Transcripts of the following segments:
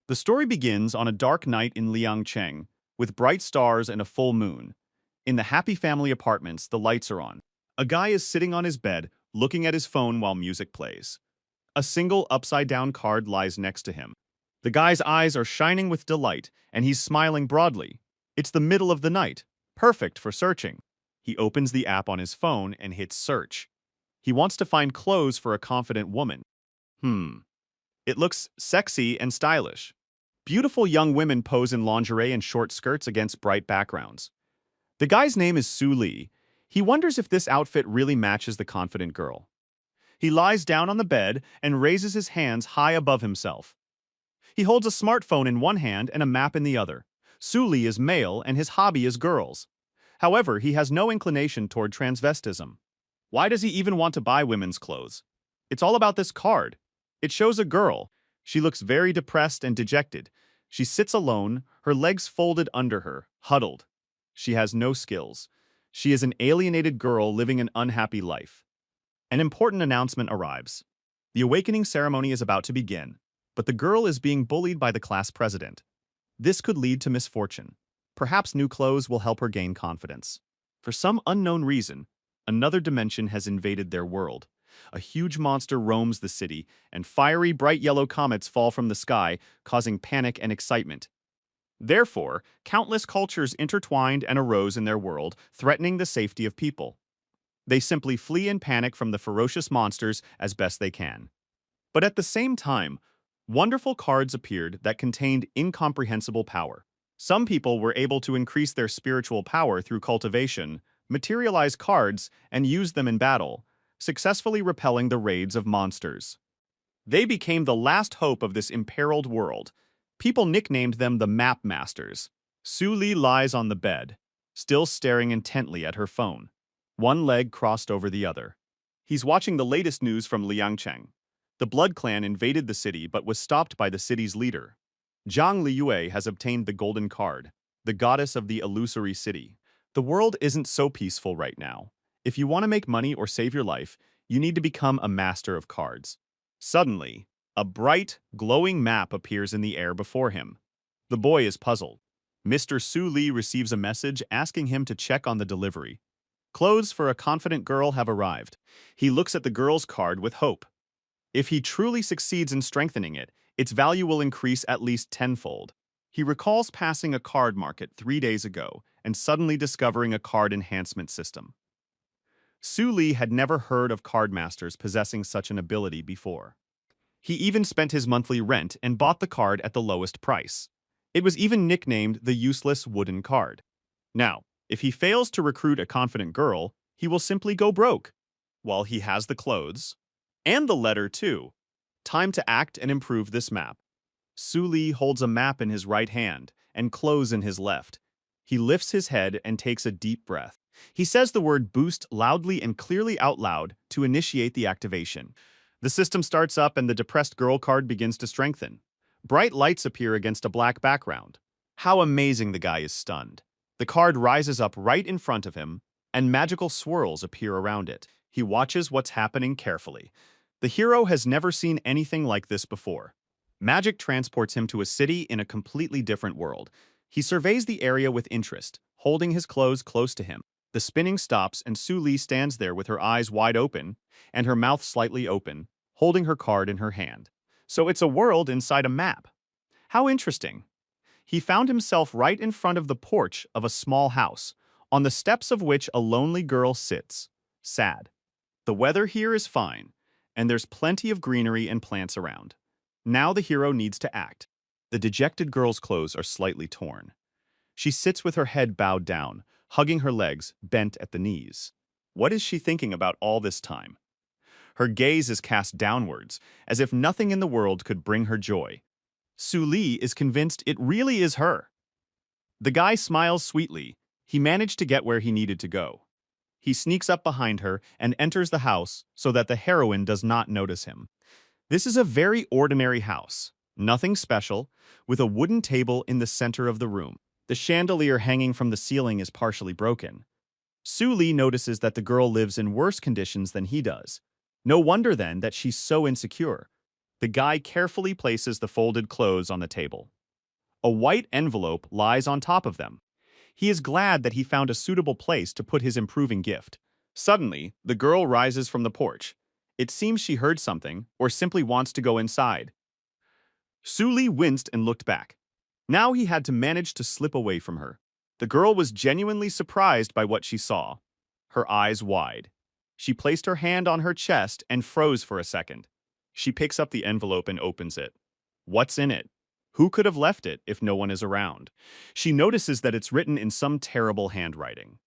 The story begins on a dark night in Liangcheng, with bright stars and a full moon. In the happy family apartments, the lights are on. A guy is sitting on his bed, looking at his phone while music plays. A single upside-down card lies next to him. The guy's eyes are shining with delight, and he's smiling broadly. It's the middle of the night, perfect for searching. He opens the app on his phone and hits search. He wants to find clothes for a confident woman. It looks sexy and stylish. Beautiful young women pose in lingerie and short skirts against bright backgrounds. The guy's name is Su Li. He wonders if this outfit really matches the confident girl. He lies down on the bed and raises his hands high above himself. He holds a smartphone in one hand and a map in the other. Su Li is male and his hobby is girls. However, he has no inclination toward transvestism. Why does he even want to buy women's clothes? It's all about this card. It shows a girl. She looks very depressed and dejected. She sits alone, her legs folded under her, huddled. She has no skills. She is an alienated girl living an unhappy life. An important announcement arrives. The awakening ceremony is about to begin, but the girl is being bullied by the class president. This could lead to misfortune. Perhaps new clothes will help her gain confidence. For some unknown reason, another dimension has invaded their world. A huge monster roams the city, and fiery bright yellow comets fall from the sky, causing panic and excitement. Therefore, countless cultures intertwined and arose in their world, threatening the safety of people. They simply flee in panic from the ferocious monsters as best they can. But at the same time, wonderful cards appeared that contained incomprehensible power. Some people were able to increase their spiritual power through cultivation, materialize cards, and use them in battle, successfully repelling the raids of monsters. They became the last hope of this imperiled world. People nicknamed them the Map Masters. Su Li lies on the bed, still staring intently at her phone, one leg crossed over the other. He's watching the latest news from Liangcheng. The Blood Clan invaded the city but was stopped by the city's leader. Zhang Liyue has obtained the Golden Card, the goddess of the illusory city. The world isn't so peaceful right now. If you want to make money or save your life, you need to become a master of cards. Suddenly, a bright, glowing map appears in the air before him. The boy is puzzled. Mr. Su Li receives a message asking him to check on the delivery. Clothes for a confident girl have arrived. He looks at the girl's card with hope. If he truly succeeds in strengthening it, its value will increase at least tenfold. He recalls passing a card market 3 days ago and suddenly discovering a card enhancement system. Su Li had never heard of card masters possessing such an ability before. He even spent his monthly rent and bought the card at the lowest price. It was even nicknamed the useless wooden card. Now, if he fails to recruit a confident girl, he will simply go broke. While he has the clothes, and the letter too. Time to act and improve this map. Su Li holds a map in his right hand and clothes in his left. He lifts his head and takes a deep breath. He says the word boost loudly and clearly out loud to initiate the activation. The system starts up and the depressed girl card begins to strengthen. Bright lights appear against a black background. How amazing, the guy is stunned. The card rises up right in front of him, and magical swirls appear around it. He watches what's happening carefully. The hero has never seen anything like this before. Magic transports him to a city in a completely different world. He surveys the area with interest, holding his clothes close to him. The spinning stops and Su Li stands there with her eyes wide open and her mouth slightly open, holding her card in her hand. So it's a world inside a map. How interesting. He found himself right in front of the porch of a small house, on the steps of which a lonely girl sits, sad. The weather here is fine, and there's plenty of greenery and plants around. Now the hero needs to act. The dejected girl's clothes are slightly torn. She sits with her head bowed down, hugging her legs, bent at the knees. What is she thinking about all this time? Her gaze is cast downwards, as if nothing in the world could bring her joy. Su Li is convinced it really is her. The guy smiles sweetly. He managed to get where he needed to go. He sneaks up behind her and enters the house so that the heroine does not notice him. This is a very ordinary house, nothing special, with a wooden table in the center of the room. The chandelier hanging from the ceiling is partially broken. Su Li notices that the girl lives in worse conditions than he does. No wonder then that she's so insecure. The guy carefully places the folded clothes on the table. A white envelope lies on top of them. He is glad that he found a suitable place to put his improving gift. Suddenly, the girl rises from the porch. It seems she heard something, or simply wants to go inside. Suli winced and looked back. Now he had to manage to slip away from her. The girl was genuinely surprised by what she saw, her eyes wide. She placed her hand on her chest and froze for a second. She picks up the envelope and opens it. What's in it? Who could have left it if no one is around? She notices that it's written in some terrible handwriting.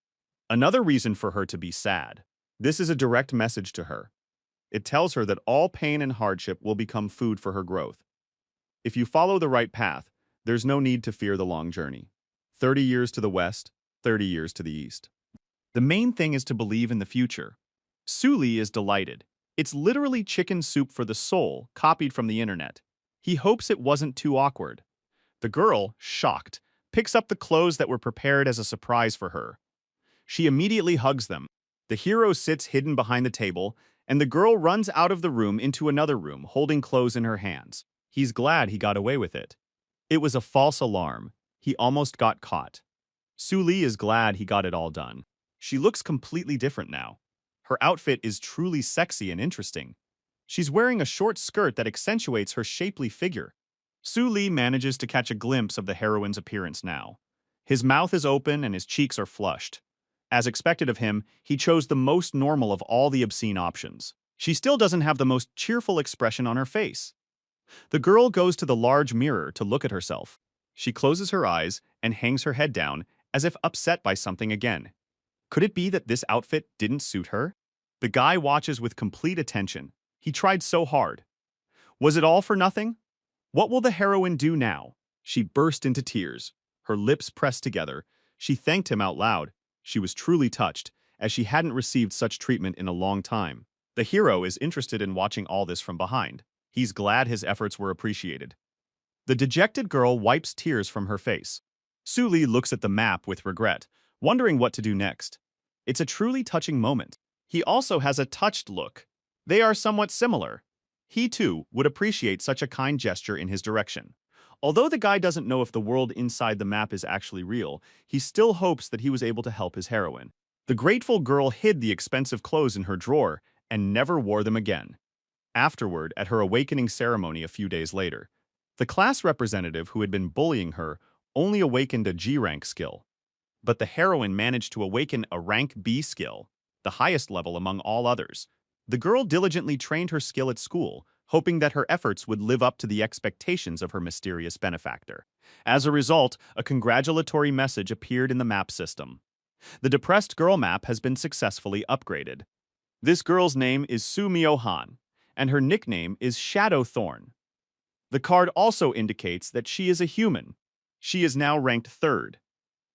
Another reason for her to be sad. This is a direct message to her. It tells her that all pain and hardship will become food for her growth. If you follow the right path, there's no need to fear the long journey. 30 years to the west, 30 years to the east. The main thing is to believe in the future. Suli is delighted. It's literally chicken soup for the soul, copied from the internet. He hopes it wasn't too awkward. The girl, shocked, picks up the clothes that were prepared as a surprise for her. She immediately hugs them. The hero sits hidden behind the table, and the girl runs out of the room into another room, holding clothes in her hands. He's glad he got away with it. It was a false alarm. He almost got caught. Suli is glad he got it all done. She looks completely different now. Her outfit is truly sexy and interesting. She's wearing a short skirt that accentuates her shapely figure. Suli manages to catch a glimpse of the heroine's appearance now. His mouth is open and his cheeks are flushed. As expected of him, he chose the most normal of all the obscene options. She still doesn't have the most cheerful expression on her face. The girl goes to the large mirror to look at herself. She closes her eyes and hangs her head down as if upset by something again. Could it be that this outfit didn't suit her? The guy watches with complete attention. He tried so hard. Was it all for nothing? What will the heroine do now? She burst into tears. Her lips pressed together. She thanked him out loud. She was truly touched, as she hadn't received such treatment in a long time. The hero is interested in watching all this from behind. He's glad his efforts were appreciated. The dejected girl wipes tears from her face. Suli looks at the map with regret, wondering what to do next. It's a truly touching moment. He also has a touched look. They are somewhat similar. He, too, would appreciate such a kind gesture in his direction. Although the guy doesn't know if the world inside the map is actually real, he still hopes that he was able to help his heroine. The grateful girl hid the expensive clothes in her drawer and never wore them again. Afterward, at her awakening ceremony a few days later, the class representative who had been bullying her only awakened a G-rank skill. But the heroine managed to awaken a rank B skill, the highest level among all others. The girl diligently trained her skill at school, hoping that her efforts would live up to the expectations of her mysterious benefactor. As a result, a congratulatory message appeared in the map system. The depressed girl map has been successfully upgraded. This girl's name is Su Myo-han, and her nickname is Shadow Thorn. The card also indicates that she is a human. She is now ranked 3rd,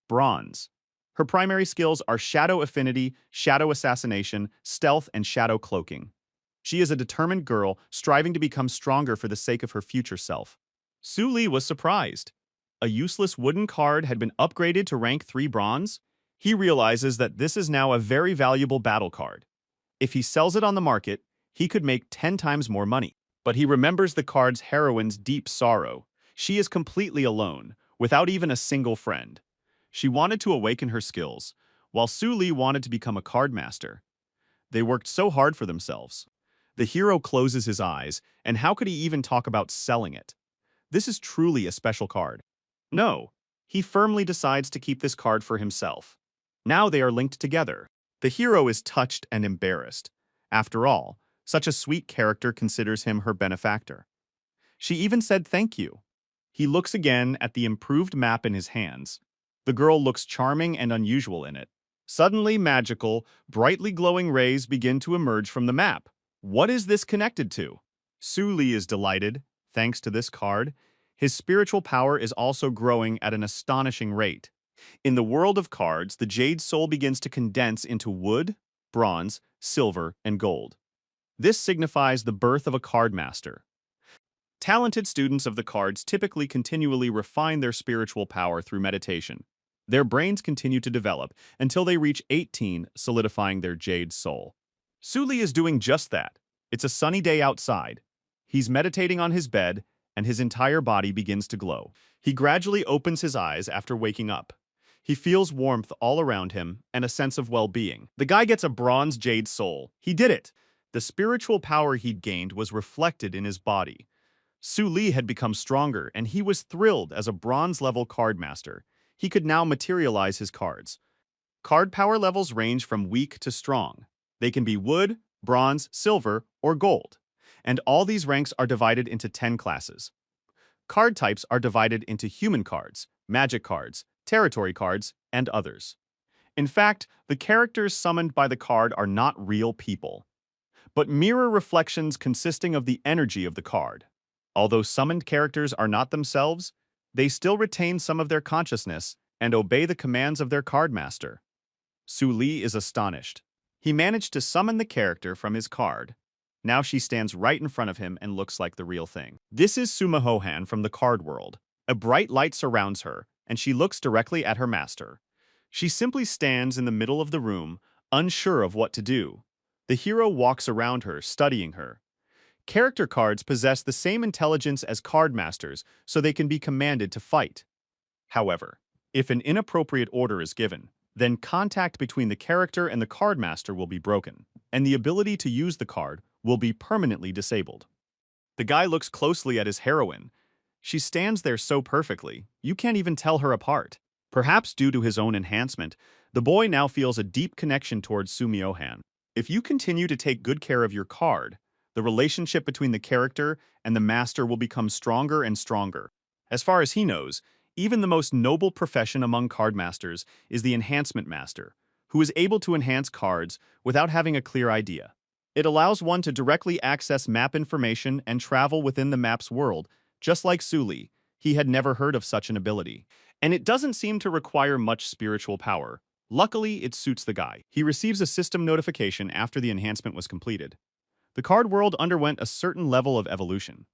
Bronze. Her primary skills are Shadow Affinity, Shadow Assassination, Stealth, and Shadow Cloaking. She is a determined girl, striving to become stronger for the sake of her future self. Suli was surprised. A useless wooden card had been upgraded to rank 3 Bronze? He realizes that this is now a very valuable battle card. If he sells it on the market, he could make 10 times more money. But he remembers the card's heroine's deep sorrow. She is completely alone, without even a single friend. She wanted to awaken her skills, while Suli wanted to become a card master. They worked so hard for themselves. The hero closes his eyes, and how could he even talk about selling it? This is truly a special card. No, he firmly decides to keep this card for himself. Now they are linked together. The hero is touched and embarrassed. After all, such a sweet character considers him her benefactor. She even said thank you. He looks again at the improved map in his hands. The girl looks charming and unusual in it. Suddenly magical, brightly glowing rays begin to emerge from the map. What is this connected to? Suli is delighted. Thanks to this card, his spiritual power is also growing at an astonishing rate. In the world of cards, the Jade Soul begins to condense into wood, bronze, silver, and gold. This signifies the birth of a card master. Talented students of the cards typically continually refine their spiritual power through meditation. Their brains continue to develop until they reach 18, solidifying their Jade Soul. Suli is doing just that. It's a sunny day outside. He's meditating on his bed, and his entire body begins to glow. He gradually opens his eyes after waking up. He feels warmth all around him and a sense of well-being. The guy gets a bronze jade soul. He did it! The spiritual power he'd gained was reflected in his body. Su Li had become stronger, and he was thrilled as a bronze-level card master. He could now materialize his cards. Card power levels range from weak to strong. They can be wood, bronze, silver, or gold. And all these ranks are divided into 10 classes. Card types are divided into human cards, magic cards, territory cards, and others. In fact, the characters summoned by the card are not real people, but mirror reflections consisting of the energy of the card. Although summoned characters are not themselves, they still retain some of their consciousness and obey the commands of their card master. Su Li is astonished. He managed to summon the character from his card. Now she stands right in front of him and looks like the real thing. This is Suma Hohan from the card world. A bright light surrounds her, and she looks directly at her master. She simply stands in the middle of the room, unsure of what to do. The hero walks around her, studying her. Character cards possess the same intelligence as card masters, so they can be commanded to fight. However, if an inappropriate order is given, then contact between the character and the card master will be broken, and the ability to use the card will be permanently disabled. The guy looks closely at his heroine. She stands there so perfectly, you can't even tell her apart. Perhaps due to his own enhancement, the boy now feels a deep connection towards Sumiohan. If you continue to take good care of your card, the relationship between the character and the master will become stronger and stronger. As far as he knows, even the most noble profession among card masters is the enhancement master, who is able to enhance cards without having a clear idea. It allows one to directly access map information and travel within the map's world, just like Su Li. He had never heard of such an ability. And it doesn't seem to require much spiritual power. Luckily, it suits the guy. He receives a system notification after the enhancement was completed. The card world underwent a certain level of evolution.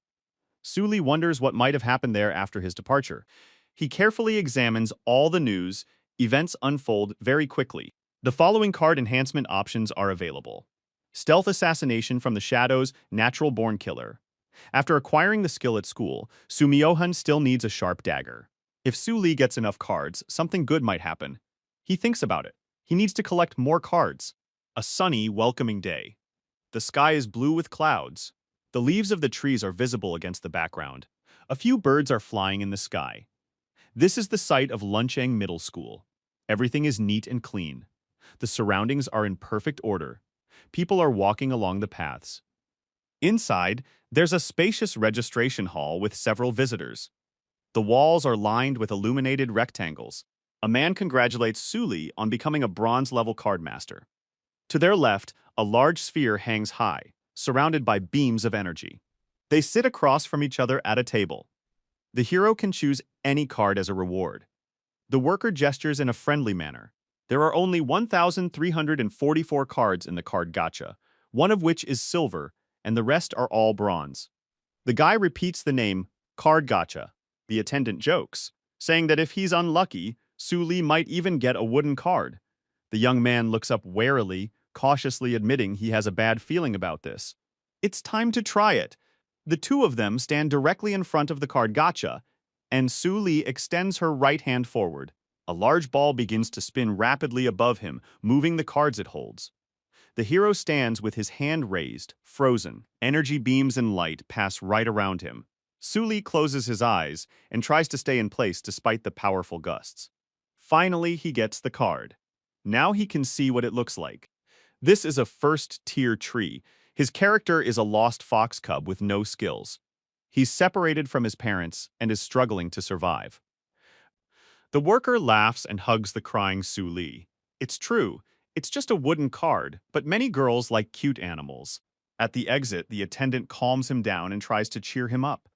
Su Li wonders what might have happened there after his departure. He carefully examines all the news. Events unfold very quickly. The following card enhancement options are available. Stealth Assassination from the Shadows, Natural Born Killer. After acquiring the skill at school, Sumiohan still needs a sharp dagger. If Su Li gets enough cards, something good might happen. He thinks about it. He needs to collect more cards. A sunny, welcoming day. The sky is blue with clouds. The leaves of the trees are visible against the background. A few birds are flying in the sky. This is the site of Luncheng Middle School. Everything is neat and clean. The surroundings are in perfect order. People are walking along the paths. Inside, there's a spacious registration hall with several visitors. The walls are lined with illuminated rectangles. A man congratulates Su Li on becoming a bronze-level card master. To their left, a large sphere hangs high, surrounded by beams of energy. They sit across from each other at a table. The hero can choose any card as a reward. The worker gestures in a friendly manner. There are only 1,344 cards in the card gacha, one of which is silver, and the rest are all bronze. The guy repeats the name, Card Gacha. The attendant jokes, saying that if he's unlucky, Su Li might even get a wooden card. The young man looks up warily, cautiously admitting he has a bad feeling about this. It's time to try it. The two of them stand directly in front of the card gacha, and Su Li extends her right hand forward. A large ball begins to spin rapidly above him, moving the cards it holds. The hero stands with his hand raised, frozen. Energy beams and light pass right around him. Su Li closes his eyes and tries to stay in place despite the powerful gusts. Finally, he gets the card. Now he can see what it looks like. This is a first-tier tree. His character is a lost fox cub with no skills. He's separated from his parents and is struggling to survive. The worker laughs and hugs the crying Su Li. It's true, it's just a wooden card, but many girls like cute animals. At the exit, the attendant calms him down and tries to cheer him up.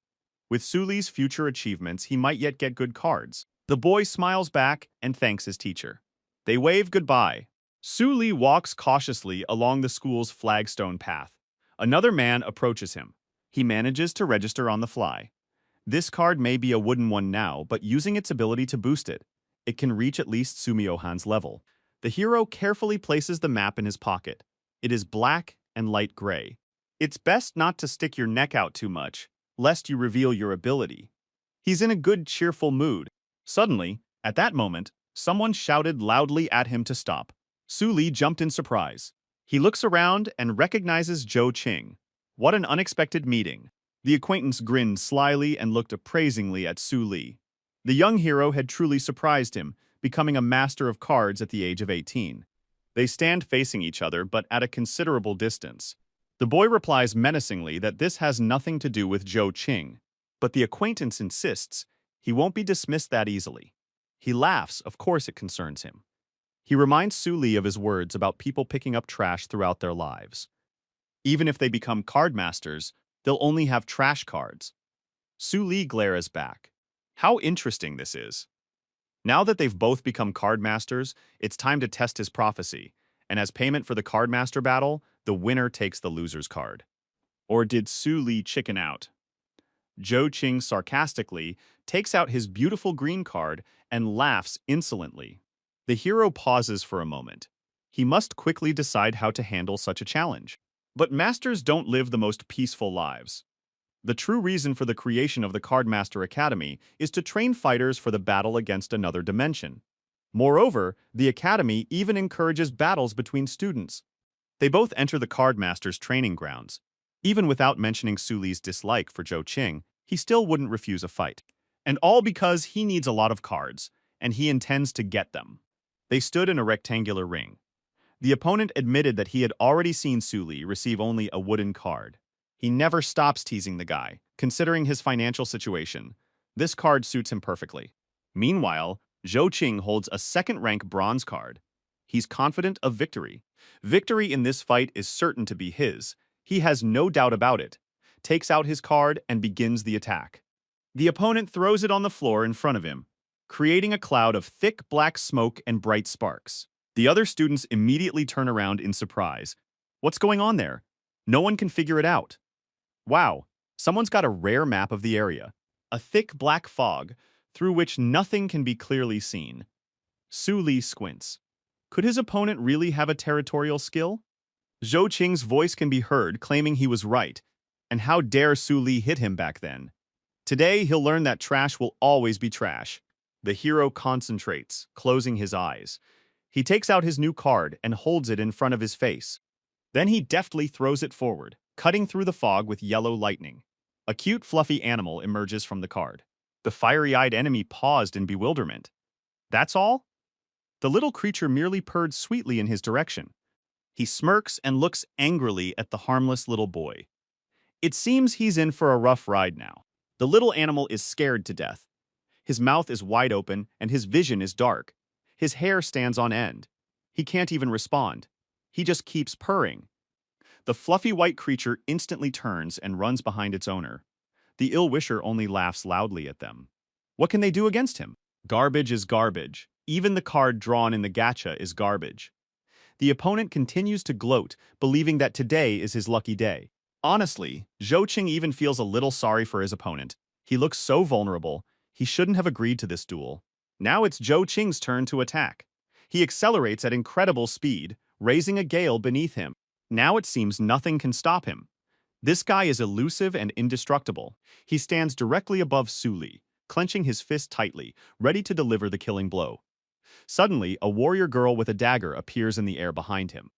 With Su Li's future achievements, he might yet get good cards. The boy smiles back and thanks his teacher. They wave goodbye. Su Li walks cautiously along the school's flagstone path. Another man approaches him. He manages to register on the fly. This card may be a wooden one now, but using its ability to boost it, it can reach at least Sumiohan's level. The hero carefully places the map in his pocket. It is black and light gray. It's best not to stick your neck out too much, lest you reveal your ability. He's in a good, cheerful mood. Suddenly, at that moment, someone shouted loudly at him to stop. Su Li jumped in surprise. He looks around and recognizes Zhou Qing. What an unexpected meeting. The acquaintance grinned slyly and looked appraisingly at Su Li. The young hero had truly surprised him, becoming a master of cards at the age of 18. They stand facing each other, but at a considerable distance. The boy replies menacingly that this has nothing to do with Zhou Qing, but the acquaintance insists he won't be dismissed that easily. He laughs, of course it concerns him. He reminds Su Li of his words about people picking up trash throughout their lives. Even if they become card masters, they'll only have trash cards. Su Li glares back. How interesting this is. Now that they've both become card masters, it's time to test his prophecy, and as payment for the card master battle, the winner takes the loser's card. Or did Su Li chicken out? Zhou Qing sarcastically takes out his beautiful green card and laughs insolently. The hero pauses for a moment. He must quickly decide how to handle such a challenge. But masters don't live the most peaceful lives. The true reason for the creation of the Cardmaster Academy is to train fighters for the battle against another dimension. Moreover, the Academy even encourages battles between students. They both enter the Cardmaster's training grounds. Even without mentioning Su Li's dislike for Zhou Qing, he still wouldn't refuse a fight. And all because he needs a lot of cards, and he intends to get them. They stood in a rectangular ring. The opponent admitted that he had already seen Su Li receive only a wooden card. He never stops teasing the guy, considering his financial situation. This card suits him perfectly. Meanwhile, Zhou Qing holds a second-rank bronze card. He's confident of victory. Victory in this fight is certain to be his. He has no doubt about it. Takes out his card and begins the attack. The opponent throws it on the floor in front of him, creating a cloud of thick black smoke and bright sparks. The other students immediately turn around in surprise. What's going on there? No one can figure it out. Wow, someone's got a rare map of the area. A thick black fog, through which nothing can be clearly seen. Su Li squints. Could his opponent really have a territorial skill? Zhou Qing's voice can be heard claiming he was right. And how dare Su Li hit him back then? Today, he'll learn that trash will always be trash. The hero concentrates, closing his eyes. He takes out his new card and holds it in front of his face. Then he deftly throws it forward, cutting through the fog with yellow lightning. A cute, fluffy animal emerges from the card. The fiery-eyed enemy paused in bewilderment. That's all? The little creature merely purred sweetly in his direction. He smirks and looks angrily at the harmless little boy. It seems he's in for a rough ride now. The little animal is scared to death. His mouth is wide open and his vision is dark. His hair stands on end. He can't even respond. He just keeps purring. The fluffy white creature instantly turns and runs behind its owner. The ill-wisher only laughs loudly at them. What can they do against him? Garbage is garbage. Even the card drawn in the gacha is garbage. The opponent continues to gloat, believing that today is his lucky day. Honestly, Zhou Qing even feels a little sorry for his opponent. He looks so vulnerable. He shouldn't have agreed to this duel. Now it's Zhou Qing's turn to attack. He accelerates at incredible speed, raising a gale beneath him. Now it seems nothing can stop him. This guy is elusive and indestructible. He stands directly above Su Li, clenching his fist tightly, ready to deliver the killing blow. Suddenly, a warrior girl with a dagger appears in the air behind him.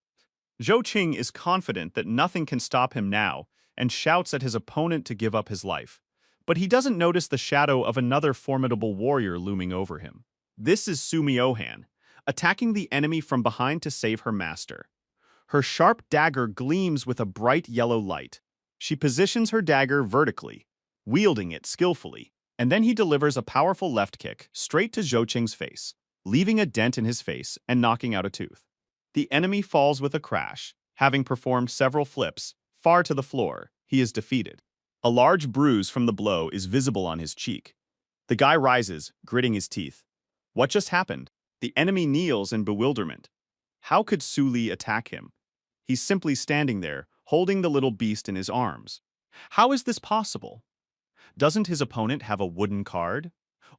Zhou Qing is confident that nothing can stop him now and shouts at his opponent to give up his life. But he doesn't notice the shadow of another formidable warrior looming over him. This is Sumi Ohan, attacking the enemy from behind to save her master. Her sharp dagger gleams with a bright yellow light. She positions her dagger vertically, wielding it skillfully, and then he delivers a powerful left kick straight to Zhou Qing's face, leaving a dent in his face and knocking out a tooth. The enemy falls with a crash. Having performed several flips, far to the floor, he is defeated. A large bruise from the blow is visible on his cheek. The guy rises, gritting his teeth. What just happened? The enemy kneels in bewilderment. How could Su Li attack him? He's simply standing there, holding the little beast in his arms. How is this possible? Doesn't his opponent have a wooden card?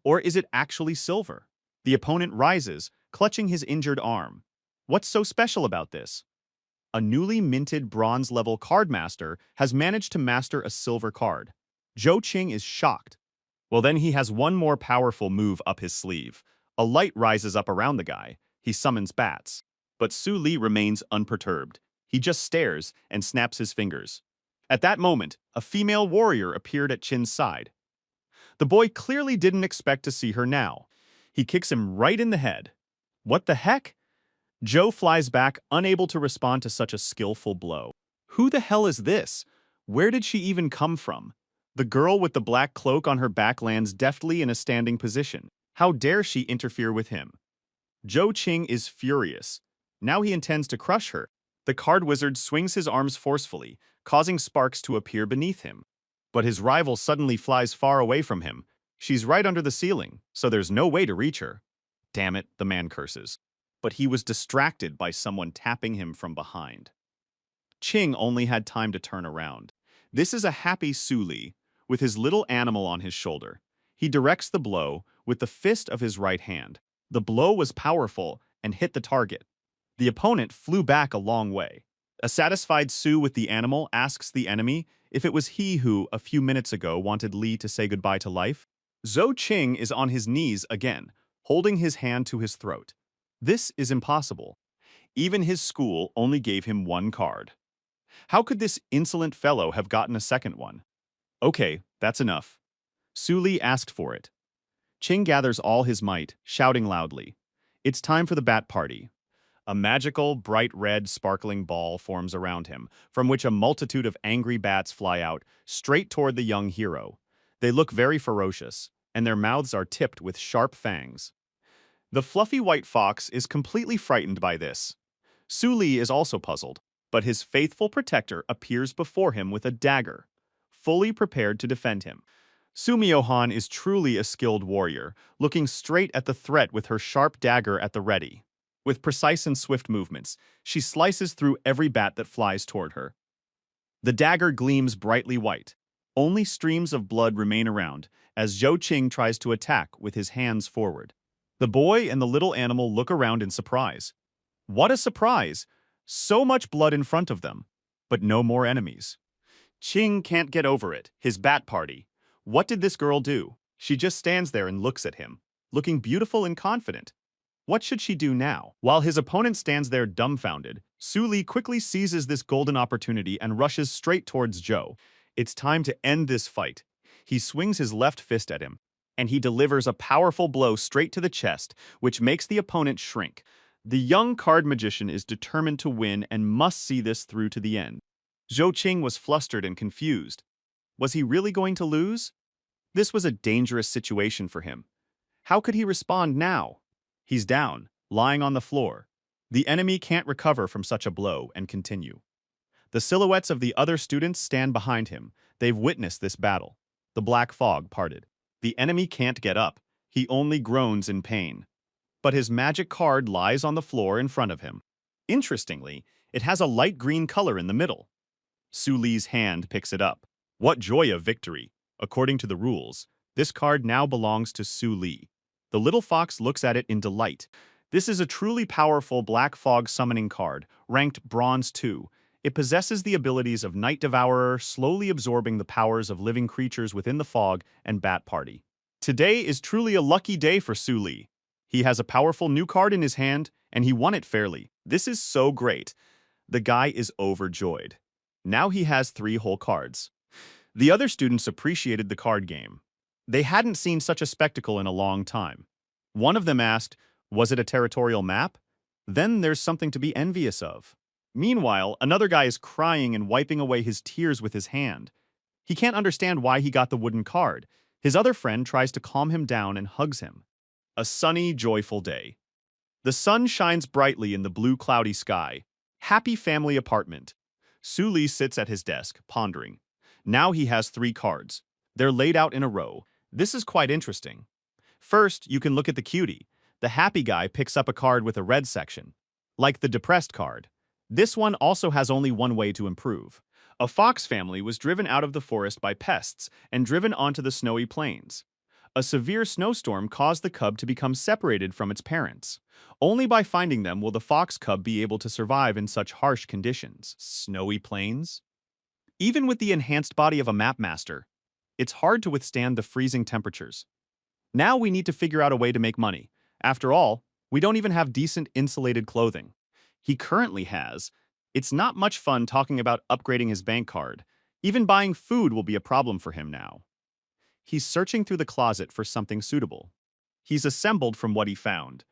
Or is it actually silver? The opponent rises, clutching his injured arm. What's so special about this? A newly minted bronze-level card master has managed to master a silver card. Zhou Qing is shocked. Well, then he has one more powerful move up his sleeve. A light rises up around the guy. He summons bats. But Su Li remains unperturbed. He just stares and snaps his fingers. At that moment, a female warrior appeared at Qin's side. The boy clearly didn't expect to see her now. He kicks him right in the head. What the heck? Joe flies back, unable to respond to such a skillful blow. Who the hell is this? Where did she even come from? The girl with the black cloak on her back lands deftly in a standing position. How dare she interfere with him? Zhou Qing is furious. Now he intends to crush her. The card wizard swings his arms forcefully, causing sparks to appear beneath him. But his rival suddenly flies far away from him. She's right under the ceiling, so there's no way to reach her. Damn it, the man curses. But he was distracted by someone tapping him from behind. Qing only had time to turn around. This is a happy Su Li, with his little animal on his shoulder. He directs the blow with the fist of his right hand. The blow was powerful and hit the target. The opponent flew back a long way. A satisfied Su with the animal asks the enemy if it was he who, a few minutes ago, wanted Li to say goodbye to life. Zhou Qing is on his knees again, holding his hand to his throat. This is impossible. Even his school only gave him one card. How could this insolent fellow have gotten a second one? Okay, that's enough. Su Li asked for it. Qing gathers all his might, shouting loudly. It's time for the bat party. A magical, bright red, sparkling ball forms around him, from which a multitude of angry bats fly out, straight toward the young hero. They look very ferocious, and their mouths are tipped with sharp fangs. The fluffy white fox is completely frightened by this. Su Li is also puzzled, but his faithful protector appears before him with a dagger, fully prepared to defend him. Su Miyohan is truly a skilled warrior, looking straight at the threat with her sharp dagger at the ready. With precise and swift movements, she slices through every bat that flies toward her. The dagger gleams brightly white. Only streams of blood remain around as Zhou Qing tries to attack with his hands forward. The boy and the little animal look around in surprise. What a surprise! So much blood in front of them, but no more enemies. Qing can't get over it, his bat party. What did this girl do? She just stands there and looks at him, looking beautiful and confident. What should she do now? While his opponent stands there dumbfounded, Su Li quickly seizes this golden opportunity and rushes straight towards Zhou. It's time to end this fight. He swings his left fist at him, and he delivers a powerful blow straight to the chest, which makes the opponent shrink. The young card magician is determined to win and must see this through to the end. Zhou Qing was flustered and confused. Was he really going to lose? This was a dangerous situation for him. How could he respond now? He's down, lying on the floor. The enemy can't recover from such a blow and continue. The silhouettes of the other students stand behind him. They've witnessed this battle. The black fog parted. The enemy can't get up. He only groans in pain. But his magic card lies on the floor in front of him. Interestingly, it has a light green color in the middle. Su Li's hand picks it up. What joy of victory! According to the rules, this card now belongs to Su Li. The little fox looks at it in delight. This is a truly powerful Black Fog summoning card, ranked Bronze 2. It possesses the abilities of Night Devourer, slowly absorbing the powers of living creatures within the fog, and Bat Party. Today is truly a lucky day for Su Li. He has a powerful new card in his hand, and he won it fairly. This is so great. The guy is overjoyed. Now he has 3 whole cards. The other students appreciated the card game. They hadn't seen such a spectacle in a long time. One of them asked, was it a territorial map? Then there's something to be envious of. Meanwhile, another guy is crying and wiping away his tears with his hand. He can't understand why he got the wooden card. His other friend tries to calm him down and hugs him. A sunny, joyful day. The sun shines brightly in the blue, cloudy sky. Happy family apartment. Su Li sits at his desk, pondering. Now he has 3 cards. They're laid out in a row. This is quite interesting. First, you can look at the cutie. The happy guy picks up a card with a red section. Like the depressed card. This one also has only one way to improve. A fox family was driven out of the forest by pests and driven onto the snowy plains. A severe snowstorm caused the cub to become separated from its parents. Only by finding them will the fox cub be able to survive in such harsh conditions. Snowy plains? Even with the enhanced body of a map master, it's hard to withstand the freezing temperatures. Now we need to figure out a way to make money. After all, we don't even have decent insulated clothing. He currently has. It's not much fun talking about upgrading his bank card. Even buying food will be a problem for him now. He's searching through the closet for something suitable. He's assembled from what he found.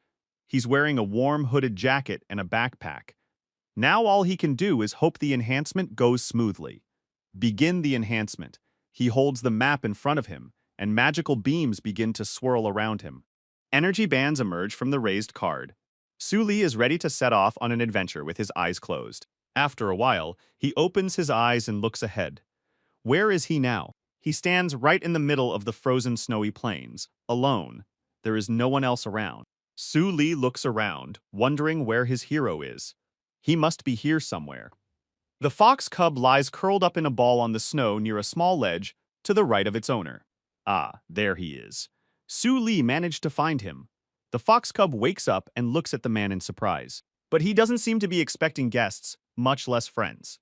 He's wearing a warm hooded jacket and a backpack. Now all he can do is hope the enhancement goes smoothly. Begin the enhancement. He holds the map in front of him, and magical beams begin to swirl around him. Energy bands emerge from the raised card. Su Li is ready to set off on an adventure with his eyes closed. After a while, he opens his eyes and looks ahead. Where is he now? He stands right in the middle of the frozen snowy plains, alone. There is no one else around. Su Li looks around, wondering where his hero is. He must be here somewhere. The fox cub lies curled up in a ball on the snow near a small ledge to the right of its owner. Ah, there he is. Su Li managed to find him. The fox cub wakes up and looks at the man in surprise. But he doesn't seem to be expecting guests, much less friends.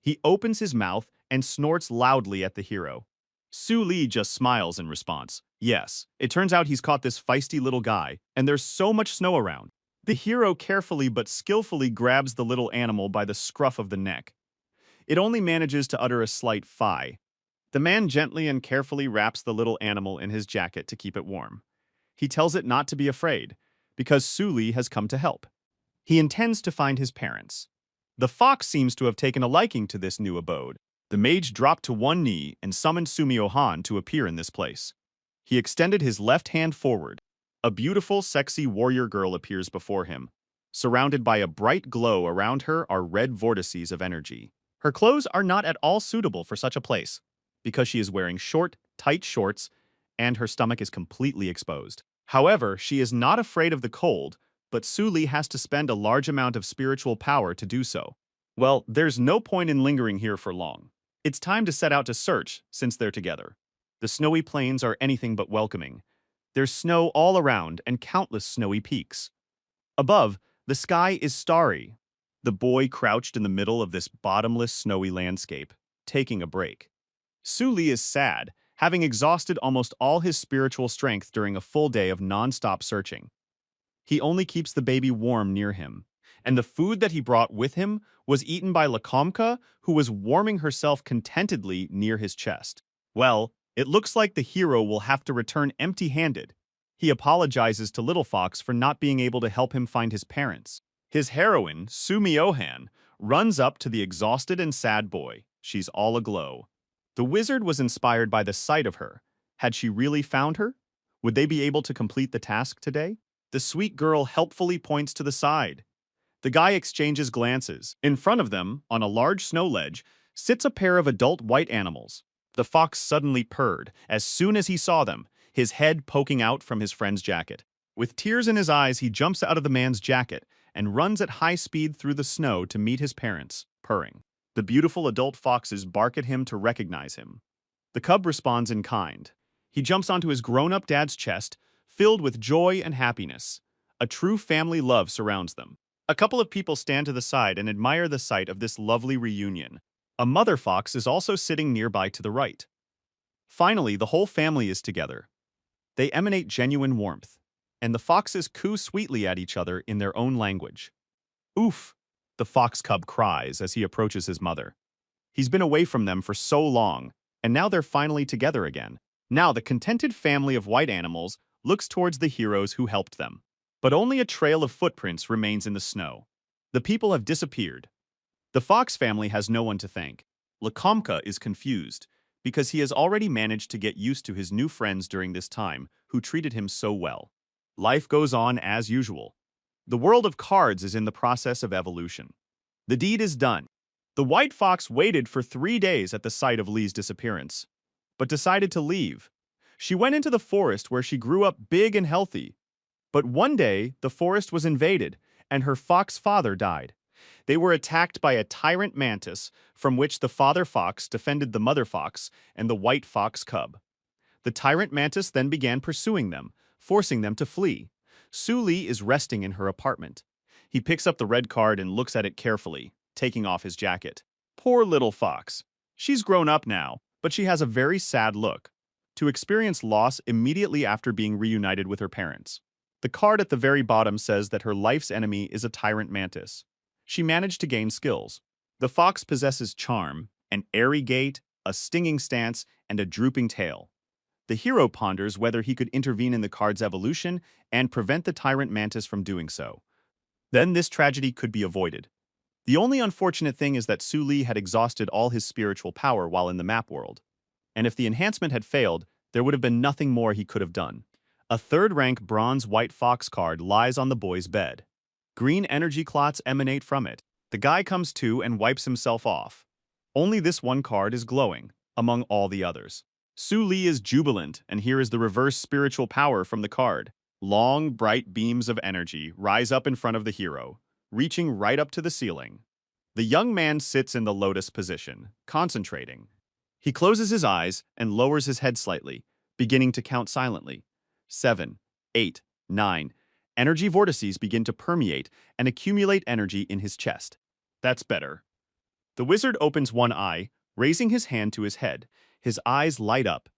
He opens his mouth and snorts loudly at the hero. Su Li just smiles in response. Yes, it turns out he's caught this feisty little guy, and there's so much snow around. The hero carefully but skillfully grabs the little animal by the scruff of the neck. It only manages to utter a slight "Fie." The man gently and carefully wraps the little animal in his jacket to keep it warm. He tells it not to be afraid, because Su Li has come to help. He intends to find his parents. The fox seems to have taken a liking to this new abode. The mage dropped to one knee and summoned Sumio Han to appear in this place. He extended his left hand forward. A beautiful, sexy warrior girl appears before him. Surrounded by a bright glow around her are red vortices of energy. Her clothes are not at all suitable for such a place, because she is wearing short, tight shorts, and her stomach is completely exposed. However, she is not afraid of the cold, but Su Li has to spend a large amount of spiritual power to do so. Well, there's no point in lingering here for long. It's time to set out to search, since they're together. The snowy plains are anything but welcoming. There's snow all around and countless snowy peaks. Above, the sky is starry. The boy crouched in the middle of this bottomless snowy landscape, taking a break. Su Li is sad, having exhausted almost all his spiritual strength during a full day of non-stop searching. He only keeps the baby warm near him, and the food that he brought with him was eaten by Lakomka, who was warming herself contentedly near his chest. Well, it looks like the hero will have to return empty-handed. He apologizes to Little Fox for not being able to help him find his parents. His heroine, Sumio-han, runs up to the exhausted and sad boy. She's all aglow. The wizard was inspired by the sight of her. Had she really found her? Would they be able to complete the task today? The sweet girl helpfully points to the side. The guy exchanges glances. In front of them, on a large snow ledge, sits a pair of adult white animals. The fox suddenly purred as soon as he saw them, his head poking out from his friend's jacket. With tears in his eyes, he jumps out of the man's jacket and runs at high speed through the snow to meet his parents, purring. The beautiful adult foxes bark at him to recognize him. The cub responds in kind. He jumps onto his grown-up dad's chest, filled with joy and happiness. A true family love surrounds them. A couple of people stand to the side and admire the sight of this lovely reunion. A mother fox is also sitting nearby to the right. Finally, the whole family is together. They emanate genuine warmth, and the foxes coo sweetly at each other in their own language. Oof, the fox cub cries as he approaches his mother. He's been away from them for so long, and now they're finally together again. Now the contented family of white animals looks towards the heroes who helped them. But only a trail of footprints remains in the snow. The people have disappeared. The fox family has no one to thank. Lakomka is confused, because he has already managed to get used to his new friends during this time, who treated him so well. Life goes on as usual. The world of cards is in the process of evolution. The deed is done. The white fox waited for 3 days at the sight of Lee's disappearance, but decided to leave. She went into the forest where she grew up big and healthy. But one day, the forest was invaded, and her fox father died. They were attacked by a tyrant mantis, from which the father fox defended the mother fox and the white fox cub. The tyrant mantis then began pursuing them, forcing them to flee. Su Li is resting in her apartment. He picks up the red card and looks at it carefully, taking off his jacket. Poor little fox. She's grown up now, but she has a very sad look. To experience loss immediately after being reunited with her parents. The card at the very bottom says that her life's enemy is a tyrant mantis. She managed to gain skills. The fox possesses charm, an airy gait, a stinging stance, and a drooping tail. The hero ponders whether he could intervene in the card's evolution and prevent the tyrant mantis from doing so. Then this tragedy could be avoided. The only unfortunate thing is that Su Li had exhausted all his spiritual power while in the map world. And if the enhancement had failed, there would have been nothing more he could have done. A third-rank bronze-white fox card lies on the boy's bed. Green energy clots emanate from it. The guy comes to and wipes himself off. Only this one card is glowing, among all the others. Su Li is jubilant, and here is the reverse spiritual power from the card. Long, bright beams of energy rise up in front of the hero, reaching right up to the ceiling. The young man sits in the lotus position, concentrating. He closes his eyes and lowers his head slightly, beginning to count silently. 7, 8, 9. Energy vortices begin to permeate and accumulate energy in his chest. That's better. The wizard opens one eye, raising his hand to his head. His eyes light up.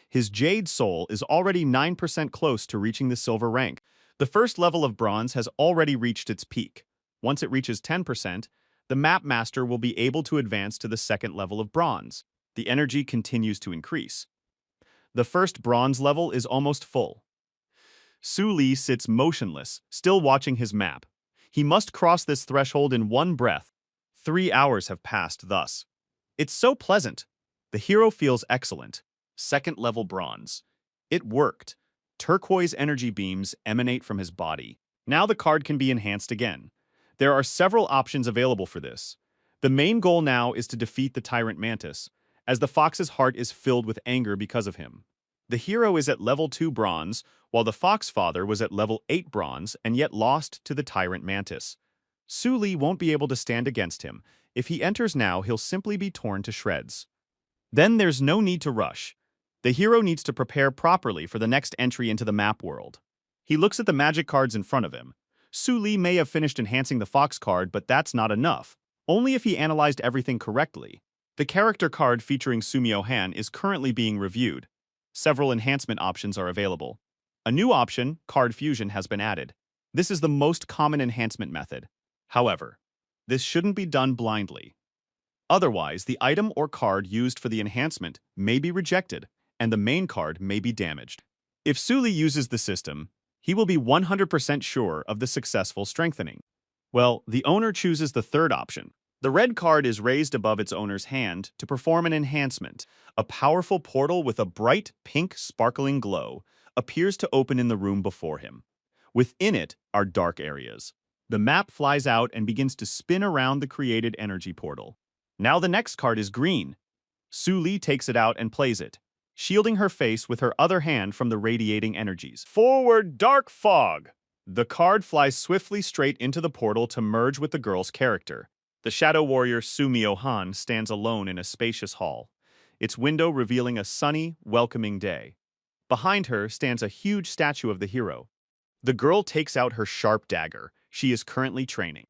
His jade soul is already 9% close to reaching the silver rank. The first level of bronze has already reached its peak. Once it reaches 10%, the map master will be able to advance to the second level of bronze. The energy continues to increase. The first bronze level is almost full. Su Li sits motionless, still watching his map. He must cross this threshold in one breath. 3 hours have passed thus. It's so pleasant. The hero feels excellent. Second level bronze. It worked. Turquoise energy beams emanate from his body. Now the card can be enhanced again. There are several options available for this. The main goal now is to defeat the tyrant mantis, as the fox's heart is filled with anger because of him. The hero is at level 2 bronze, while the fox father was at level 8 bronze and yet lost to the tyrant mantis. Su Li won't be able to stand against him. If he enters now, he'll simply be torn to shreds. Then there's no need to rush. The hero needs to prepare properly for the next entry into the map world. He looks at the magic cards in front of him. Su Li may have finished enhancing the fox card, but that's not enough. Only if he analyzed everything correctly. The character card featuring Sumio Han is currently being reviewed. Several enhancement options are available. A new option, Card Fusion, has been added. This is the most common enhancement method. However, this shouldn't be done blindly. Otherwise, the item or card used for the enhancement may be rejected, and the main card may be damaged. If Su Li uses the system, he will be 100% sure of the successful strengthening. Well, the owner chooses the third option. The red card is raised above its owner's hand to perform an enhancement. A powerful portal with a bright pink sparkling glow appears to open in the room before him. Within it are dark areas. The map flies out and begins to spin around the created energy portal. Now the next card is green. Su Li takes it out and plays it, shielding her face with her other hand from the radiating energies. Forward, dark fog! The card flies swiftly straight into the portal to merge with the girl's character. The shadow warrior Sumio Han stands alone in a spacious hall, its window revealing a sunny, welcoming day. Behind her stands a huge statue of the hero. The girl takes out her sharp dagger she is currently training.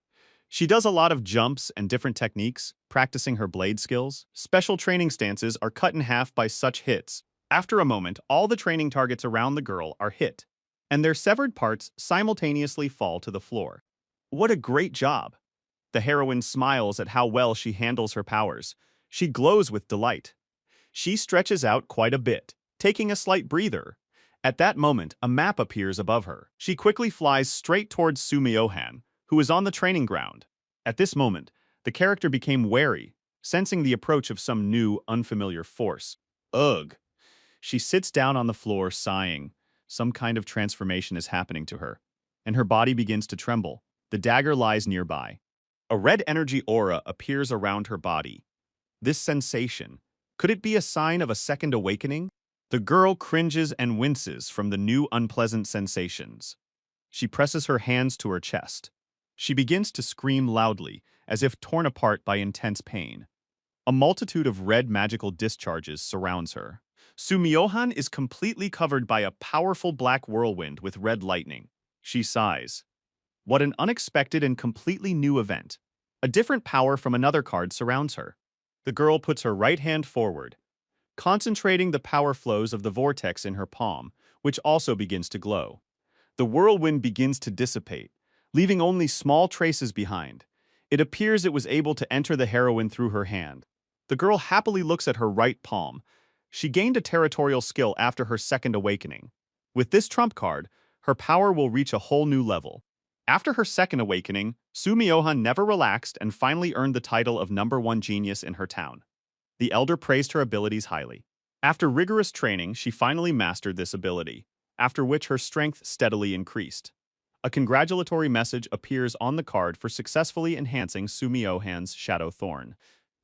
She does a lot of jumps and different techniques, practicing her blade skills. Special training stances are cut in half by such hits. After a moment, all the training targets around the girl are hit, and their severed parts simultaneously fall to the floor. What a great job! The heroine smiles at how well she handles her powers. She glows with delight. She stretches out quite a bit, taking a slight breather. At that moment, a map appears above her. She quickly flies straight towards Sumio Han, who is on the training ground. At this moment, the character became wary, sensing the approach of some new, unfamiliar force. Ugh! She sits down on the floor, sighing. Some kind of transformation is happening to her, and her body begins to tremble. The dagger lies nearby. A red energy aura appears around her body. This sensation, could it be a sign of a second awakening? The girl cringes and winces from the new unpleasant sensations. She presses her hands to her chest. She begins to scream loudly, as if torn apart by intense pain. A multitude of red magical discharges surrounds her. Sumyohan is completely covered by a powerful black whirlwind with red lightning. She sighs. What an unexpected and completely new event. A different power from another card surrounds her. The girl puts her right hand forward, concentrating the power flows of the vortex in her palm, which also begins to glow. The whirlwind begins to dissipate, leaving only small traces behind. It appears it was able to enter the heroine through her hand. The girl happily looks at her right palm. She gained a territorial skill after her second awakening. With this trump card, her power will reach a whole new level. After her second awakening, Su Myohan never relaxed and finally earned the title of #1 genius in her town. The elder praised her abilities highly. After rigorous training, she finally mastered this ability, after which her strength steadily increased. A congratulatory message appears on the card for successfully enhancing Su Myohan's Shadow Thorn.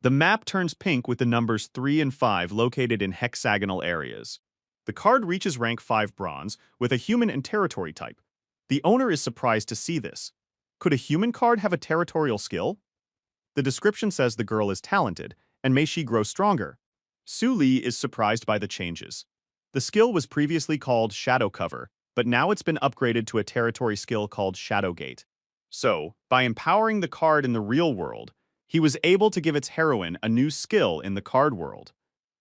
The map turns pink with the numbers 3 and 5 located in hexagonal areas. The card reaches rank 5 bronze with a human and territory type. The owner is surprised to see this. Could a human card have a territorial skill? The description says the girl is talented, and may she grow stronger. Su Li is surprised by the changes. The skill was previously called Shadow Cover, but now it's been upgraded to a territory skill called Shadow Gate. So, by empowering the card in the real world, he was able to give its heroine a new skill in the card world.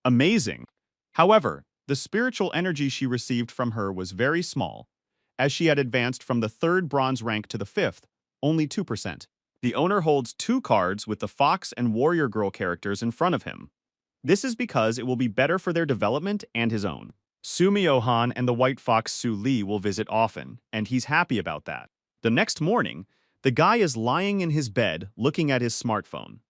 Amazing! However, the spiritual energy she received from her was very small, as she had advanced from the 3rd bronze rank to the 5th, only 2%. The owner holds 2 cards with the Fox and Warrior Girl characters in front of him. This is because it will be better for their development and his own. Su Myohan and the White Fox Su Li will visit often, and he's happy about that. The next morning, the guy is lying in his bed looking at his smartphone.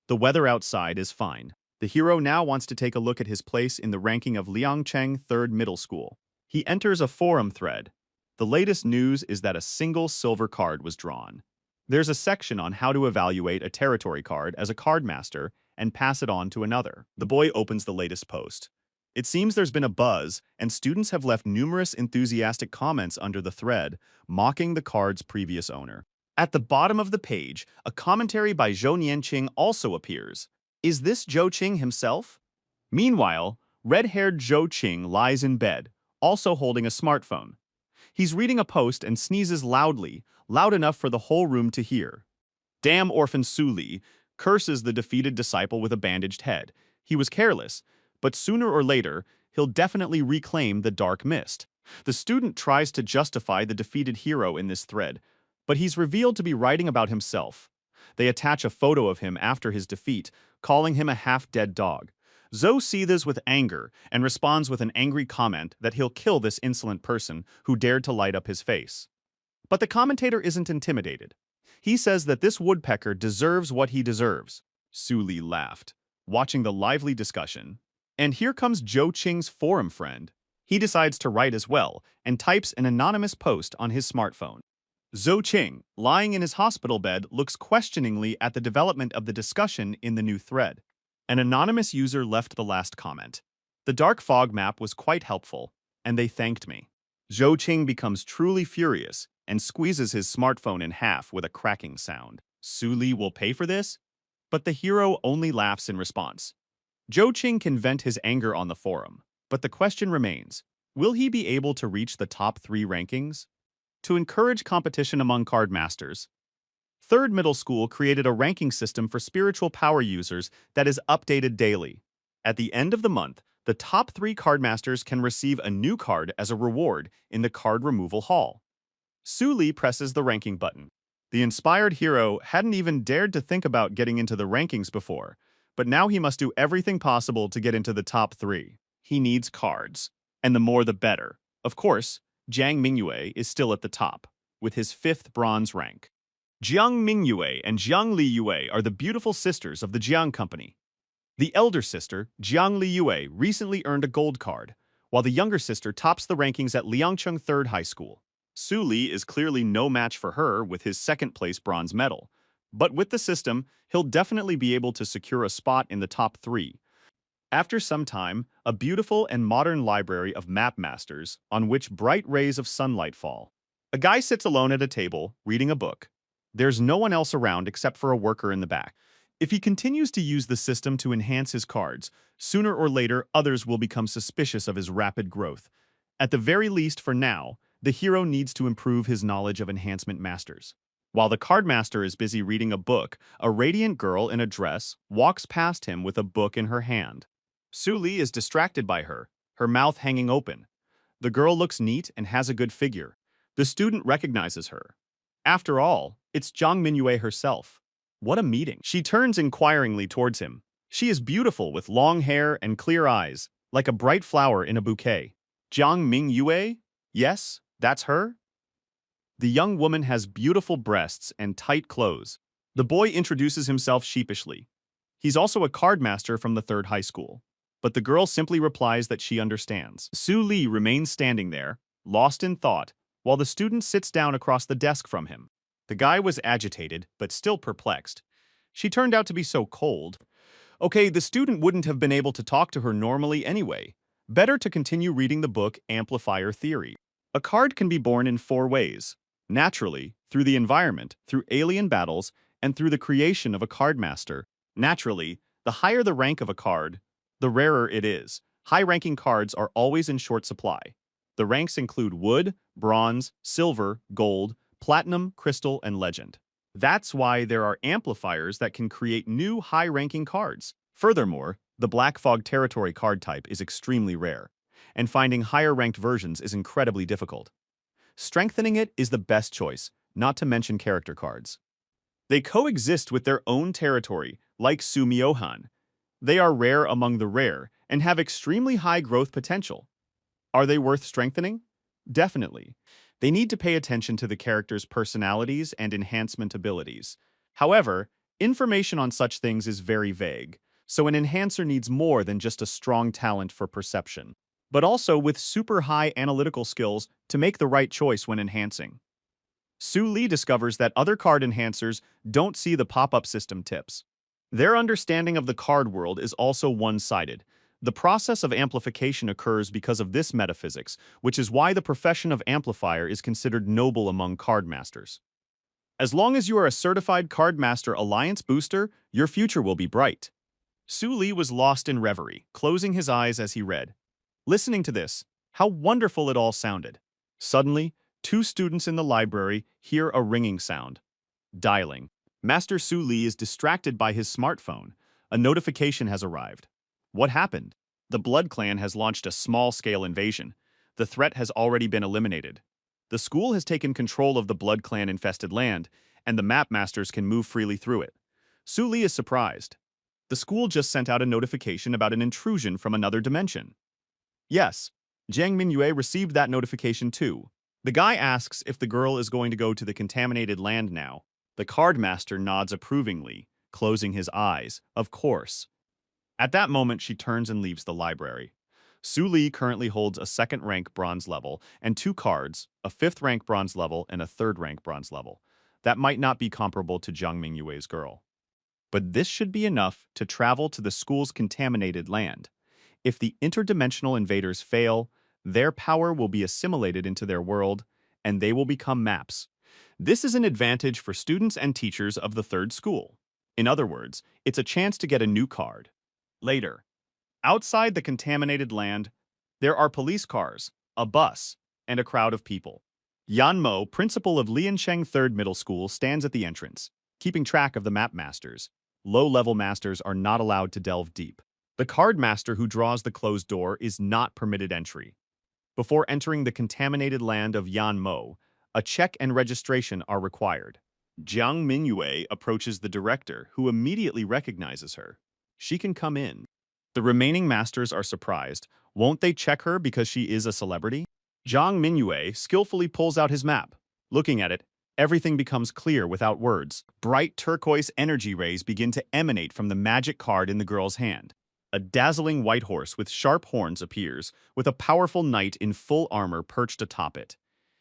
The weather outside is fine. The hero now wants to take a look at his place in the ranking of Liangcheng 3rd Middle School. He enters a forum thread. The latest news is that a single silver card was drawn. There's a section on how to evaluate a territory card as a card master and pass it on to another. The boy opens the latest post. It seems there's been a buzz, and students have left numerous enthusiastic comments under the thread, mocking the card's previous owner. At the bottom of the page, a commentary by Zhou Nianqing also appears. Is this Zhou Qing himself? Meanwhile, red-haired Zhou Qing lies in bed, also holding a smartphone. He's reading a post and sneezes loudly, loud enough for the whole room to hear. Damn orphan Su Li, curses the defeated disciple with a bandaged head. He was careless, but sooner or later, he'll definitely reclaim the dark mist. The student tries to justify the defeated hero in this thread, but he's revealed to be writing about himself. They attach a photo of him after his defeat, calling him a half-dead dog. Zhou seethes with anger and responds with an angry comment that he'll kill this insolent person who dared to light up his face. But the commentator isn't intimidated. He says that this woodpecker deserves what he deserves. Su Li laughed, watching the lively discussion. And here comes Zhou Qing's forum friend. He decides to write as well and types an anonymous post on his smartphone. Zhou Qing, lying in his hospital bed, looks questioningly at the development of the discussion in the new thread. An anonymous user left the last comment. The dark fog map was quite helpful, and they thanked me. Zhou Qing becomes truly furious and squeezes his smartphone in half with a cracking sound. Su Li will pay for this? But the hero only laughs in response. Zhou Qing can vent his anger on the forum, but the question remains, will he be able to reach the top 3 rankings? To encourage competition among card masters, 3rd Middle School created a ranking system for spiritual power users that is updated daily. At the end of the month, the top 3 card masters can receive a new card as a reward in the card removal hall. Su Li presses the ranking button. The inspired hero hadn't even dared to think about getting into the rankings before, but now he must do everything possible to get into the top 3. He needs cards, and the more the better. Of course, Jiang Mingyue is still at the top, with his 5th bronze rank. Jiang Mingyue and Jiang Liyue are the beautiful sisters of the Jiang Company. The elder sister, Jiang Liyue, recently earned a gold card, while the younger sister tops the rankings at Liangcheng 3rd High School. Su Li is clearly no match for her with his 2nd place bronze medal, but with the system, he'll definitely be able to secure a spot in the top 3. After some time, a beautiful and modern library of map masters on which bright rays of sunlight fall. A guy sits alone at a table, reading a book. There's no one else around except for a worker in the back. If he continues to use the system to enhance his cards, sooner or later others will become suspicious of his rapid growth. At the very least for now, the hero needs to improve his knowledge of enhancement masters. While the card master is busy reading a book, a radiant girl in a dress walks past him with a book in her hand. Su Li is distracted by her mouth hanging open. The girl looks neat and has a good figure. The student recognizes her. After all, it's Zhang Minyue herself. What a meeting. She turns inquiringly towards him. She is beautiful with long hair and clear eyes, like a bright flower in a bouquet. Zhang Mingyue? Yes, that's her? The young woman has beautiful breasts and tight clothes. The boy introduces himself sheepishly. He's also a card master from the third high school. But the girl simply replies that she understands. Su Li remains standing there, lost in thought, while the student sits down across the desk from him. The guy was agitated, but still perplexed. She turned out to be so cold. Okay, the student wouldn't have been able to talk to her normally anyway. Better to continue reading the book Amplifier Theory. A card can be born in 4 ways. Naturally, through the environment, through alien battles, and through the creation of a card master. Naturally, the higher the rank of a card, the rarer it is. High-ranking cards are always in short supply. The ranks include wood, bronze, silver, gold, platinum, crystal, and legend. That's why there are amplifiers that can create new high-ranking cards. Furthermore, the Black Fog Territory card type is extremely rare, and finding higher-ranked versions is incredibly difficult. Strengthening it is the best choice, not to mention character cards. They coexist with their own territory, like Sumiohan. They are rare among the rare and have extremely high growth potential. Are they worth strengthening? Definitely. They need to pay attention to the character's personalities and enhancement abilities. However, information on such things is very vague, so an enhancer needs more than just a strong talent for perception, but also with super high analytical skills to make the right choice when enhancing. Su Li discovers that other card enhancers don't see the pop-up system tips. Their understanding of the card world is also one-sided. The process of amplification occurs because of this metaphysics, which is why the profession of amplifier is considered noble among card masters. As long as you are a certified Card Master Alliance booster, your future will be bright. Su Li was lost in reverie, closing his eyes as he read. Listening to this, how wonderful it all sounded. Suddenly, 2 students in the library hear a ringing sound. Dialing. Master Su Li is distracted by his smartphone. A notification has arrived. What happened? The Blood Clan has launched a small-scale invasion. The threat has already been eliminated. The school has taken control of the Blood Clan-infested land, and the map masters can move freely through it. Su Li is surprised. The school just sent out a notification about an intrusion from another dimension. Yes, Jiang Minyue received that notification too. The guy asks if the girl is going to go to the contaminated land now. The card master nods approvingly, closing his eyes. Of course. At that moment, she turns and leaves the library. Su Li currently holds a 2nd rank bronze level and 2 cards, a 5th rank bronze level and a 3rd rank bronze level. That might not be comparable to Jiang Mingyue's girl. But this should be enough to travel to the school's contaminated land. If the interdimensional invaders fail, their power will be assimilated into their world, and they will become maps. This is an advantage for students and teachers of the 3rd school. In other words, it's a chance to get a new card. Later, outside the contaminated land, there are police cars, a bus, and a crowd of people. Yan Mo, principal of Liancheng 3rd Middle School, stands at the entrance, keeping track of the map masters. Low-level masters are not allowed to delve deep. The card master who draws the closed door is not permitted entry. Before entering the contaminated land of Yan Mo, a check and registration are required. Jiang Minyue approaches the director, who immediately recognizes her. She can come in. The remaining masters are surprised. Won't they check her because she is a celebrity? Jiang Minyue skillfully pulls out his map. Looking at it, everything becomes clear without words. Bright turquoise energy rays begin to emanate from the magic card in the girl's hand. A dazzling white horse with sharp horns appears, with a powerful knight in full armor perched atop it.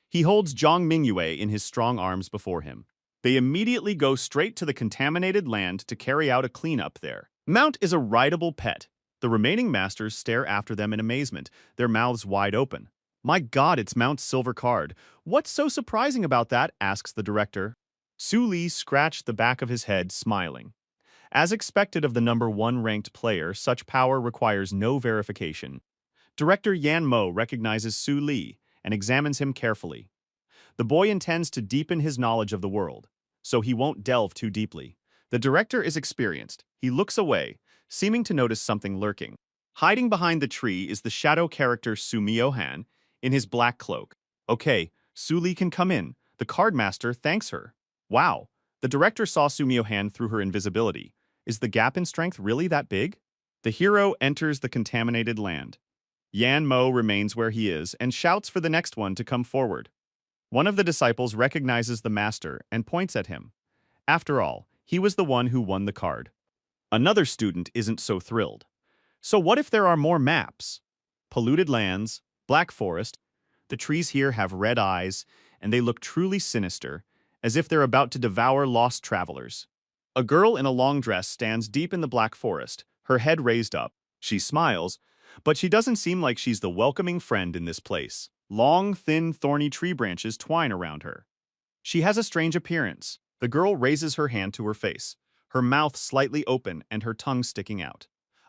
He holds Jiang Mingyue in his strong arms before him. They immediately go straight to the contaminated land to carry out a cleanup there. Mount is a rideable pet. The remaining masters stare after them in amazement, their mouths wide open. My God, it's Mount's silver card. What's so surprising about that? Asks the director. Su Li scratched the back of his head, smiling. As expected of the number 1 ranked player, such power requires no verification. Director Yan Mo recognizes Su Li and examines him carefully. The boy intends to deepen his knowledge of the world, so he won't delve too deeply. The director is experienced. He looks away, seeming to notice something lurking. Hiding behind the tree is the shadow character Su Mio-han in his black cloak. Okay, Su Li can come in. The cardmaster thanks her. Wow, the director saw Su Mio-han through her invisibility. Is the gap in strength really that big? The hero enters the contaminated land. Yan Mo remains where he is and shouts for the next one to come forward. One of the disciples recognizes the master and points at him. After all, he was the one who won the card. Another student isn't so thrilled. So what if there are more maps? Polluted lands, black forest. The trees here have red eyes, and they look truly sinister, as if they're about to devour lost travelers. A girl in a long dress stands deep in the black forest, her head raised up. She smiles, but she doesn't seem like she's the welcoming friend in this place. Long, thin, thorny tree branches twine around her. She has a strange appearance. The girl raises her hand to her face, her mouth slightly open and her tongue sticking out.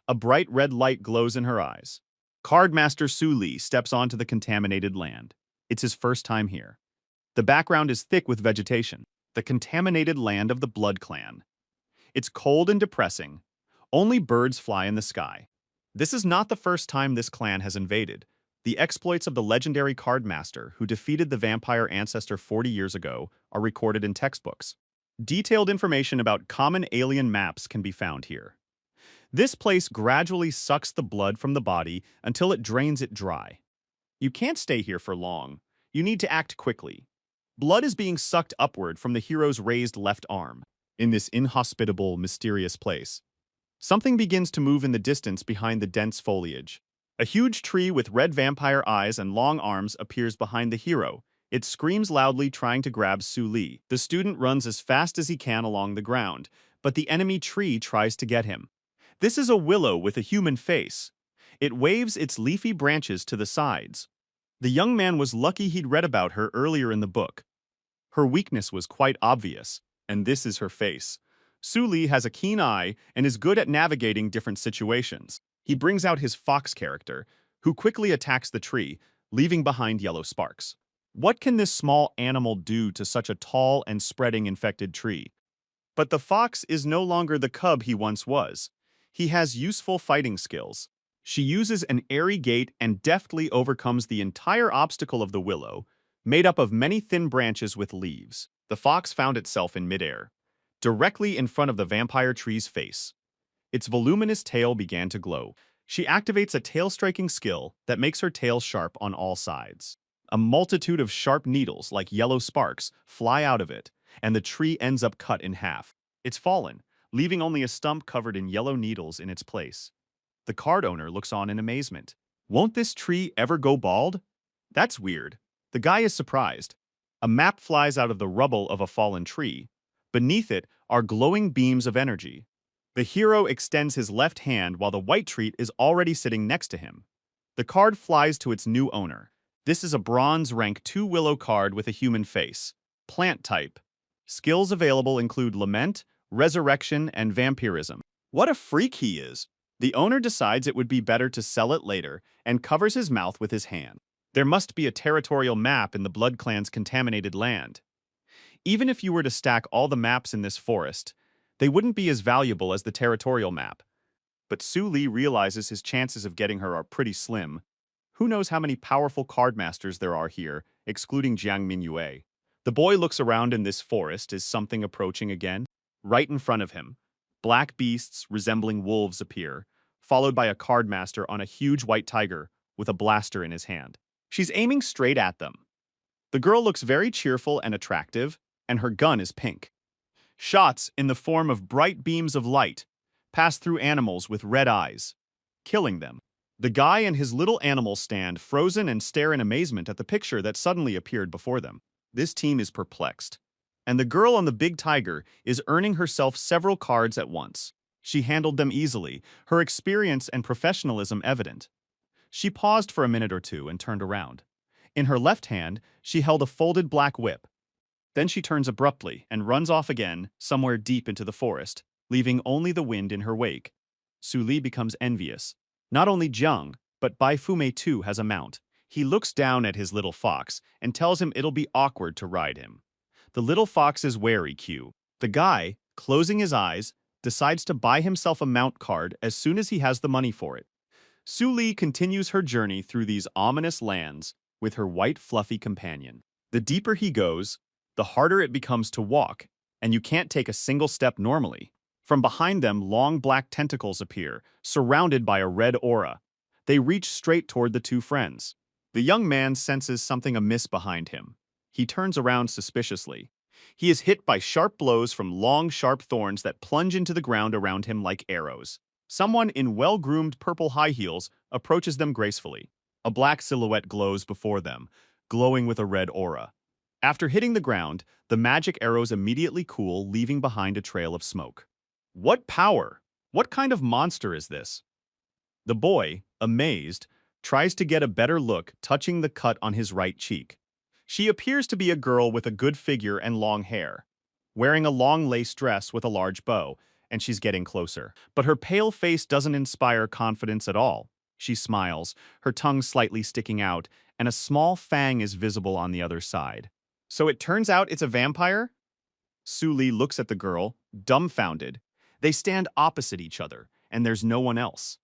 A bright red light glows in her eyes. Cardmaster Su Li steps onto the contaminated land. It's his first time here. The background is thick with vegetation, the contaminated land of the Blood Clan. It's cold and depressing. Only birds fly in the sky. This is not the first time this clan has invaded. The exploits of the legendary Cardmaster, who defeated the vampire ancestor 40 years ago, are recorded in textbooks. Detailed information about common alien maps can be found here. This place gradually sucks the blood from the body until it drains it dry. You can't stay here for long. You need to act quickly. Blood is being sucked upward from the hero's raised left arm. In this inhospitable, mysterious place, something begins to move in the distance behind the dense foliage. A huge tree with red vampire eyes and long arms appears behind the hero. It screams loudly, trying to grab Su Li. The student runs as fast as he can along the ground, but the enemy tree tries to get him. This is a willow with a human face. It waves its leafy branches to the sides. The young man was lucky he'd read about her earlier in the book. Her weakness was quite obvious, and this is her face. Su Li has a keen eye and is good at navigating different situations. He brings out his fox character, who quickly attacks the tree, leaving behind yellow sparks. What can this small animal do to such a tall and spreading infected tree? But the fox is no longer the cub he once was. He has useful fighting skills. She uses an airy gait and deftly overcomes the entire obstacle of the willow, made up of many thin branches with leaves. The fox found itself in midair, directly in front of the vampire tree's face. Its voluminous tail began to glow. She activates a tail-striking skill that makes her tail sharp on all sides. A multitude of sharp needles, like yellow sparks, fly out of it, and the tree ends up cut in half. It's fallen, leaving only a stump covered in yellow needles in its place. The card owner looks on in amazement. Won't this tree ever go bald? That's weird. The guy is surprised. A map flies out of the rubble of a fallen tree. Beneath it are glowing beams of energy. The hero extends his left hand while the white treat is already sitting next to him. The card flies to its new owner. This is a bronze rank 2 willow card with a human face. Plant type. Skills available include Lament, Resurrection, and Vampirism. What a freak he is! The owner decides it would be better to sell it later and covers his mouth with his hand. There must be a territorial map in the Blood Clan's contaminated land. Even if you were to stack all the maps in this forest, they wouldn't be as valuable as the territorial map. But Su Li realizes his chances of getting her are pretty slim. Who knows how many powerful cardmasters there are here, excluding Jiang Minyue. The boy looks around in this forest. Is something approaching again? Right in front of him, black beasts resembling wolves appear, followed by a cardmaster on a huge white tiger with a blaster in his hand. She's aiming straight at them. The girl looks very cheerful and attractive, and her gun is pink. Shots, in the form of bright beams of light, pass through animals with red eyes, killing them. The guy and his little animal stand frozen and stare in amazement at the picture that suddenly appeared before them. This team is perplexed, and the girl on the big tiger is earning herself several cards at once. She handled them easily, her experience and professionalism evident. She paused for a minute or two and turned around. In her left hand, she held a folded black whip. Then she turns abruptly and runs off again, somewhere deep into the forest. leaving only the wind in her wake. Su Li becomes envious. Not only Jiang, but Bai Fumei too has a mount. He looks down at his little fox and tells him it'll be awkward to ride him. The little fox is wary, Q. The guy, closing his eyes, decides to buy himself a mount card as soon as he has the money for it. Su Li continues her journey through these ominous lands with her white fluffy companion. The deeper he goes, the harder it becomes to walk, and you can't take a single step normally. From behind them, long black tentacles appear, surrounded by a red aura. They reach straight toward the two friends. The young man senses something amiss behind him. He turns around suspiciously. He is hit by sharp blows from long, sharp thorns that plunge into the ground around him like arrows. Someone in well-groomed purple high heels approaches them gracefully. A black silhouette glows before them, glowing with a red aura. After hitting the ground, the magic arrows immediately cool, leaving behind a trail of smoke. What power? What kind of monster is this? The boy, amazed, tries to get a better look, touching the cut on his right cheek. She appears to be a girl with a good figure and long hair, wearing a long lace dress with a large bow, and she's getting closer. But her pale face doesn't inspire confidence at all. She smiles, her tongue slightly sticking out, and a small fang is visible on the other side. So it turns out it's a vampire? Su Li looks at the girl, dumbfounded. They stand opposite each other, and there's no one else.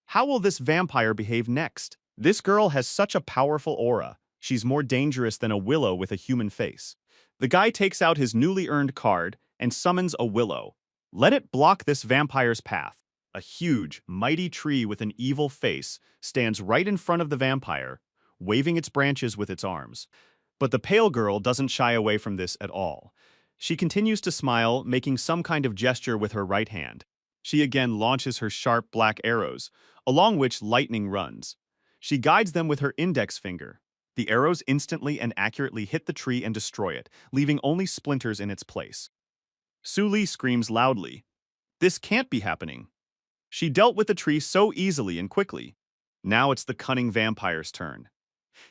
How will this vampire behave next? This girl has such a powerful aura. She's more dangerous than a willow with a human face. The guy takes out his newly earned card and summons a willow. Let it block this vampire's path. A huge, mighty tree with an evil face stands right in front of the vampire, waving its branches with its arms. But the pale girl doesn't shy away from this at all. She continues to smile, making some kind of gesture with her right hand. She again launches her sharp black arrows, along which lightning runs. She guides them with her index finger. The arrows instantly and accurately hit the tree and destroy it, leaving only splinters in its place. Su Li screams loudly. This can't be happening. She dealt with the tree so easily and quickly. Now it's the cunning vampire's turn.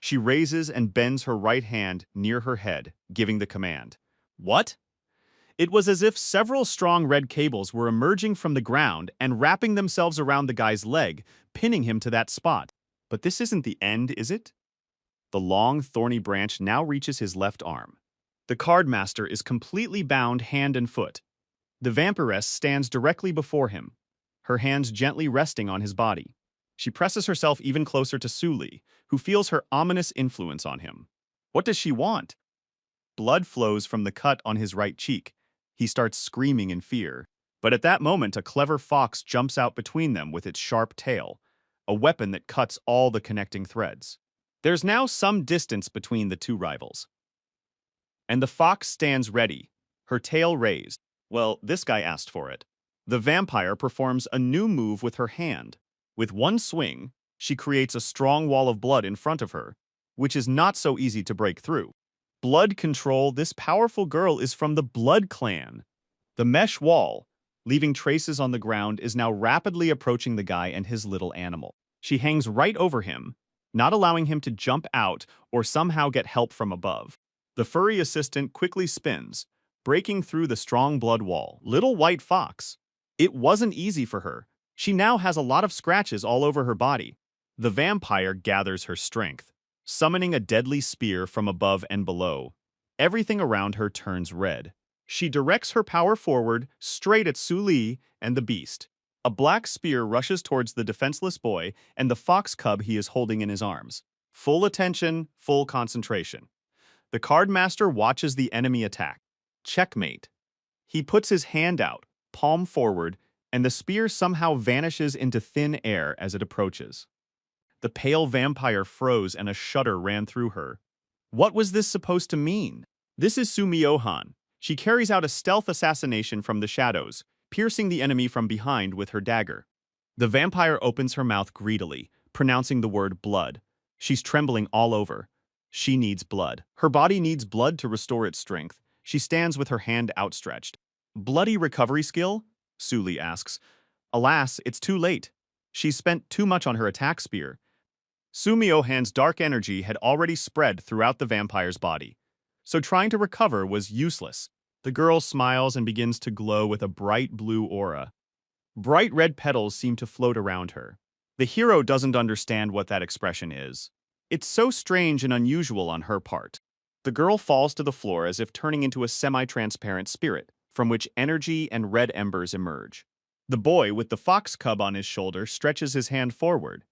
She raises and bends her right hand near her head, giving the command. What? It was as if several strong red cables were emerging from the ground and wrapping themselves around the guy's leg, pinning him to that spot. But this isn't the end, is it? The long, thorny branch now reaches his left arm. The cardmaster is completely bound hand and foot. The vampiress stands directly before him, her hands gently resting on his body. She presses herself even closer to Su Li, who feels her ominous influence on him. What does she want? Blood flows from the cut on his right cheek. He starts screaming in fear. But at that moment, a clever fox jumps out between them with its sharp tail, a weapon that cuts all the connecting threads. There's now some distance between the two rivals. And the fox stands ready, her tail raised. Well, this guy asked for it. The vampire performs a new move with her hand. With one swing, she creates a strong wall of blood in front of her, which is not so easy to break through. Blood control, this powerful girl is from the Blood Clan. The mesh wall, leaving traces on the ground, is now rapidly approaching the guy and his little animal. She hangs right over him, not allowing him to jump out or somehow get help from above. The furry assistant quickly spins, breaking through the strong blood wall. Little white fox. It wasn't easy for her. She now has a lot of scratches all over her body. The vampire gathers her strength, summoning a deadly spear from above and below. Everything around her turns red. She directs her power forward, straight at Su Li and the beast. A black spear rushes towards the defenseless boy and the fox cub he is holding in his arms. Full attention, full concentration. The cardmaster watches the enemy attack. Checkmate. He puts his hand out, palm forward, and the spear somehow vanishes into thin air as it approaches. The pale vampire froze and a shudder ran through her. What was this supposed to mean? This is Su Miyohan. She carries out a stealth assassination from the shadows, piercing the enemy from behind with her dagger. The vampire opens her mouth greedily, pronouncing the word blood. She's trembling all over. She needs blood. Her body needs blood to restore its strength. She stands with her hand outstretched. Bloody recovery skill? Su Li asks. Alas, it's too late. She's spent too much on her attack spear. Su Miyohan's dark energy had already spread throughout the vampire's body, so trying to recover was useless. The girl smiles and begins to glow with a bright blue aura. Bright red petals seem to float around her. The hero doesn't understand what that expression is. It's so strange and unusual on her part. The girl falls to the floor as if turning into a semi-transparent spirit, from which energy and red embers emerge. The boy with the fox cub on his shoulder stretches his hand forward.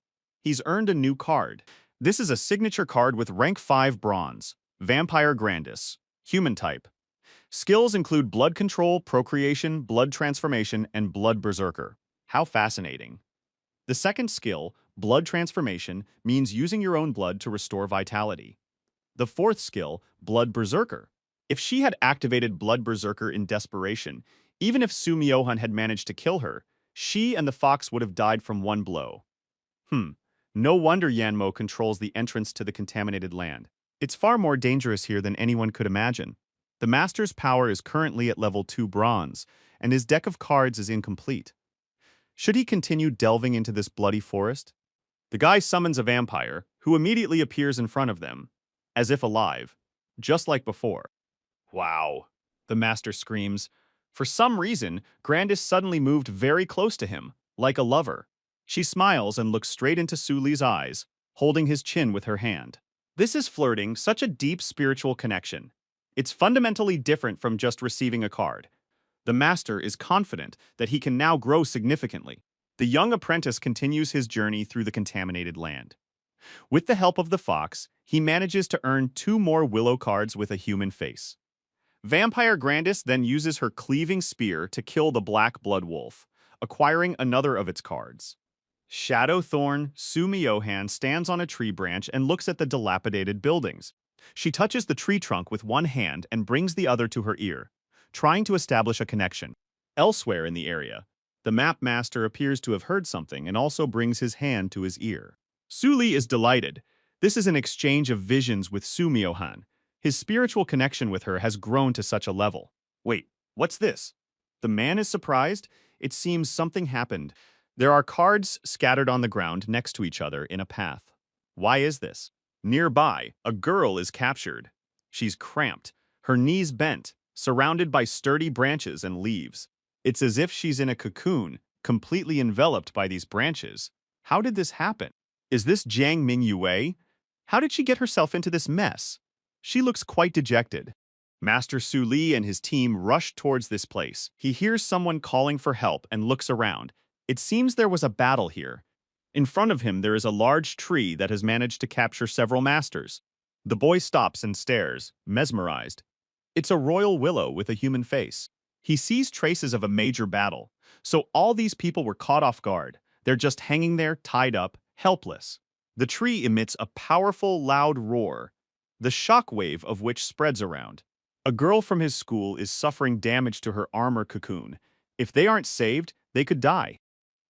He's earned a new card. This is a signature card with rank 5 bronze, Vampire Grandis, human type. Skills include blood control, procreation, blood transformation, and blood berserker. How fascinating. The second skill, blood transformation, means using your own blood to restore vitality. The fourth skill, blood berserker. If she had activated blood berserker in desperation, even if Su Myohan had managed to kill her, she and the fox would have died from one blow. No wonder Yanmo controls the entrance to the contaminated land. It's far more dangerous here than anyone could imagine. The Master's power is currently at level 2 bronze, and his deck of cards is incomplete. Should he continue delving into this bloody forest? The guy summons a vampire, who immediately appears in front of them, as if alive, just like before. Wow, the Master screams. For some reason, Grandis suddenly moved very close to him, like a lover. She smiles and looks straight into Su Li's eyes, holding his chin with her hand. This is flirting, such a deep spiritual connection. It's fundamentally different from just receiving a card. The Master is confident that he can now grow significantly. The young apprentice continues his journey through the contaminated land. With the help of the fox, he manages to earn 2 more willow cards with a human face. Vampire Grandis then uses her cleaving spear to kill the black blood wolf, acquiring another of its cards. Shadow Thorn Su Myohan stands on a tree branch and looks at the dilapidated buildings. She touches the tree trunk with one hand and brings the other to her ear, trying to establish a connection. Elsewhere in the area, the map master appears to have heard something and also brings his hand to his ear. Su Li is delighted. This is an exchange of visions with Su Myohan. His spiritual connection with her has grown to such a level. Wait, what's this? The man is surprised. It seems something happened. There are cards scattered on the ground next to each other in a path. Why is this? Nearby, a girl is captured. She's cramped, her knees bent, surrounded by sturdy branches and leaves. It's as if she's in a cocoon, completely enveloped by these branches. How did this happen? Is this Jiang Mingyue? How did she get herself into this mess? She looks quite dejected. Master Su Li and his team rush towards this place. He hears someone calling for help and looks around. It seems there was a battle here. In front of him, there is a large tree that has managed to capture several masters. The boy stops and stares, mesmerized. It's a royal willow with a human face. He sees traces of a major battle. So all these people were caught off guard. They're just hanging there, tied up, helpless. The tree emits a powerful, loud roar, the shock wave of which spreads around. A girl from his school is suffering damage to her armor cocoon. If they aren't saved, they could die.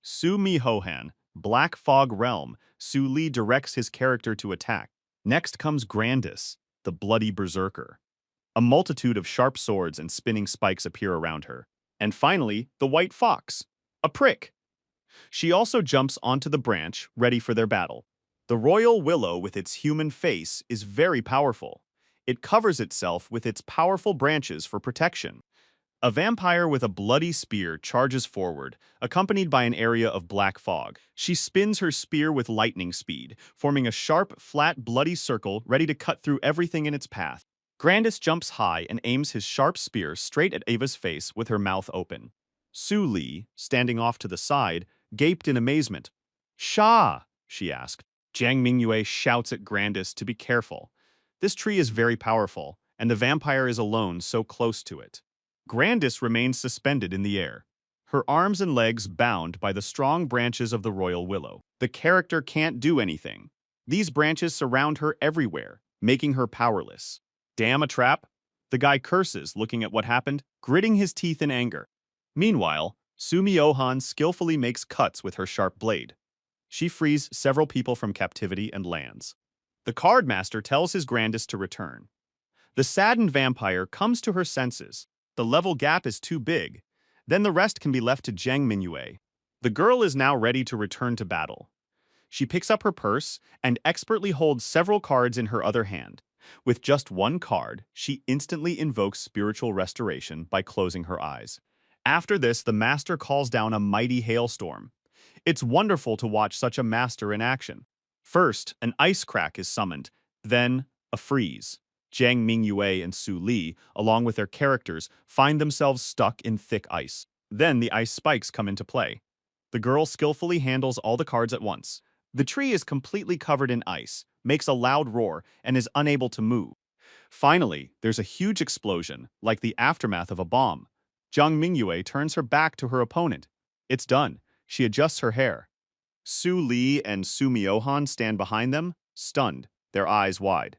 Su Myohan, Black Fog Realm, Su Li directs his character to attack. Next comes Grandis, the bloody berserker. A multitude of sharp swords and spinning spikes appear around her. And finally, the white fox, a prick. She also jumps onto the branch, ready for their battle. The royal willow with its human face is very powerful. It covers itself with its powerful branches for protection. A vampire with a bloody spear charges forward, accompanied by an area of black fog. She spins her spear with lightning speed, forming a sharp, flat, bloody circle ready to cut through everything in its path. Grandis jumps high and aims his sharp spear straight at Ava's face with her mouth open. Su Li, standing off to the side, gaped in amazement. "Sha!" she asked. Jiang Mingyue shouts at Grandis to be careful. This tree is very powerful, and the vampire is alone so close to it. Grandis remains suspended in the air, her arms and legs bound by the strong branches of the royal willow. The character can't do anything. These branches surround her everywhere, making her powerless. Damn, a trap! The guy curses, looking at what happened, gritting his teeth in anger. Meanwhile, Su Myohan skillfully makes cuts with her sharp blade. She frees several people from captivity and lands. The card master tells his Grandis to return. The saddened vampire comes to her senses. The level gap is too big. Then the rest can be left to Jiang Mingyue. The girl is now ready to return to battle. She picks up her purse and expertly holds several cards in her other hand. With just one card, she instantly invokes spiritual restoration by closing her eyes. After this, the master calls down a mighty hailstorm. It's wonderful to watch such a master in action. First, an ice crack is summoned, then a freeze. Jiang Mingyue and Su Li, along with their characters, find themselves stuck in thick ice. Then the ice spikes come into play. The girl skillfully handles all the cards at once. The tree is completely covered in ice, makes a loud roar, and is unable to move. Finally, there's a huge explosion, like the aftermath of a bomb. Jiang Mingyue turns her back to her opponent. It's done. She adjusts her hair. Su Li and Su Miohan stand behind them, stunned, their eyes wide.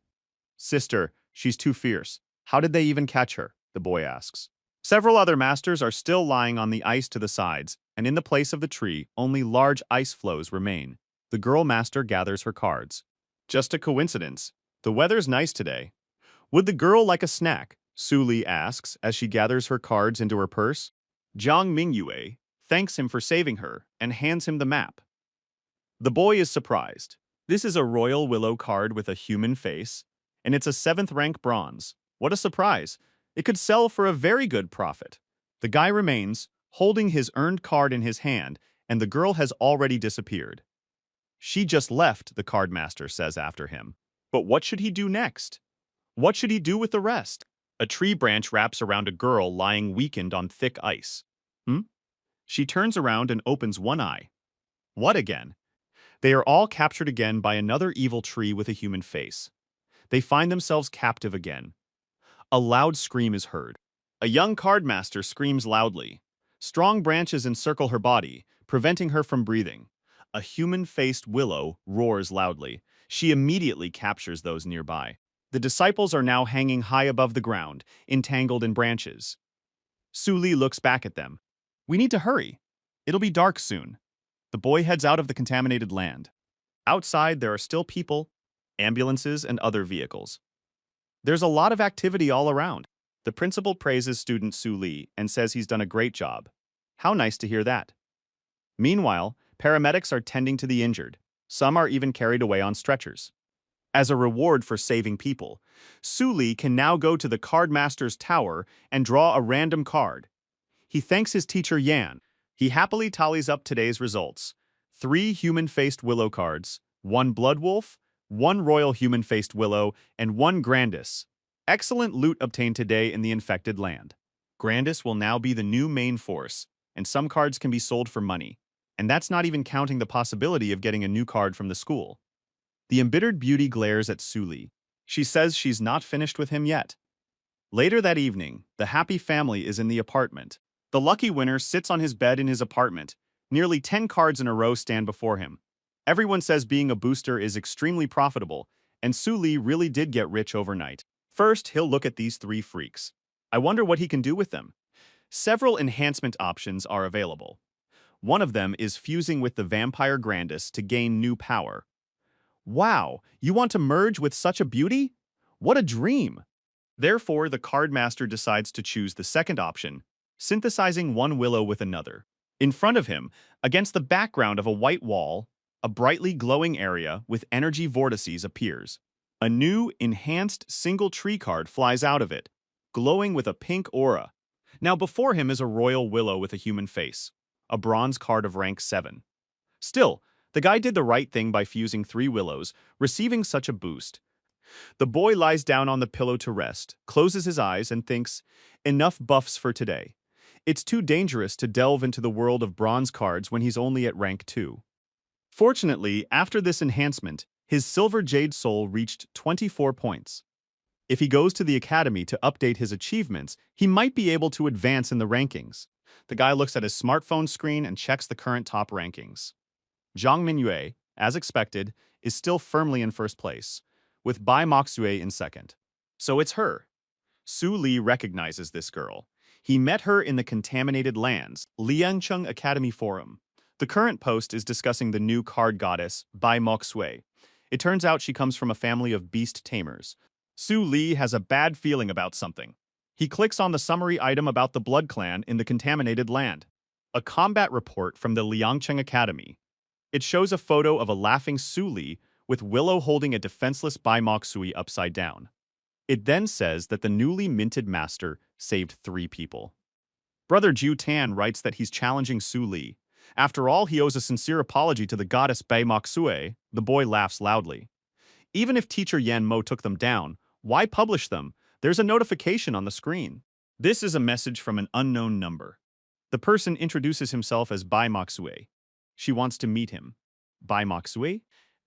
Sister, she's too fierce. How did they even catch her? The boy asks. Several other masters are still lying on the ice to the sides, and in the place of the tree, only large ice floes remain. The girl master gathers her cards. Just a coincidence. The weather's nice today. Would the girl like a snack? Su Li asks as she gathers her cards into her purse. Jiang Mingyue thanks him for saving her and hands him the map. The boy is surprised. This is a royal willow card with a human face, and it's a 7th rank bronze. What a surprise! It could sell for a very good profit. The guy remains, holding his earned card in his hand, and the girl has already disappeared. She just left, the card master says after him. But what should he do next? What should he do with the rest? A tree branch wraps around a girl lying weakened on thick ice. She turns around and opens one eye. What again? They are all captured again by another evil tree with a human face. They find themselves captive again. A loud scream is heard. A young card master screams loudly. Strong branches encircle her body, preventing her from breathing. A human-faced willow roars loudly. She immediately captures those nearby. The disciples are now hanging high above the ground, entangled in branches. Su Li looks back at them. We need to hurry. It'll be dark soon. The boy heads out of the contaminated land. Outside, there are still people, ambulances, and other vehicles. There's a lot of activity all around. The principal praises student Su Li and says he's done a great job. How nice to hear that. Meanwhile, paramedics are tending to the injured. Some are even carried away on stretchers. As a reward for saving people, Su Li can now go to the card master's tower and draw a random card. He thanks his teacher Yan. He happily tallies up today's results. 3 human-faced willow cards, 1 blood wolf, 1 royal human-faced willow, and 1 grandis. Excellent loot obtained today in the infected land. Grandis will now be the new main force, and some cards can be sold for money. And that's not even counting the possibility of getting a new card from the school. The embittered beauty glares at Su Li. She says she's not finished with him yet. Later that evening, the happy family is in the apartment. The lucky winner sits on his bed in his apartment. Nearly 10 cards in a row stand before him. Everyone says being a booster is extremely profitable, and Su Li really did get rich overnight. First, he'll look at these 3 freaks. I wonder what he can do with them. Several enhancement options are available. One of them is fusing with the vampire Grandis to gain new power. Wow, you want to merge with such a beauty? What a dream! Therefore, the card master decides to choose the second option, synthesizing one willow with another. In front of him, against the background of a white wall, a brightly glowing area with energy vortices appears. A new, enhanced single tree card flies out of it, glowing with a pink aura. Now before him is a royal willow with a human face, a bronze card of rank 7. Still, the guy did the right thing by fusing 3 willows, receiving such a boost. The boy lies down on the pillow to rest, closes his eyes, and thinks, enough buffs for today. It's too dangerous to delve into the world of bronze cards when he's only at rank 2. Fortunately, after this enhancement, his Silver Jade Soul reached 24 points. If he goes to the academy to update his achievements, he might be able to advance in the rankings. The guy looks at his smartphone screen and checks the current top rankings. Jiang Mingyue, as expected, is still firmly in first place, with Bai Moxue in second. So it's her. Su Li recognizes this girl. He met her in the Contaminated Lands, Liangcheng Academy Forum. The current post is discussing the new card goddess, Bai Moxue. It turns out she comes from a family of beast tamers. Su Li has a bad feeling about something. He clicks on the summary item about the Blood Clan in the Contaminated Land. A combat report from the Liangcheng Academy. It shows a photo of a laughing Su Li with Willow holding a defenseless Bai Moksui upside down. It then says that the newly minted master saved 3 people. Brother Ju Tan writes that he's challenging Su Li. After all, he owes a sincere apology to the goddess Bai Moksue. The boy laughs loudly. Even if teacher Yan Mo took them down, why publish them? There's a notification on the screen. This is a message from an unknown number. The person introduces himself as Bai Moksue. She wants to meet him. Bai Moksue?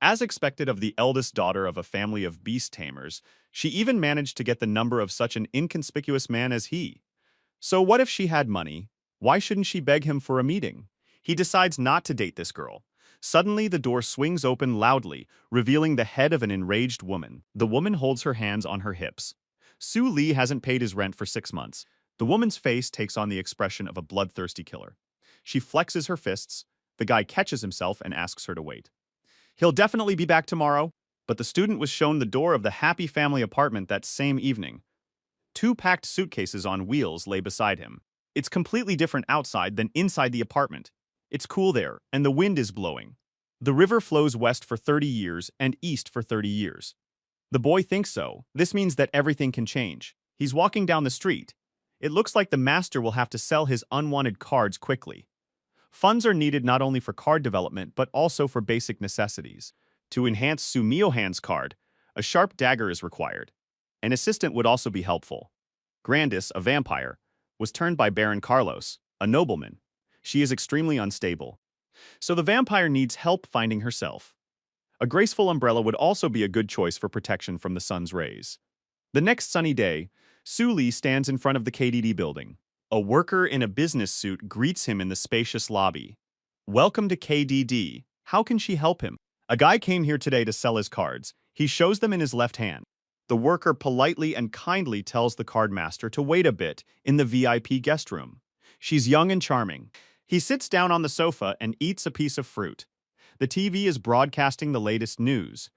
As expected of the eldest daughter of a family of beast tamers, she even managed to get the number of such an inconspicuous man as he. So what if she had money? Why shouldn't she beg him for a meeting? He decides not to date this girl. Suddenly, the door swings open loudly, revealing the head of an enraged woman. The woman holds her hands on her hips. Su Li hasn't paid his rent for 6 months. The woman's face takes on the expression of a bloodthirsty killer. She flexes her fists. The guy catches himself and asks her to wait. He'll definitely be back tomorrow, but the student was shown the door of the happy family apartment that same evening. 2 packed suitcases on wheels lay beside him. It's completely different outside than inside the apartment. It's cool there, and the wind is blowing. The river flows west for 30 years and east for 30 years. The boy thinks so. This means that everything can change. He's walking down the street. It looks like the master will have to sell his unwanted cards quickly. Funds are needed not only for card development, but also for basic necessities. To enhance Su Miohan's card, a sharp dagger is required. An assistant would also be helpful. Grandis, a vampire, was turned by Baron Carlos, a nobleman. She is extremely unstable. So the vampire needs help finding herself. A graceful umbrella would also be a good choice for protection from the sun's rays. The next sunny day, Su Li stands in front of the KDD building. A worker in a business suit greets him in the spacious lobby. Welcome to KDD. How can she help him? A guy came here today to sell his cards. He shows them in his left hand. The worker politely and kindly tells the card master to wait a bit in the VIP guest room. She's young and charming. He sits down on the sofa and eats a piece of fruit. The TV is broadcasting the latest news.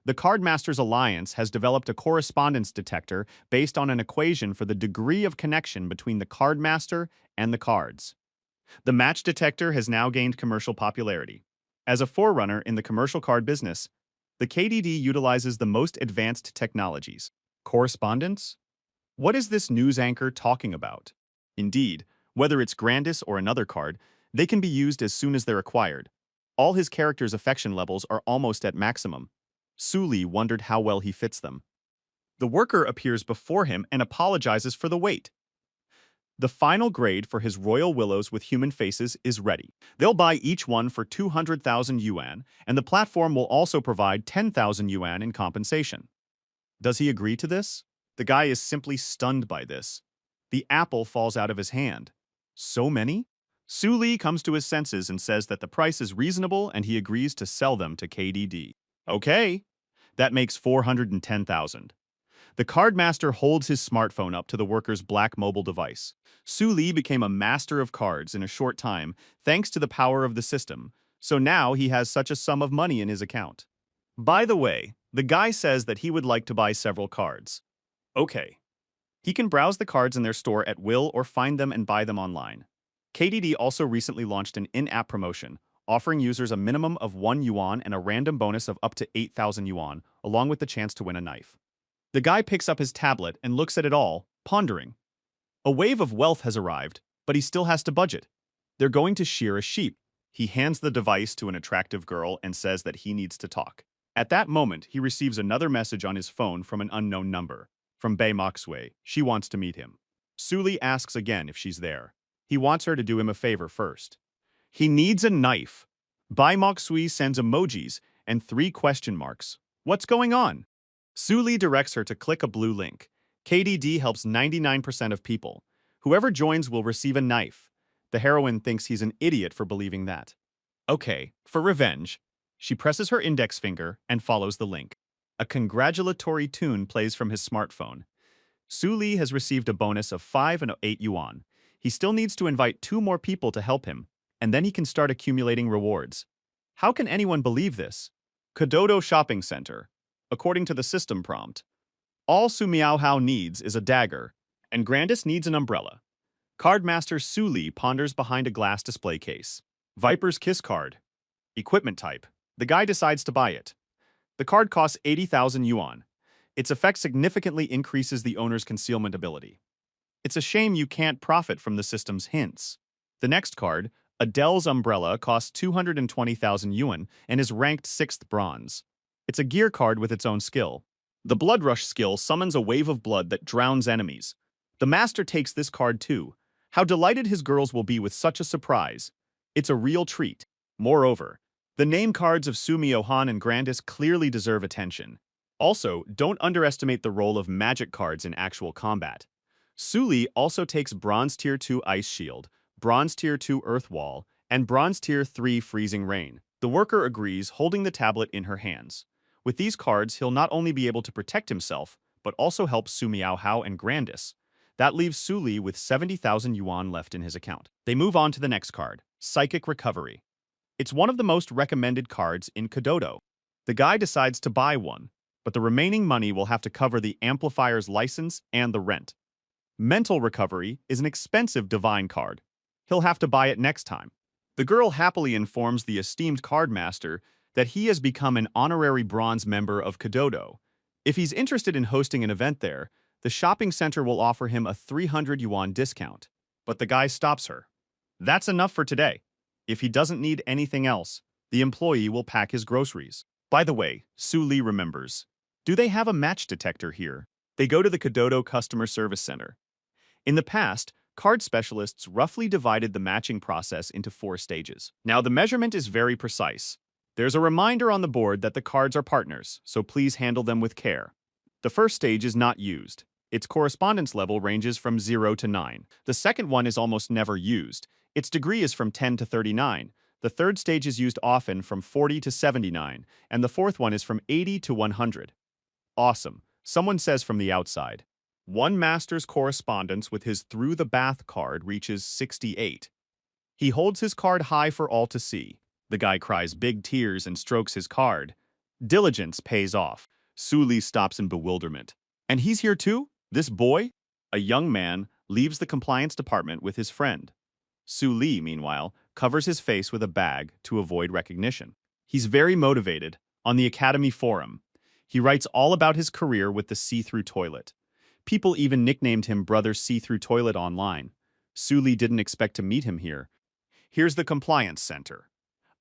The Cardmasters Alliance has developed a correspondence detector based on an equation for the degree of connection between the cardmaster and the cards. The match detector has now gained commercial popularity. As a forerunner in the commercial card business, the KDD utilizes the most advanced technologies. Correspondence? What is this news anchor talking about? Indeed, whether it's Grandis or another card, they can be used as soon as they're acquired. All his characters' affection levels are almost at maximum. Su Li wondered how well he fits them. The worker appears before him and apologizes for the wait. The final grade for his royal willows with human faces is ready. They'll buy each one for 200,000 yuan, and the platform will also provide 10,000 yuan in compensation. Does he agree to this? The guy is simply stunned by this. The apple falls out of his hand. So many? Su Li comes to his senses and says that the price is reasonable and he agrees to sell them to KDD. Okay, that makes 410,000. The cardmaster holds his smartphone up to the worker's black mobile device. Su Li became a master of cards in a short time thanks to the power of the system, so now he has such a sum of money in his account. By the way, the guy says that he would like to buy several cards. Okay. He can browse the cards in their store at will or find them and buy them online. KDD also recently launched an in-app promotion, offering users a minimum of 1 yuan and a random bonus of up to 8,000 yuan, along with the chance to win a knife. The guy picks up his tablet and looks at it all, pondering. A wave of wealth has arrived, but he still has to budget. They're going to shear a sheep. He hands the device to an attractive girl and says that he needs to talk. At that moment, he receives another message on his phone from an unknown number. From Bai Moksue. She wants to meet him. Su Li asks again if she's there. He wants her to do him a favor first. He needs a knife. Bai Moksue sends emojis and 3 question marks. What's going on? Su Li directs her to click a blue link. KDD helps 99% of people. Whoever joins will receive a knife. The heroine thinks he's an idiot for believing that. Okay, for revenge. She presses her index finger and follows the link. A congratulatory tune plays from his smartphone. Su Li has received a bonus of 5 and 8 yuan. He still needs to invite 2 more people to help him, and then he can start accumulating rewards. How can anyone believe this? Kododo Shopping Center. According to the system prompt, all Su Miaohao needs is a dagger, and Grandis needs an umbrella. Cardmaster Su Li ponders behind a glass display case. Viper's Kiss card. Equipment type. The guy decides to buy it. The card costs 80,000 yuan. Its effect significantly increases the owner's concealment ability. It's a shame you can't profit from the system's hints. The next card, Adele's Umbrella, costs 220,000 yuan and is ranked 6th bronze. It's a gear card with its own skill. The Blood Rush skill summons a wave of blood that drowns enemies. The master takes this card too. How delighted his girls will be with such a surprise. It's a real treat. Moreover, the name cards of Sumio Han and Grandis clearly deserve attention. Also, don't underestimate the role of magic cards in actual combat. Suli also takes Bronze Tier 2 Ice Shield, Bronze Tier 2 Earth Wall, and Bronze Tier 3 Freezing Rain. The worker agrees, holding the tablet in her hands. With these cards, he'll not only be able to protect himself, but also help Su Miaohao and Grandis. That leaves Suli with 70,000 yuan left in his account. They move on to the next card, Psychic Recovery. It's one of the most recommended cards in Kododo. The guy decides to buy one, but the remaining money will have to cover the amplifier's license and the rent. Mental Recovery is an expensive divine card. He'll have to buy it next time. The girl happily informs the esteemed card master that he has become an honorary bronze member of Kododo. If he's interested in hosting an event there, the shopping center will offer him a 300 yuan discount. But the guy stops her. That's enough for today. If he doesn't need anything else, the employee will pack his groceries. By the way, Su Li remembers. Do they have a match detector here? They go to the Kododo Customer Service Center. In the past, card specialists roughly divided the matching process into 4 stages. Now the measurement is very precise. There's a reminder on the board that the cards are partners, so please handle them with care. The first stage is not used. Its correspondence level ranges from 0 to 9. The second one is almost never used. Its degree is from 10 to 39. The third stage is used often from 40 to 79, and the fourth one is from 80 to 100. Awesome, someone says from the outside. One master's correspondence with his Through the Bath card reaches 68. He holds his card high for all to see. The guy cries big tears and strokes his card. Diligence pays off. Su Li stops in bewilderment. And he's here too? This boy? A young man leaves the compliance department with his friend. Su Li, meanwhile, covers his face with a bag to avoid recognition. He's very motivated. On the Academy forum, he writes all about his career with the see-through toilet. People even nicknamed him Brother See-Through Toilet online. Su Li didn't expect to meet him here. Here's the compliance center.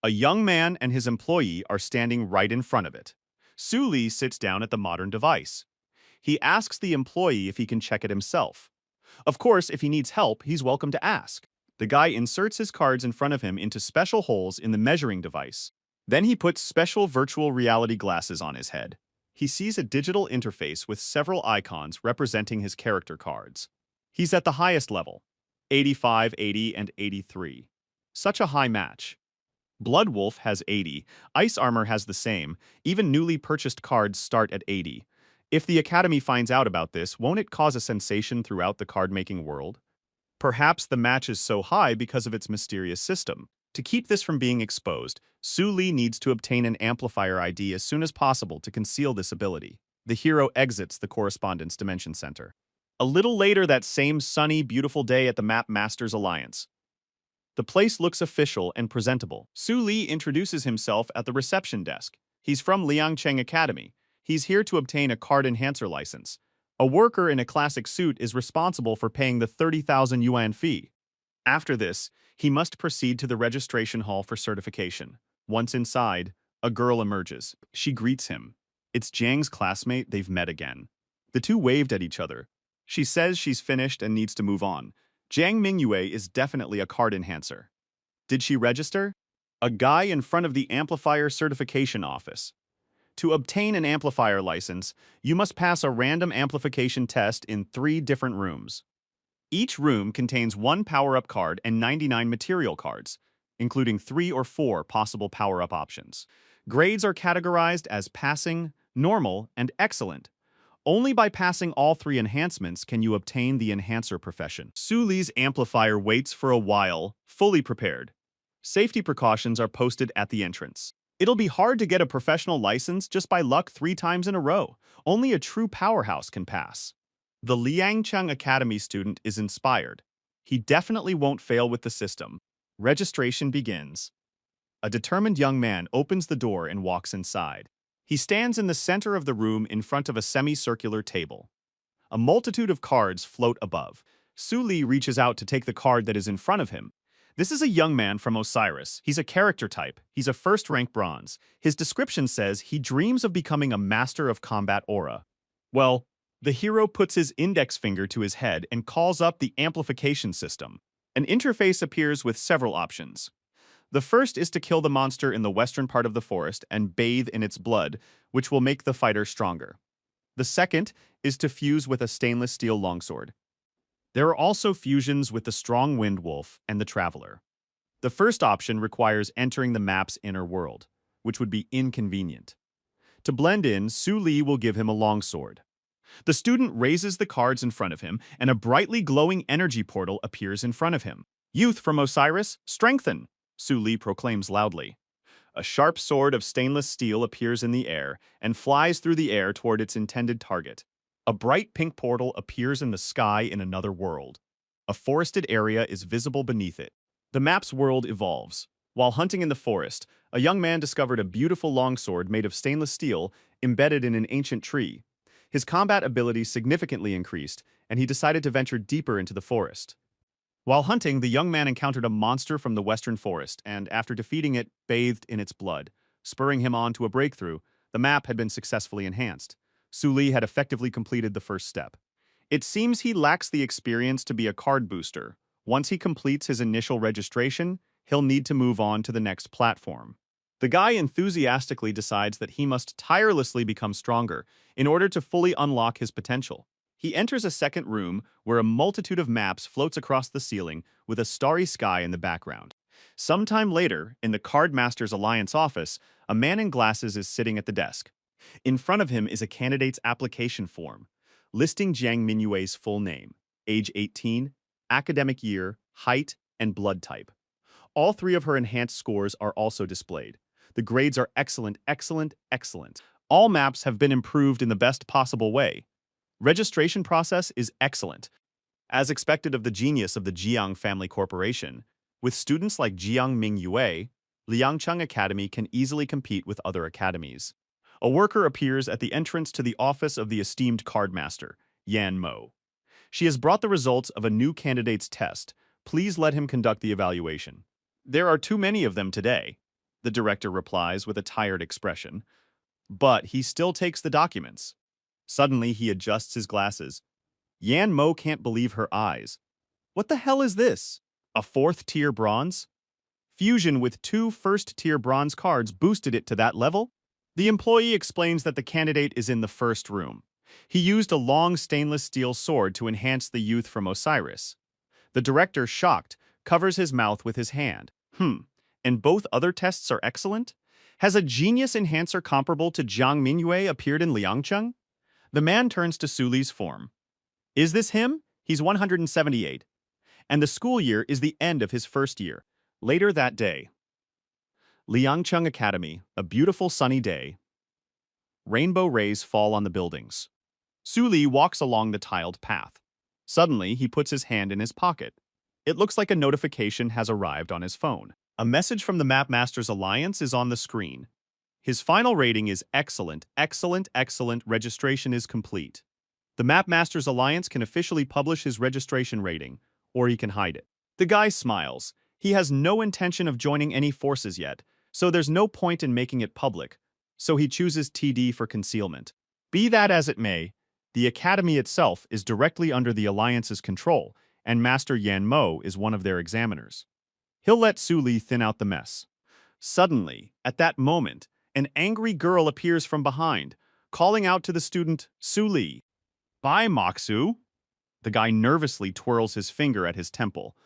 A young man and his employee are standing right in front of it. Su Li sits down at the modern device. He asks the employee if he can check it himself. Of course, if he needs help, he's welcome to ask. The guy inserts his cards in front of him into special holes in the measuring device. Then he puts special virtual reality glasses on his head. He sees a digital interface with several icons representing his character cards. He's at the highest level, 85, 80, and 83. Such a high match. Blood Wolf has 80, Ice Armor has the same, even newly purchased cards start at 80. If the Academy finds out about this, won't it cause a sensation throughout the card-making world? Perhaps the match is so high because of its mysterious system. To keep this from being exposed, Su Li needs to obtain an amplifier ID as soon as possible to conceal this ability. The hero exits the Correspondence Dimension Center. A little later that same sunny, beautiful day at the Map Masters Alliance. The place looks official and presentable. Su Li introduces himself at the reception desk. He's from Liangcheng Academy. He's here to obtain a card enhancer license. A worker in a classic suit is responsible for paying the 30,000 yuan fee. After this, he must proceed to the registration hall for certification. Once inside, a girl emerges. She greets him. It's Jiang's classmate they've met again. The two waved at each other. She says she's finished and needs to move on. Jiang Mingyue is definitely a card enhancer. Did she register? A guy in front of the amplifier certification office. To obtain an amplifier license, you must pass a random amplification test in 3 different rooms. Each room contains 1 power-up card and 99 material cards, including 3 or 4 possible power-up options. Grades are categorized as passing, normal, and excellent. Only by passing all 3 enhancements can you obtain the enhancer profession. Su Li's amplifier waits for a while, fully prepared. Safety precautions are posted at the entrance. It'll be hard to get a professional license just by luck 3 times in a row. Only a true powerhouse can pass. The Liangcheng Academy student is inspired. He definitely won't fail with the system. Registration begins. A determined young man opens the door and walks inside. He stands in the center of the room in front of a semicircular table. A multitude of cards float above. Su Li reaches out to take the card that is in front of him. This is a young man from Osiris. He's a character type. He's a first-rank bronze. His description says he dreams of becoming a master of combat aura. Well, the hero puts his index finger to his head and calls up the amplification system. An interface appears with several options. The first is to kill the monster in the western part of the forest and bathe in its blood, which will make the fighter stronger. The second is to fuse with a stainless steel longsword. There are also fusions with the strong wind wolf and the traveler. The first option requires entering the map's inner world, which would be inconvenient. To blend in, Su Li will give him a longsword. The student raises the cards in front of him, and a brightly glowing energy portal appears in front of him. "Youth from Osiris, strengthen!" Su Li proclaims loudly. A sharp sword of stainless steel appears in the air and flies through the air toward its intended target. A bright pink portal appears in the sky in another world. A forested area is visible beneath it. The map's world evolves. While hunting in the forest, a young man discovered a beautiful longsword made of stainless steel embedded in an ancient tree. His combat ability significantly increased, and he decided to venture deeper into the forest. While hunting, the young man encountered a monster from the western forest, and after defeating it, bathed in its blood. Spurring him on to a breakthrough, the map had been successfully enhanced. Su Li had effectively completed the first step. It seems he lacks the experience to be a card booster. Once he completes his initial registration, he'll need to move on to the next platform. The guy enthusiastically decides that he must tirelessly become stronger in order to fully unlock his potential. He enters a second room where a multitude of maps floats across the ceiling with a starry sky in the background. Sometime later, in the Card Masters Alliance office, a man in glasses is sitting at the desk. In front of him is a candidate's application form, listing Jiang Minyue's full name, age 18, academic year, height, and blood type. All three of her enhanced scores are also displayed. The grades are excellent, excellent, excellent. All maps have been improved in the best possible way. Registration process is excellent. As expected of the genius of the Jiang Family Corporation, with students like Jiang Mingyue, Liangcheng Academy can easily compete with other academies. A worker appears at the entrance to the office of the esteemed card master, Yan Mo. She has brought the results of a new candidate's test. Please let him conduct the evaluation. There are too many of them today, the director replies with a tired expression. But he still takes the documents. Suddenly, he adjusts his glasses. Yan Mo can't believe her eyes. What the hell is this? A fourth-tier bronze? Fusion with two first-tier bronze cards boosted it to that level? The employee explains that the candidate is in the first room. He used a long stainless steel sword to enhance the youth from Osiris. The director, shocked, covers his mouth with his hand. And both other tests are excellent? Has a genius enhancer comparable to Jiang Minyue appeared in Liangcheng? The man turns to Su Li's form. Is this him? He's 178. And the school year is the end of his first year. Later that day, Liangcheng Academy, a beautiful sunny day. Rainbow rays fall on the buildings. Su Li walks along the tiled path. Suddenly, he puts his hand in his pocket. It looks like a notification has arrived on his phone. A message from the Map Masters Alliance is on the screen. His final rating is excellent, excellent, excellent. Registration is complete. The Map Masters Alliance can officially publish his registration rating, or he can hide it. The guy smiles. He has no intention of joining any forces yet, so there's no point in making it public, so he chooses TD for concealment. Be that as it may, the Academy itself is directly under the Alliance's control, and Master Yan Mo is one of their examiners. He'll let Su Li thin out the mess. Suddenly, at that moment, an angry girl appears from behind, calling out to the student, Su Li. "Bye, Moxu." The guy nervously twirls his finger at his temple.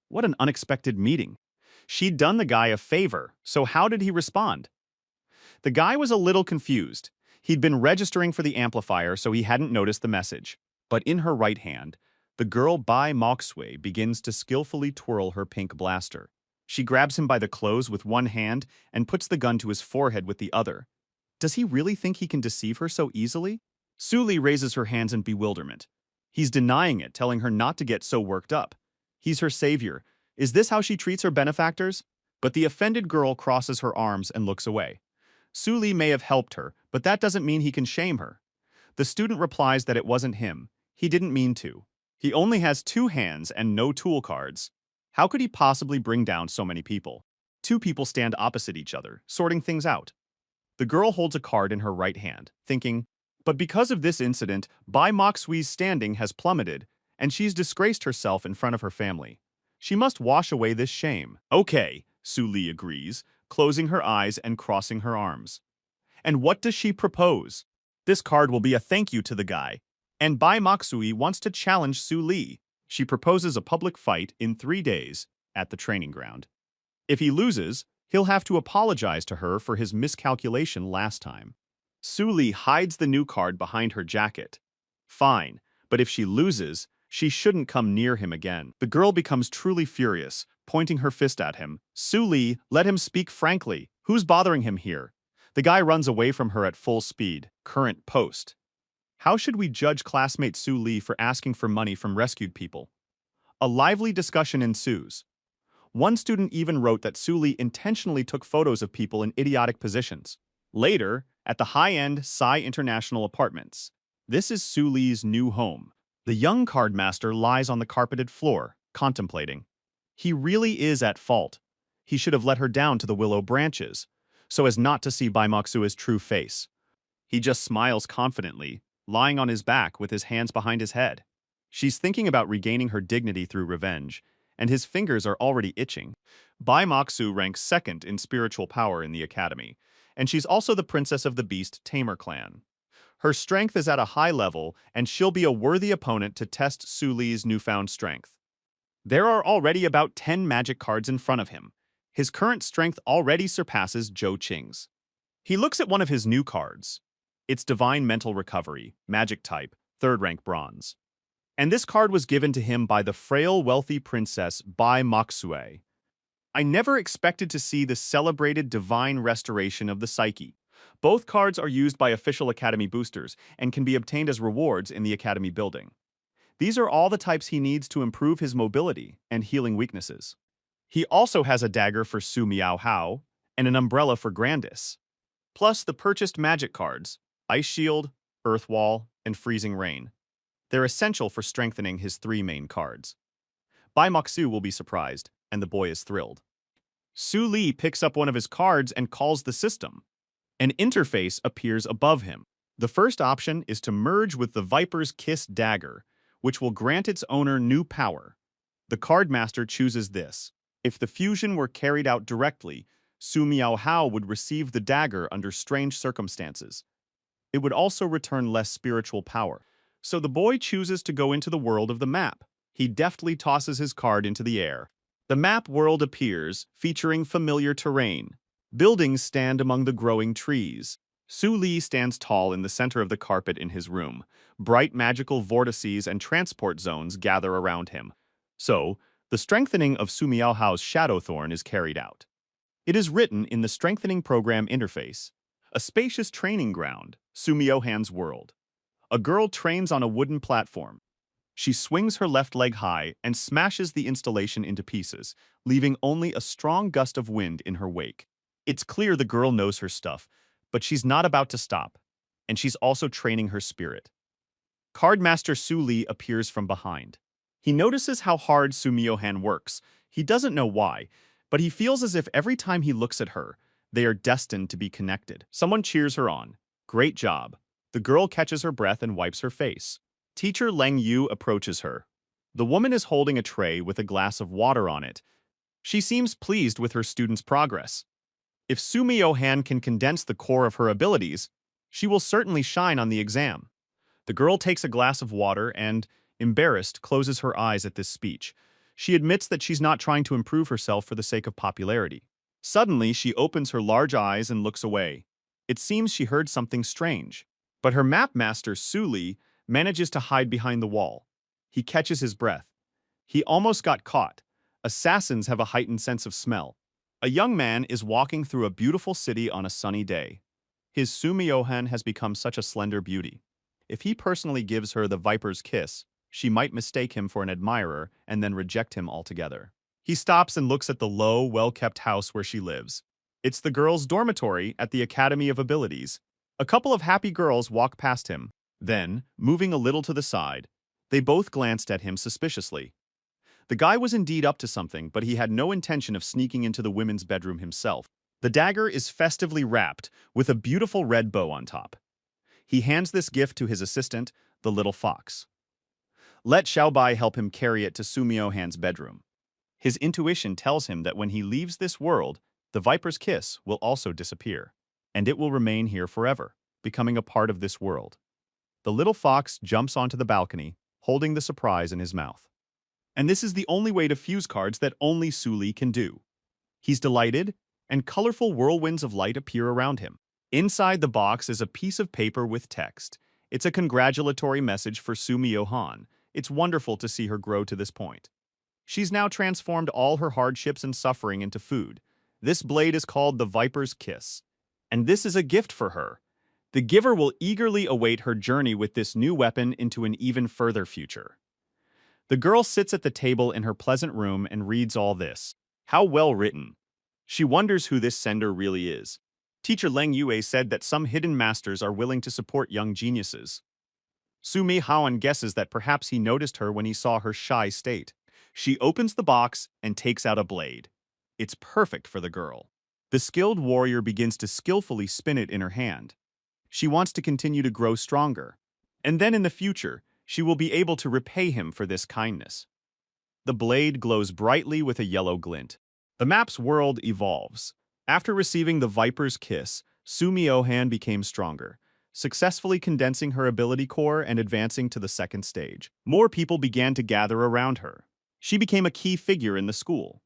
What an unexpected meeting. She'd done the guy a favor, so how did he respond? The guy was a little confused. He'd been registering for the amplifier, so he hadn't noticed the message. But in her right hand, the girl Bai Moxue begins to skillfully twirl her pink blaster. She grabs him by the clothes with one hand and puts the gun to his forehead with the other. Does he really think he can deceive her so easily? Su Li raises her hands in bewilderment. He's denying it, telling her not to get so worked up. He's her savior. Is this how she treats her benefactors? But the offended girl crosses her arms and looks away. Su Li may have helped her, but that doesn't mean he can shame her. The student replies that it wasn't him. He didn't mean to. He only has 2 hands and no tool cards. How could he possibly bring down so many people? 2 people stand opposite each other, sorting things out. The girl holds a card in her right hand, thinking, but because of this incident, Bai Moksui's standing has plummeted, and she's disgraced herself in front of her family. She must wash away this shame. Okay, Su Li agrees, closing her eyes and crossing her arms. And what does she propose? This card will be a thank you to the guy. And Bai Maksui wants to challenge Su Li. She proposes a public fight in 3 days at the training ground. If he loses, he'll have to apologize to her for his miscalculation last time. Su Li hides the new card behind her jacket. Fine, but if she loses, she shouldn't come near him again. The girl becomes truly furious, pointing her fist at him. Su Li, let him speak frankly. Who's bothering him here? The guy runs away from her at full speed. Current post. How should we judge classmate Su Li for asking for money from rescued people? A lively discussion ensues. One student even wrote that Su Li intentionally took photos of people in idiotic positions. Later, at the high-end Sai International Apartments. This is Su Li's new home. The young cardmaster lies on the carpeted floor, contemplating. He really is at fault. He should have let her down to the willow branches, so as not to see Baimaksua's true face. He just smiles confidently, lying on his back with his hands behind his head. She's thinking about regaining her dignity through revenge, and his fingers are already itching. Bai Maksu ranks 2nd in spiritual power in the academy, and she's also the princess of the Beast Tamer clan. Her strength is at a high level, and she'll be a worthy opponent to test Su Li's newfound strength. There are already about 10 magic cards in front of him. His current strength already surpasses Zhou Qing's. He looks at one of his new cards. It's Divine Mental Recovery, Magic Type, 3rd rank Bronze. And this card was given to him by the frail, wealthy princess Bai Maksue. I never expected to see the celebrated divine restoration of the psyche. Both cards are used by official Academy boosters and can be obtained as rewards in the Academy building. These are all the types he needs to improve his mobility and healing weaknesses. He also has a dagger for Su Miao Hao and an umbrella for Grandis, plus the purchased magic cards, Ice Shield, Earth Wall, and Freezing Rain. They're essential for strengthening his 3 main cards. Bai Maksu will be surprised, and the boy is thrilled. Su Li picks up one of his cards and calls the system. An interface appears above him. The first option is to merge with the Viper's Kiss dagger, which will grant its owner new power. The card master chooses this. If the fusion were carried out directly, Su Miao Hao would receive the dagger under strange circumstances. It would also return less spiritual power. So the boy chooses to go into the world of the map. He deftly tosses his card into the air. The map world appears, featuring familiar terrain. Buildings stand among the growing trees. Su Li stands tall in the center of the carpet in his room. Bright magical vortices and transport zones gather around him. So, the strengthening of Su Miao Hao's Shadow Thorn is carried out. It is written in the Strengthening Program interface. A spacious training ground, Su Miao Han's world. A girl trains on a wooden platform. She swings her left leg high and smashes the installation into pieces, leaving only a strong gust of wind in her wake. It's clear the girl knows her stuff, but she's not about to stop, and she's also training her spirit. Cardmaster Su Li appears from behind. He notices how hard Su Miao-han works. He doesn't know why, but he feels as if every time he looks at her, they are destined to be connected. Someone cheers her on. Great job. The girl catches her breath and wipes her face. Teacher Leng Yu approaches her. The woman is holding a tray with a glass of water on it. She seems pleased with her student's progress. If Su Miao-han can condense the core of her abilities, she will certainly shine on the exam. The girl takes a glass of water and, embarrassed, closes her eyes at this speech. She admits that she's not trying to improve herself for the sake of popularity. Suddenly, she opens her large eyes and looks away. It seems she heard something strange. But her map master, Su Li, manages to hide behind the wall. He catches his breath. He almost got caught. Assassins have a heightened sense of smell. A young man is walking through a beautiful city on a sunny day. His Su Miao-han has become such a slender beauty. If he personally gives her the Viper's Kiss, she might mistake him for an admirer and then reject him altogether. He stops and looks at the low, well-kept house where she lives. It's the girls' dormitory at the Academy of Abilities. A couple of happy girls walk past him. Then, moving a little to the side, they both glanced at him suspiciously. The guy was indeed up to something, but he had no intention of sneaking into the women's bedroom himself. The dagger is festively wrapped with a beautiful red bow on top. He hands this gift to his assistant, the little fox. Let Xiaobai help him carry it to Sumio Han's bedroom. His intuition tells him that when he leaves this world, the Viper's kiss will also disappear, and it will remain here forever, becoming a part of this world. The little fox jumps onto the balcony, holding the surprise in his mouth. And this is the only way to fuse cards that only Suli can do. He's delighted, and colorful whirlwinds of light appear around him. Inside the box is a piece of paper with text. It's a congratulatory message for Sumio Han. It's wonderful to see her grow to this point. She's now transformed all her hardships and suffering into food. This blade is called the Viper's Kiss, and this is a gift for her. The giver will eagerly await her journey with this new weapon into an even further future. The girl sits at the table in her pleasant room and reads all this. How well written. She wonders who this sender really is. Teacher Leng Yue said that some hidden masters are willing to support young geniuses. Sumi Haon guesses that perhaps he noticed her when he saw her shy state. She opens the box and takes out a blade. It's perfect for the girl. The skilled warrior begins to skillfully spin it in her hand. She wants to continue to grow stronger. And then in the future, she will be able to repay him for this kindness. The blade glows brightly with a yellow glint. The map's world evolves. After receiving the Viper's Kiss, Sumio Han became stronger, successfully condensing her ability core and advancing to the second stage. More people began to gather around her. She became a key figure in the school.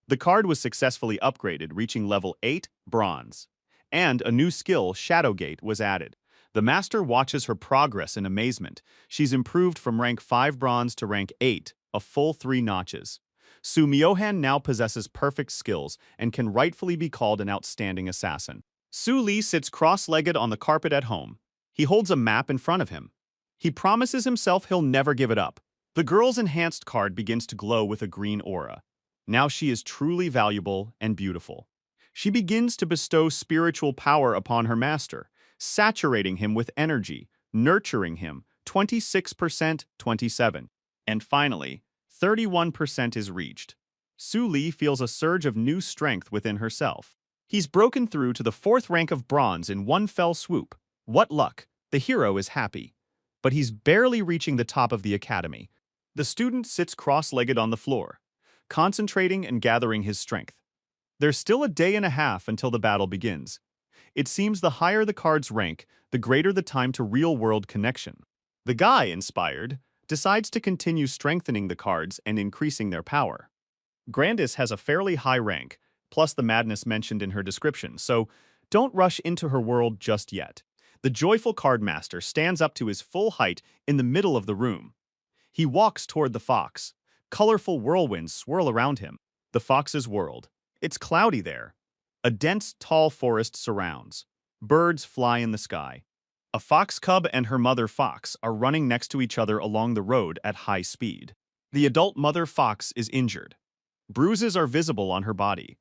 The card was successfully upgraded, reaching level 8, Bronze. And a new skill, Shadowgate, was added. The master watches her progress in amazement. She's improved from rank 5 Bronze to rank 8, a full 3 notches. Su Myohan now possesses perfect skills and can rightfully be called an outstanding assassin. Su Li sits cross-legged on the carpet at home. He holds a map in front of him. He promises himself he'll never give it up. The girl's enhanced card begins to glow with a green aura. Now she is truly valuable and beautiful. She begins to bestow spiritual power upon her master, saturating him with energy, nurturing him, 26%, 27. And finally, 31% is reached. Su Li feels a surge of new strength within herself. He's broken through to the 4th rank of Bronze in one fell swoop. What luck! The hero is happy. But he's barely reaching the top of the academy. The student sits cross-legged on the floor, concentrating and gathering his strength. There's still a day and a half until the battle begins. It seems the higher the card's rank, the greater the time to real-world connection. The guy, inspired, decides to continue strengthening the cards and increasing their power. Grandis has a fairly high rank, plus the madness mentioned in her description, so don't rush into her world just yet. The joyful card master stands up to his full height in the middle of the room. He walks toward the fox. Colorful whirlwinds swirl around him. The fox's world. It's cloudy there. A dense, tall forest surrounds. Birds fly in the sky. A fox cub and her mother fox are running next to each other along the road at high speed. The adult mother fox is injured. Bruises are visible on her body.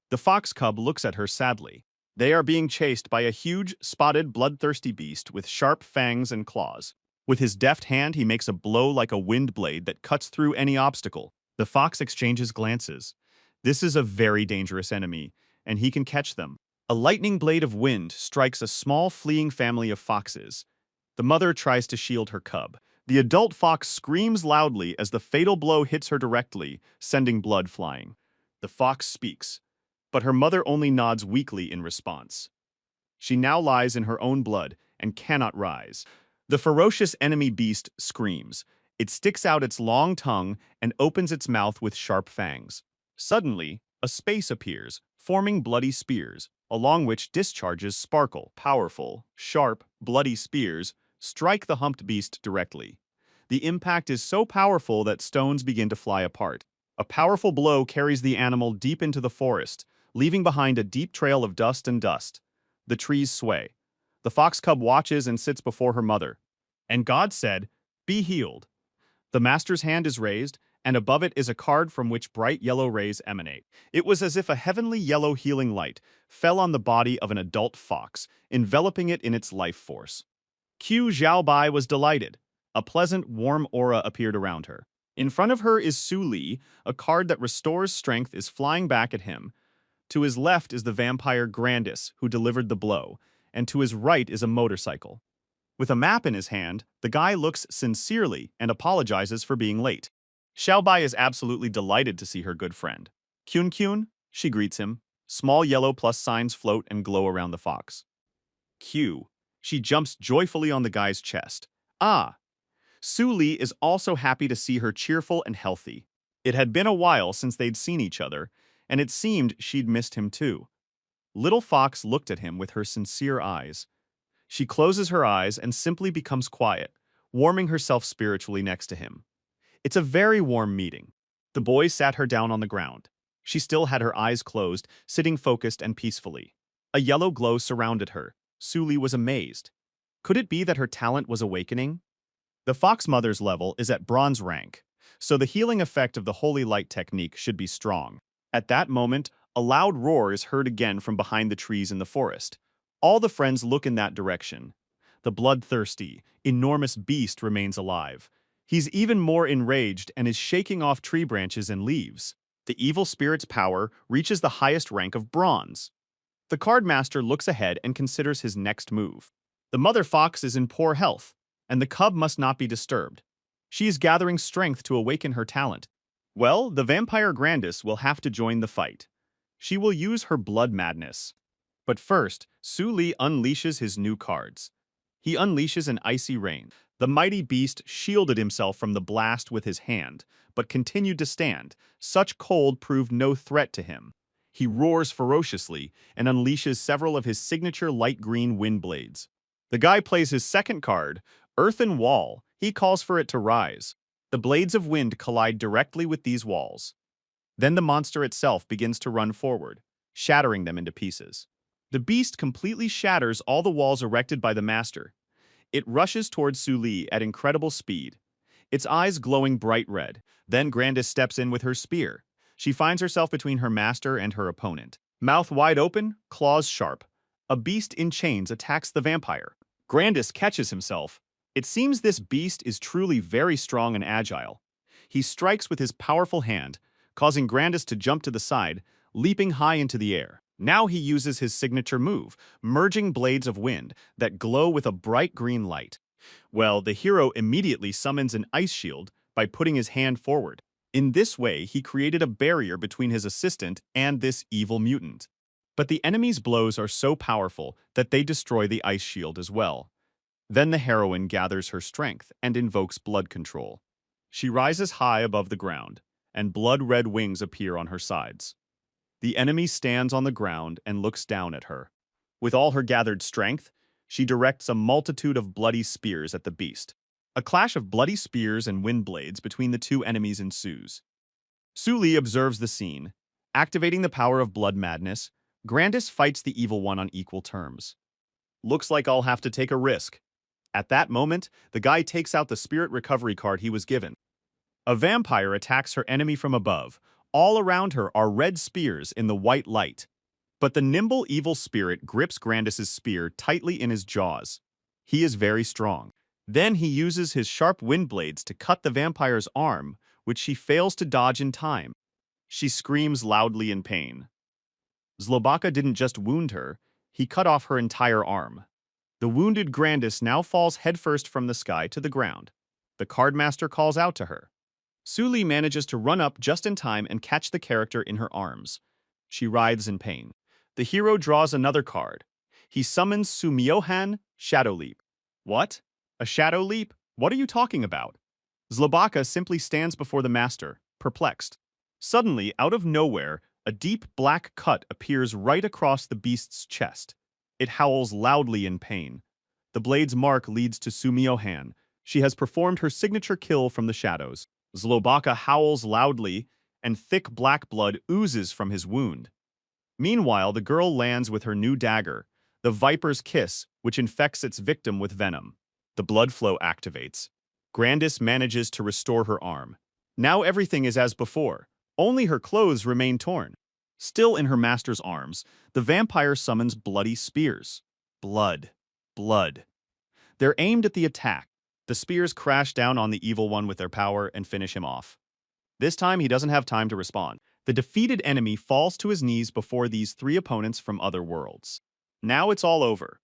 The fox cub looks at her sadly. They are being chased by a huge, spotted, bloodthirsty beast with sharp fangs and claws. With his deft hand, he makes a blow like a wind blade that cuts through any obstacle. The fox exchanges glances. This is a very dangerous enemy, and he can catch them. A lightning blade of wind strikes a small fleeing family of foxes. The mother tries to shield her cub. The adult fox screams loudly as the fatal blow hits her directly, sending blood flying. The fox speaks, but her mother only nods weakly in response. She now lies in her own blood and cannot rise. The ferocious enemy beast screams. It sticks out its long tongue and opens its mouth with sharp fangs. Suddenly, a space appears, forming bloody spears, along which discharges sparkle. Powerful, sharp, bloody spears strike the humped beast directly. The impact is so powerful that stones begin to fly apart. A powerful blow carries the animal deep into the forest, leaving behind a deep trail of dust and dust. The trees sway. The fox cub watches and sits before her mother. And God said, "Be healed." The master's hand is raised, and above it is a card from which bright yellow rays emanate. It was as if a heavenly yellow healing light fell on the body of an adult fox, enveloping it in its life force. Qiu Xiaobai was delighted. A pleasant, warm aura appeared around her. In front of her is Su Li, a card that restores strength is flying back at him. To his left is the vampire Grandis, who delivered the blow, and to his right is a motorcycle. With a map in his hand, the guy looks sincerely and apologizes for being late. Xiaobai is absolutely delighted to see her good friend. Kyun Kyun, she greets him. Small yellow plus signs float and glow around the fox. Q. She jumps joyfully on the guy's chest. Ah! Su Li is also happy to see her cheerful and healthy. It had been a while since they'd seen each other, and it seemed she'd missed him too. Little Fox looked at him with her sincere eyes. She closes her eyes and simply becomes quiet, warming herself spiritually next to him. It's a very warm meeting. The boy sat her down on the ground. She still had her eyes closed, sitting focused and peacefully. A yellow glow surrounded her. Su Li was amazed. Could it be that her talent was awakening? The Fox Mother's level is at bronze rank, so the healing effect of the Holy Light technique should be strong. At that moment, a loud roar is heard again from behind the trees in the forest. All the friends look in that direction. The bloodthirsty, enormous beast remains alive. He's even more enraged and is shaking off tree branches and leaves. The evil spirit's power reaches the highest rank of bronze. The card master looks ahead and considers his next move. The mother fox is in poor health, and the cub must not be disturbed. She is gathering strength to awaken her talent. Well, the vampire Grandis will have to join the fight. She will use her blood madness. But first, Su Li unleashes his new cards. He unleashes an icy rain. The mighty beast shielded himself from the blast with his hand, but continued to stand. Such cold proved no threat to him. He roars ferociously and unleashes several of his signature light green wind blades. The guy plays his second card, Earthen Wall. He calls for it to rise. The blades of wind collide directly with these walls. Then the monster itself begins to run forward, shattering them into pieces. The beast completely shatters all the walls erected by the master. It rushes towards Su Li at incredible speed, its eyes glowing bright red. Then Grandis steps in with her spear. She finds herself between her master and her opponent. Mouth wide open, claws sharp. A beast in chains attacks the vampire. Grandis catches himself. It seems this beast is truly very strong and agile. He strikes with his powerful hand, causing Grandis to jump to the side, leaping high into the air. Now he uses his signature move, merging blades of wind that glow with a bright green light. Well, the hero immediately summons an ice shield by putting his hand forward. In this way, he created a barrier between his assistant and this evil mutant. But the enemy's blows are so powerful that they destroy the ice shield as well. Then the heroine gathers her strength and invokes blood control. She rises high above the ground, and blood-red wings appear on her sides. The enemy stands on the ground and looks down at her. With all her gathered strength, she directs a multitude of bloody spears at the beast. A clash of bloody spears and wind blades between the two enemies ensues. Su Li observes the scene. Activating the power of blood madness, Grandis fights the evil one on equal terms. Looks like I'll have to take a risk. At that moment, the guy takes out the spirit recovery card he was given. A vampire attacks her enemy from above. All around her are red spears in the white light. But the nimble evil spirit grips Grandis's spear tightly in his jaws. He is very strong. Then he uses his sharp wind blades to cut the vampire's arm, which she fails to dodge in time. She screams loudly in pain. Zlobaka didn't just wound her, he cut off her entire arm. The wounded Grandis now falls headfirst from the sky to the ground. The cardmaster calls out to her. Su Li manages to run up just in time and catch the character in her arms. She writhes in pain. The hero draws another card. He summons Sumyohan, Shadow Leap. What? A shadow leap? What are you talking about? Zlobaka simply stands before the master, perplexed. Suddenly, out of nowhere, a deep black cut appears right across the beast's chest. It howls loudly in pain. The blade's mark leads to Sumyohan. She has performed her signature kill from the shadows. Zlobaka howls loudly, and thick black blood oozes from his wound. Meanwhile, the girl lands with her new dagger, the Viper's Kiss, which infects its victim with venom. The blood flow activates. Grandis manages to restore her arm. Now everything is as before. Only her clothes remain torn. Still in her master's arms, the vampire summons bloody spears. Blood. Blood. They're aimed at the attack. The spears crash down on the evil one with their power and finish him off. This time, he doesn't have time to respond. The defeated enemy falls to his knees before these three opponents from other worlds. Now it's all over.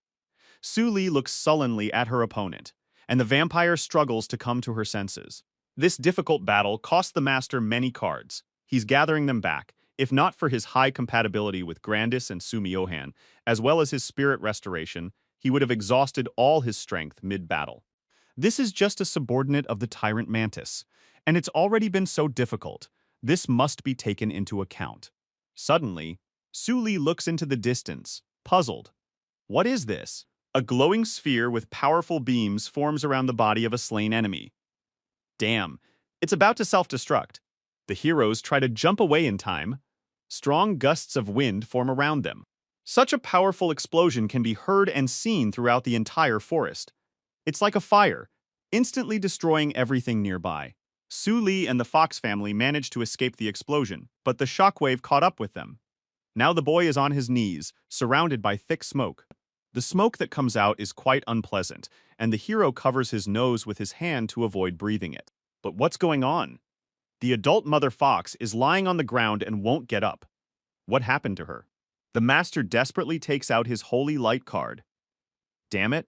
Su Li looks sullenly at her opponent, and the vampire struggles to come to her senses. This difficult battle cost the master many cards. He's gathering them back, if not for his high compatibility with Grandis and Sumiohan, as well as his spirit restoration, he would have exhausted all his strength mid-battle. This is just a subordinate of the Tyrant Mantis, and it's already been so difficult. This must be taken into account. Suddenly, Su Li looks into the distance, puzzled. What is this? A glowing sphere with powerful beams forms around the body of a slain enemy. Damn, it's about to self-destruct. The heroes try to jump away in time. Strong gusts of wind form around them. Such a powerful explosion can be heard and seen throughout the entire forest. It's like a fire, instantly destroying everything nearby. Su Li and the Fox family managed to escape the explosion, but the shockwave caught up with them. Now the boy is on his knees, surrounded by thick smoke. The smoke that comes out is quite unpleasant, and the hero covers his nose with his hand to avoid breathing it. But what's going on? The adult mother fox is lying on the ground and won't get up. What happened to her? The master desperately takes out his Holy Light card. Damn it.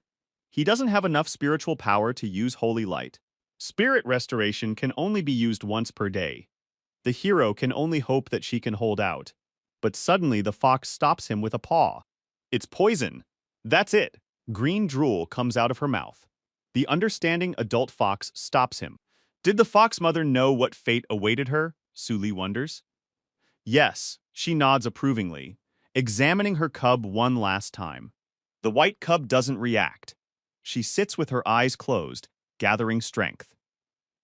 He doesn't have enough spiritual power to use Holy Light. Spirit restoration can only be used once per day. The hero can only hope that she can hold out. But suddenly the fox stops him with a paw. It's poison. That's it. Green drool comes out of her mouth. The understanding adult fox stops him. Did the fox mother know what fate awaited her? Su Li wonders. Yes, she nods approvingly, examining her cub one last time. The white cub doesn't react. She sits with her eyes closed, gathering strength.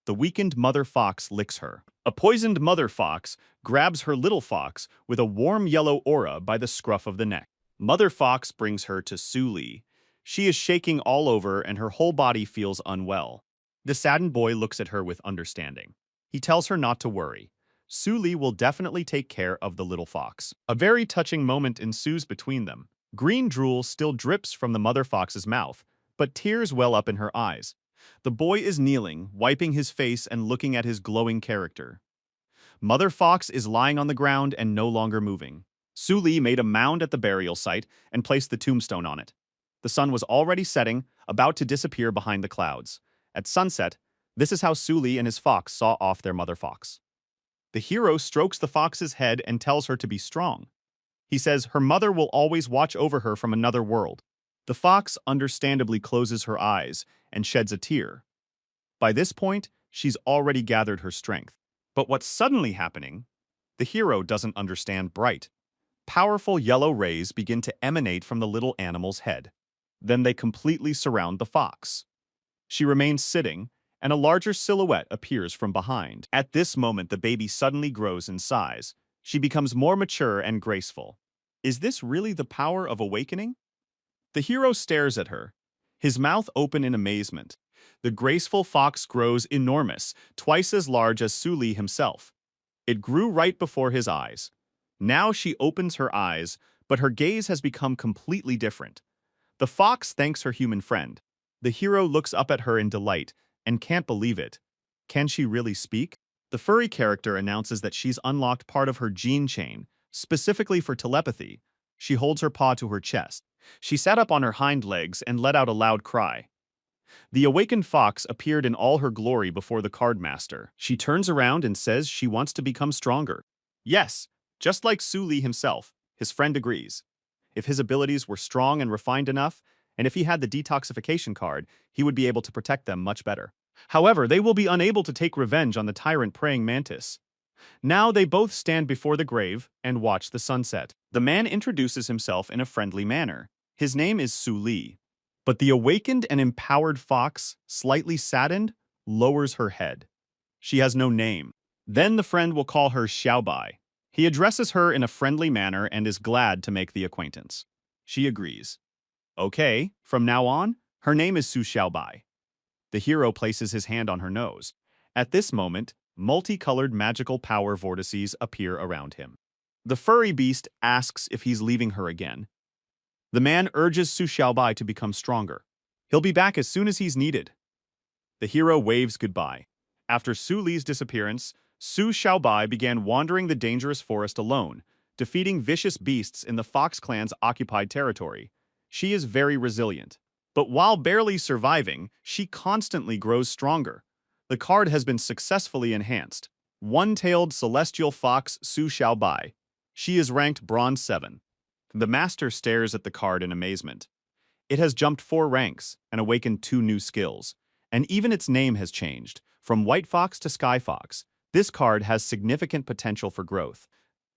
The weakened mother fox licks her. A poisoned mother fox grabs her little fox with a warm yellow aura by the scruff of the neck. Mother fox brings her to Su Li. She is shaking all over and her whole body feels unwell. The saddened boy looks at her with understanding. He tells her not to worry. Su Li will definitely take care of the little fox. A very touching moment ensues between them. Green drool still drips from the mother fox's mouth, but tears well up in her eyes. The boy is kneeling, wiping his face and looking at his glowing character. Mother fox is lying on the ground and no longer moving. Su Li made a mound at the burial site and placed the tombstone on it. The sun was already setting, about to disappear behind the clouds. At sunset, this is how Su Li and his fox saw off their mother fox. The hero strokes the fox's head and tells her to be strong. He says her mother will always watch over her from another world. The fox understandably closes her eyes and sheds a tear. By this point, she's already gathered her strength. But what's suddenly happening? The hero doesn't understand bright. Powerful yellow rays begin to emanate from the little animal's head. Then they completely surround the fox. She remains sitting, and a larger silhouette appears from behind. At this moment, the baby suddenly grows in size. She becomes more mature and graceful. Is this really the power of awakening? The hero stares at her, his mouth open in amazement. The graceful fox grows enormous, twice as large as Su Li himself. It grew right before his eyes. Now she opens her eyes, but her gaze has become completely different. The fox thanks her human friend. The hero looks up at her in delight and can't believe it. Can she really speak? The furry character announces that she's unlocked part of her gene chain, specifically for telepathy. She holds her paw to her chest. She sat up on her hind legs and let out a loud cry. The awakened fox appeared in all her glory before the cardmaster. She turns around and says she wants to become stronger. Yes, just like Su Li himself, his friend agrees. If his abilities were strong and refined enough, and if he had the detoxification card, he would be able to protect them much better. However, they will be unable to take revenge on the tyrant praying mantis. Now they both stand before the grave and watch the sunset. The man introduces himself in a friendly manner. His name is Su Li. But the awakened and empowered fox, slightly saddened, lowers her head. She has no name. Then the friend will call her Xiaobai. He addresses her in a friendly manner and is glad to make the acquaintance. She agrees. Okay, from now on, her name is Su Xiaobai. The hero places his hand on her nose. At this moment, Multicolored magical power vortices appear around him. The furry beast asks if he's leaving her again. The man urges Su Xiaobai to become stronger. He'll be back as soon as he's needed. The hero waves goodbye. After Su Li's disappearance, Su Xiaobai began wandering the dangerous forest alone, defeating vicious beasts in the Fox clan's occupied territory. She is very resilient. But while barely surviving, she constantly grows stronger. The card has been successfully enhanced. One-tailed celestial fox Su Xiaobai. She is ranked Bronze 7. The master stares at the card in amazement. It has jumped 4 ranks and awakened 2 new skills. And even its name has changed, from White Fox to Sky Fox. This card has significant potential for growth.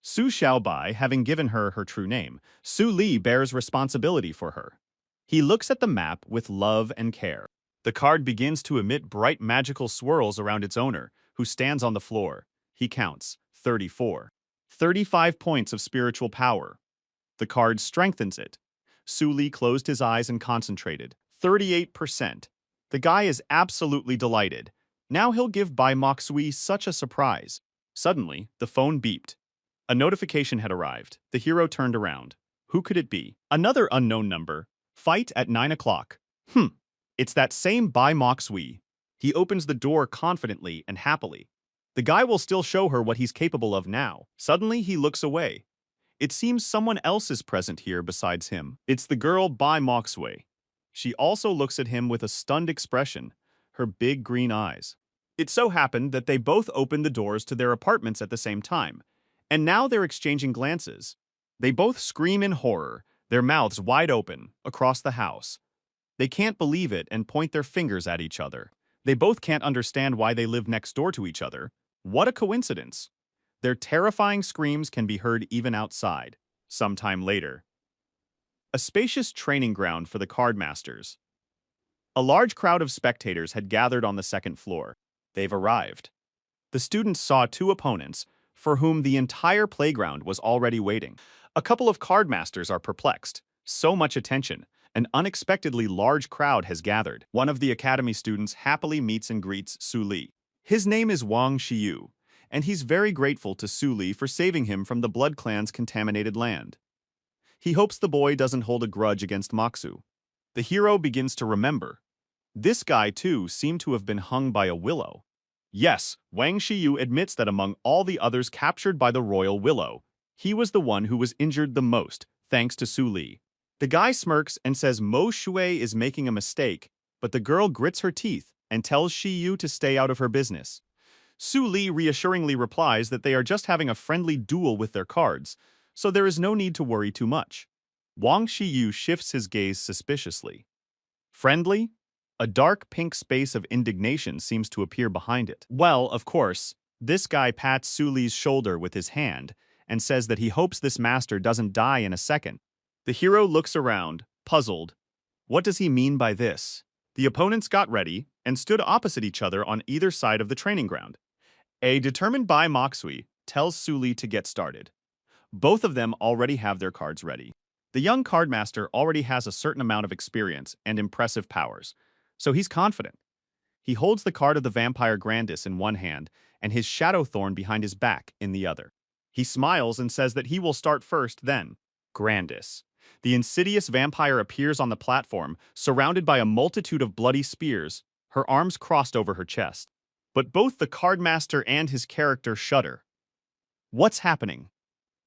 Su Xiaobai, having given her her true name, Su Li bears responsibility for her. He looks at the map with love and care. The card begins to emit bright magical swirls around its owner, who stands on the floor. He counts 34. 35 points of spiritual power. The card strengthens it. Su Li closed his eyes and concentrated. 38%. The guy is absolutely delighted. Now he'll give Bai Moxui such a surprise. Suddenly, the phone beeped. A notification had arrived. The hero turned around. Who could it be? Another unknown number. Fight at 9 o'clock. It's that same Bai Moxui. He opens the door confidently and happily. The guy will still show her what he's capable of now. Suddenly, he looks away. It seems someone else is present here besides him. It's the girl Bai Moxui. She also looks at him with a stunned expression, her big green eyes. It so happened that they both opened the doors to their apartments at the same time, and now they're exchanging glances. They both scream in horror, their mouths wide open, across the house. They can't believe it and point their fingers at each other. They both can't understand why they live next door to each other. What a coincidence! Their terrifying screams can be heard even outside. Sometime later. A spacious training ground for the cardmasters. A large crowd of spectators had gathered on the second floor. They've arrived. The students saw 2 opponents, for whom the entire playground was already waiting. A couple of cardmasters are perplexed. So much attention. An unexpectedly large crowd has gathered. One of the academy students happily meets and greets Su Li. His name is Wang Xiyu, and he's very grateful to Su Li for saving him from the Blood Clan's contaminated land. He hopes the boy doesn't hold a grudge against Moxu. The hero begins to remember. This guy, too, seemed to have been hung by a willow. Yes, Wang Xiyu admits that among all the others captured by the royal willow, he was the one who was injured the most, thanks to Su Li. The guy smirks and says Mo Shui is making a mistake, but the girl grits her teeth and tells Xiyu to stay out of her business. Su Li reassuringly replies that they are just having a friendly duel with their cards, so there is no need to worry too much. Wang Xiyu shifts his gaze suspiciously. Friendly? A dark pink space of indignation seems to appear behind it. Well, of course, this guy pats Su Li's shoulder with his hand and says that he hopes this master doesn't die in a second. The hero looks around, puzzled. What does he mean by this? The opponents got ready and stood opposite each other on either side of the training ground. A determined Bai Moxui tells Su Li to get started. Both of them already have their cards ready. The young cardmaster already has a certain amount of experience and impressive powers, so he's confident. He holds the card of the Vampire Grandis in one hand and his Shadow Thorn behind his back in the other. He smiles and says that he will start first then. Grandis. The insidious vampire appears on the platform, surrounded by a multitude of bloody spears, her arms crossed over her chest. But both the cardmaster and his character shudder. What's happening?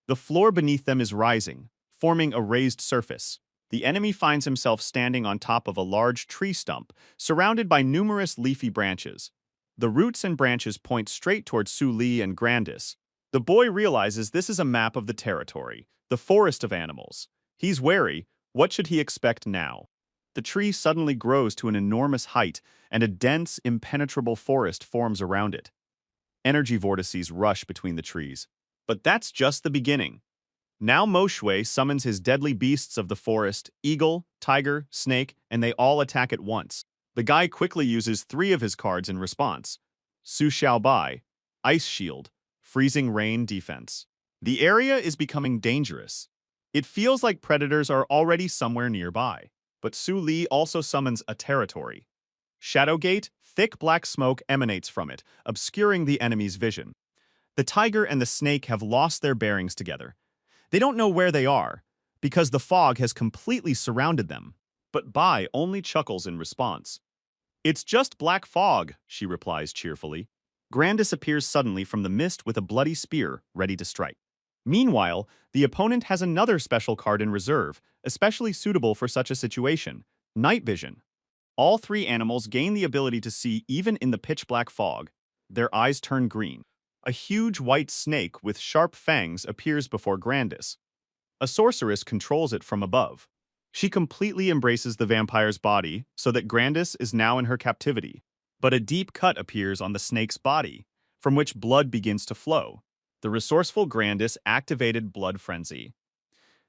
The floor beneath them is rising, forming a raised surface. The enemy finds himself standing on top of a large tree stump, surrounded by numerous leafy branches. The roots and branches point straight towards Su Li and Grandis. The boy realizes this is a map of the territory, the forest of animals. He's wary. What should he expect now? The tree suddenly grows to an enormous height, and a dense, impenetrable forest forms around it. Energy vortices rush between the trees. But that's just the beginning. Now Mo Shui summons his deadly beasts of the forest, eagle, tiger, snake, and they all attack at once. The guy quickly uses 3 of his cards in response. Su Xiaobai, Ice Shield, Freezing Rain Defense. The area is becoming dangerous. It feels like predators are already somewhere nearby. But Su Li also summons a territory. Shadowgate, Thick black smoke emanates from it, obscuring the enemy's vision. The tiger and the snake have lost their bearings together. They don't know where they are, because the fog has completely surrounded them. But Bai only chuckles in response. "It's just black fog," she replies cheerfully. Grandis appears suddenly from the mist with a bloody spear, ready to strike. Meanwhile, the opponent has another special card in reserve, especially suitable for such a situation: night vision. All three animals gain the ability to see even in the pitch-black fog. Their eyes turn green. A huge white snake with sharp fangs appears before Grandis. A sorceress controls it from above. She completely embraces the vampire's body so that Grandis is now in her captivity. But a deep cut appears on the snake's body, from which blood begins to flow. The resourceful Grandis activated Blood Frenzy.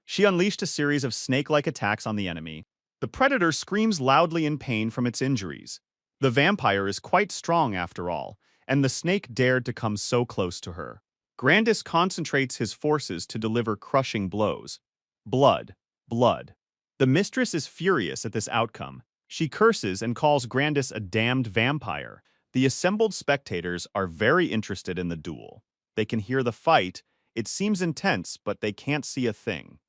She unleashed a series of snake-like attacks on the enemy. The predator screams loudly in pain from its injuries. The vampire is quite strong after all, and the snake dared to come so close to her. Grandis concentrates his forces to deliver crushing blows. Blood, blood. The mistress is furious at this outcome. She curses and calls Grandis a damned vampire. The assembled spectators are very interested in the duel. They can hear the fight. It seems intense, but they can't see a thing.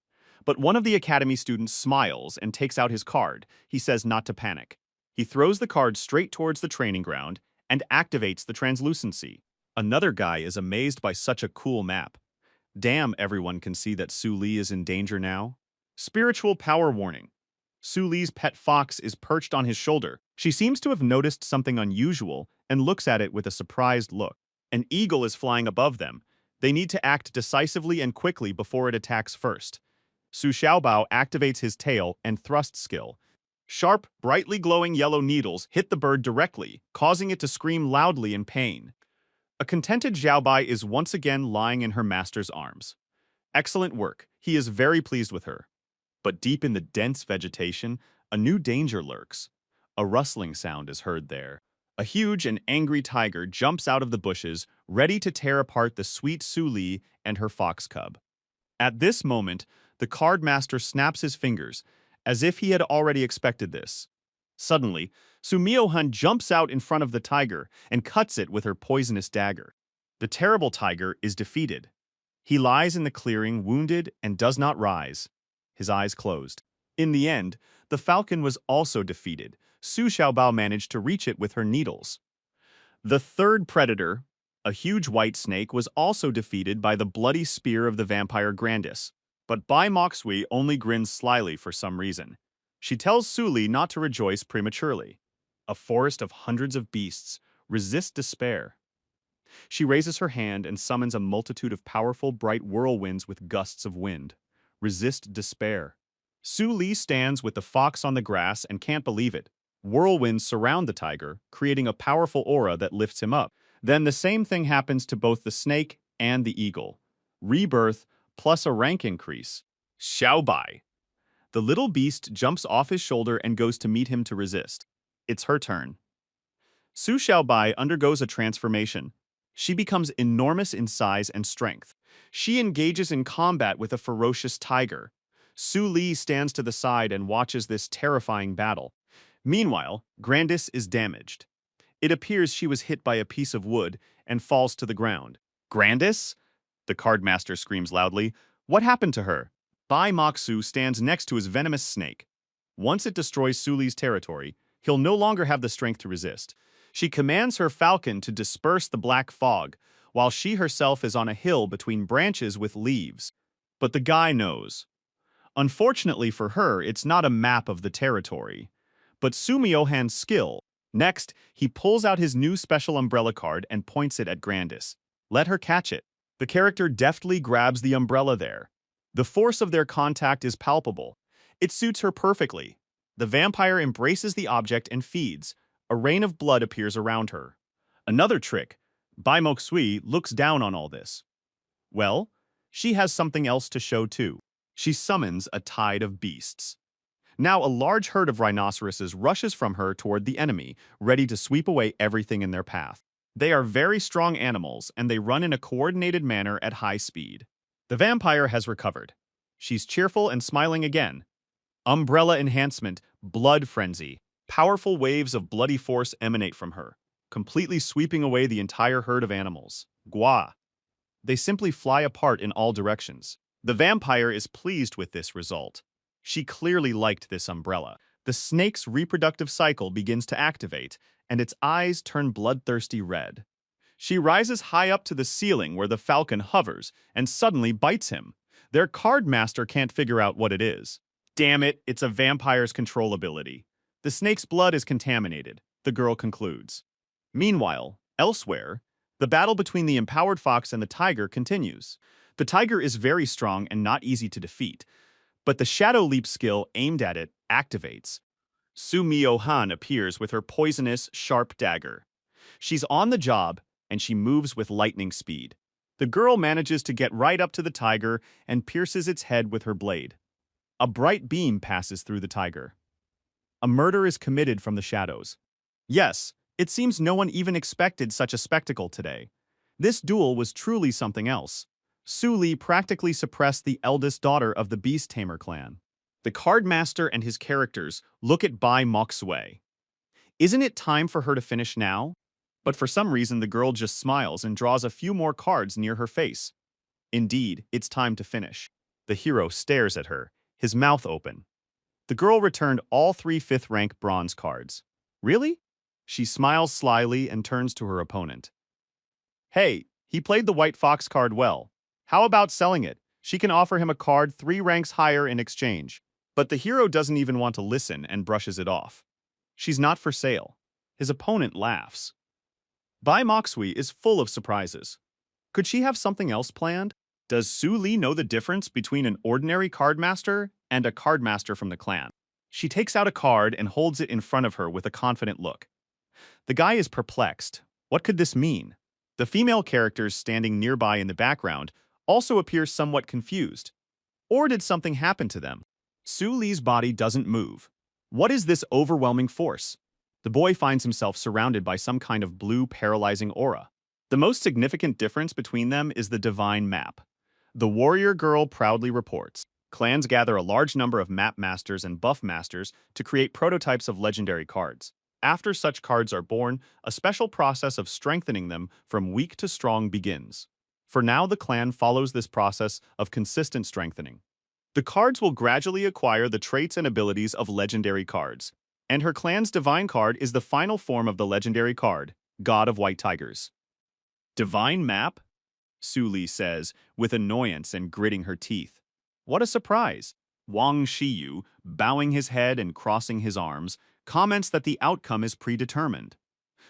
But one of the academy students smiles and takes out his card. He says not to panic. He throws the card straight towards the training ground and activates the translucency. Another guy is amazed by such a cool map. Damn, everyone can see that Su Li is in danger now. Spiritual power warning. Su Li's pet fox is perched on his shoulder. She seems to have noticed something unusual and looks at it with a surprised look. An eagle is flying above them. They need to act decisively and quickly before it attacks first. Su Xiaobao activates his tail and thrust skill. Sharp, brightly glowing yellow needles hit the bird directly, causing it to scream loudly in pain. A contented Xiaobai is once again lying in her master's arms. Excellent work. He is very pleased with her. But deep in the dense vegetation, a new danger lurks. A rustling sound is heard there. A huge and angry tiger jumps out of the bushes, ready to tear apart the sweet Su Li and her fox cub. At this moment, the card master snaps his fingers, as if he had already expected this. Suddenly, Su Miaohan jumps out in front of the tiger and cuts it with her poisonous dagger. The terrible tiger is defeated. He lies in the clearing, wounded, and does not rise, his eyes closed. In the end, the falcon was also defeated. Su Xiaobao managed to reach it with her needles. The third predator, a huge white snake, was also defeated by the bloody spear of the vampire Grandis. But Bai Moxui only grins slyly for some reason. She tells Su Li not to rejoice prematurely. A forest of hundreds of beasts resist despair. She raises her hand and summons a multitude of powerful, bright whirlwinds with gusts of wind. Resist despair. Su Li stands with the fox on the grass and can't believe it. Whirlwinds surround the tiger, creating a powerful aura that lifts him up. Then the same thing happens to both the snake and the eagle. Rebirth plus a rank increase. Xiaobai. The little beast jumps off his shoulder and goes to meet him to resist. It's her turn. Su Xiaobai undergoes a transformation. She becomes enormous in size and strength. She engages in combat with a ferocious tiger. Su Li stands to the side and watches this terrifying battle. Meanwhile, Grandis is damaged. It appears she was hit by a piece of wood and falls to the ground. Grandis? The card master screams loudly. What happened to her? Bai Moxu stands next to his venomous snake. Once it destroys Su Li's territory, he'll no longer have the strength to resist. She commands her falcon to disperse the black fog, while she herself is on a hill between branches with leaves. But the guy knows. Unfortunately for her, it's not a map of the territory, but Su Miaohan's skill. Next, he pulls out his new special umbrella card and points it at Grandis. Let her catch it. The character deftly grabs the umbrella there. The force of their contact is palpable. It suits her perfectly. The vampire embraces the object and feeds. A rain of blood appears around her. Another trick. Bai Moxui looks down on all this. Well, she has something else to show too. She summons a tide of beasts. Now a large herd of rhinoceroses rushes from her toward the enemy, ready to sweep away everything in their path. They are very strong animals, and they run in a coordinated manner at high speed. The vampire has recovered. She's cheerful and smiling again. Umbrella enhancement, blood frenzy. Powerful waves of bloody force emanate from her, completely sweeping away the entire herd of animals. Gua. They simply fly apart in all directions. The vampire is pleased with this result. She clearly liked this umbrella. The snake's reproductive cycle begins to activate, and its eyes turn bloodthirsty red. She rises high up to the ceiling where the falcon hovers and suddenly bites him. Their card master can't figure out what it is. Damn it, it's a vampire's control ability. The snake's blood is contaminated, the girl concludes. Meanwhile, elsewhere, the battle between the empowered fox and the tiger continues. The tiger is very strong and not easy to defeat, but the shadow leap skill aimed at it activates. Su Mio-han appears with her poisonous, sharp dagger. She's on the job, and she moves with lightning speed. The girl manages to get right up to the tiger and pierces its head with her blade. A bright beam passes through the tiger. A murder is committed from the shadows. Yes, it seems no one even expected such a spectacle today. This duel was truly something else. Su Li practically suppressed the eldest daughter of the Beast Tamer clan. The card master and his characters look at Bai Moksue. Isn't it time for her to finish now? But for some reason the girl just smiles and draws a few more cards near her face. Indeed, it's time to finish. The hero stares at her, his mouth open. The girl returned all 3 5th-rank bronze cards. Really? She smiles slyly and turns to her opponent. Hey, he played the white fox card well. How about selling it? She can offer him a card 3 ranks higher in exchange. But the hero doesn't even want to listen and brushes it off. She's not for sale. His opponent laughs. Bai Moksui is full of surprises. Could she have something else planned? Does Su Li know the difference between an ordinary card master and a card master from the clan? She takes out a card and holds it in front of her with a confident look. The guy is perplexed. What could this mean? The female characters standing nearby in the background also appear somewhat confused. Or did something happen to them? Su Li's body doesn't move. What is this overwhelming force? The boy finds himself surrounded by some kind of blue paralyzing aura. The most significant difference between them is the divine map. The warrior girl proudly reports. Clans gather a large number of map masters and buff masters to create prototypes of legendary cards. After such cards are born, a special process of strengthening them from weak to strong begins. For now, the clan follows this process of consistent strengthening. The cards will gradually acquire the traits and abilities of legendary cards, and her clan's divine card is the final form of the legendary card, God of White Tigers. Divine map? Su Li says, with annoyance and gritting her teeth. What a surprise! Wang Shiyu, bowing his head and crossing his arms, comments that the outcome is predetermined.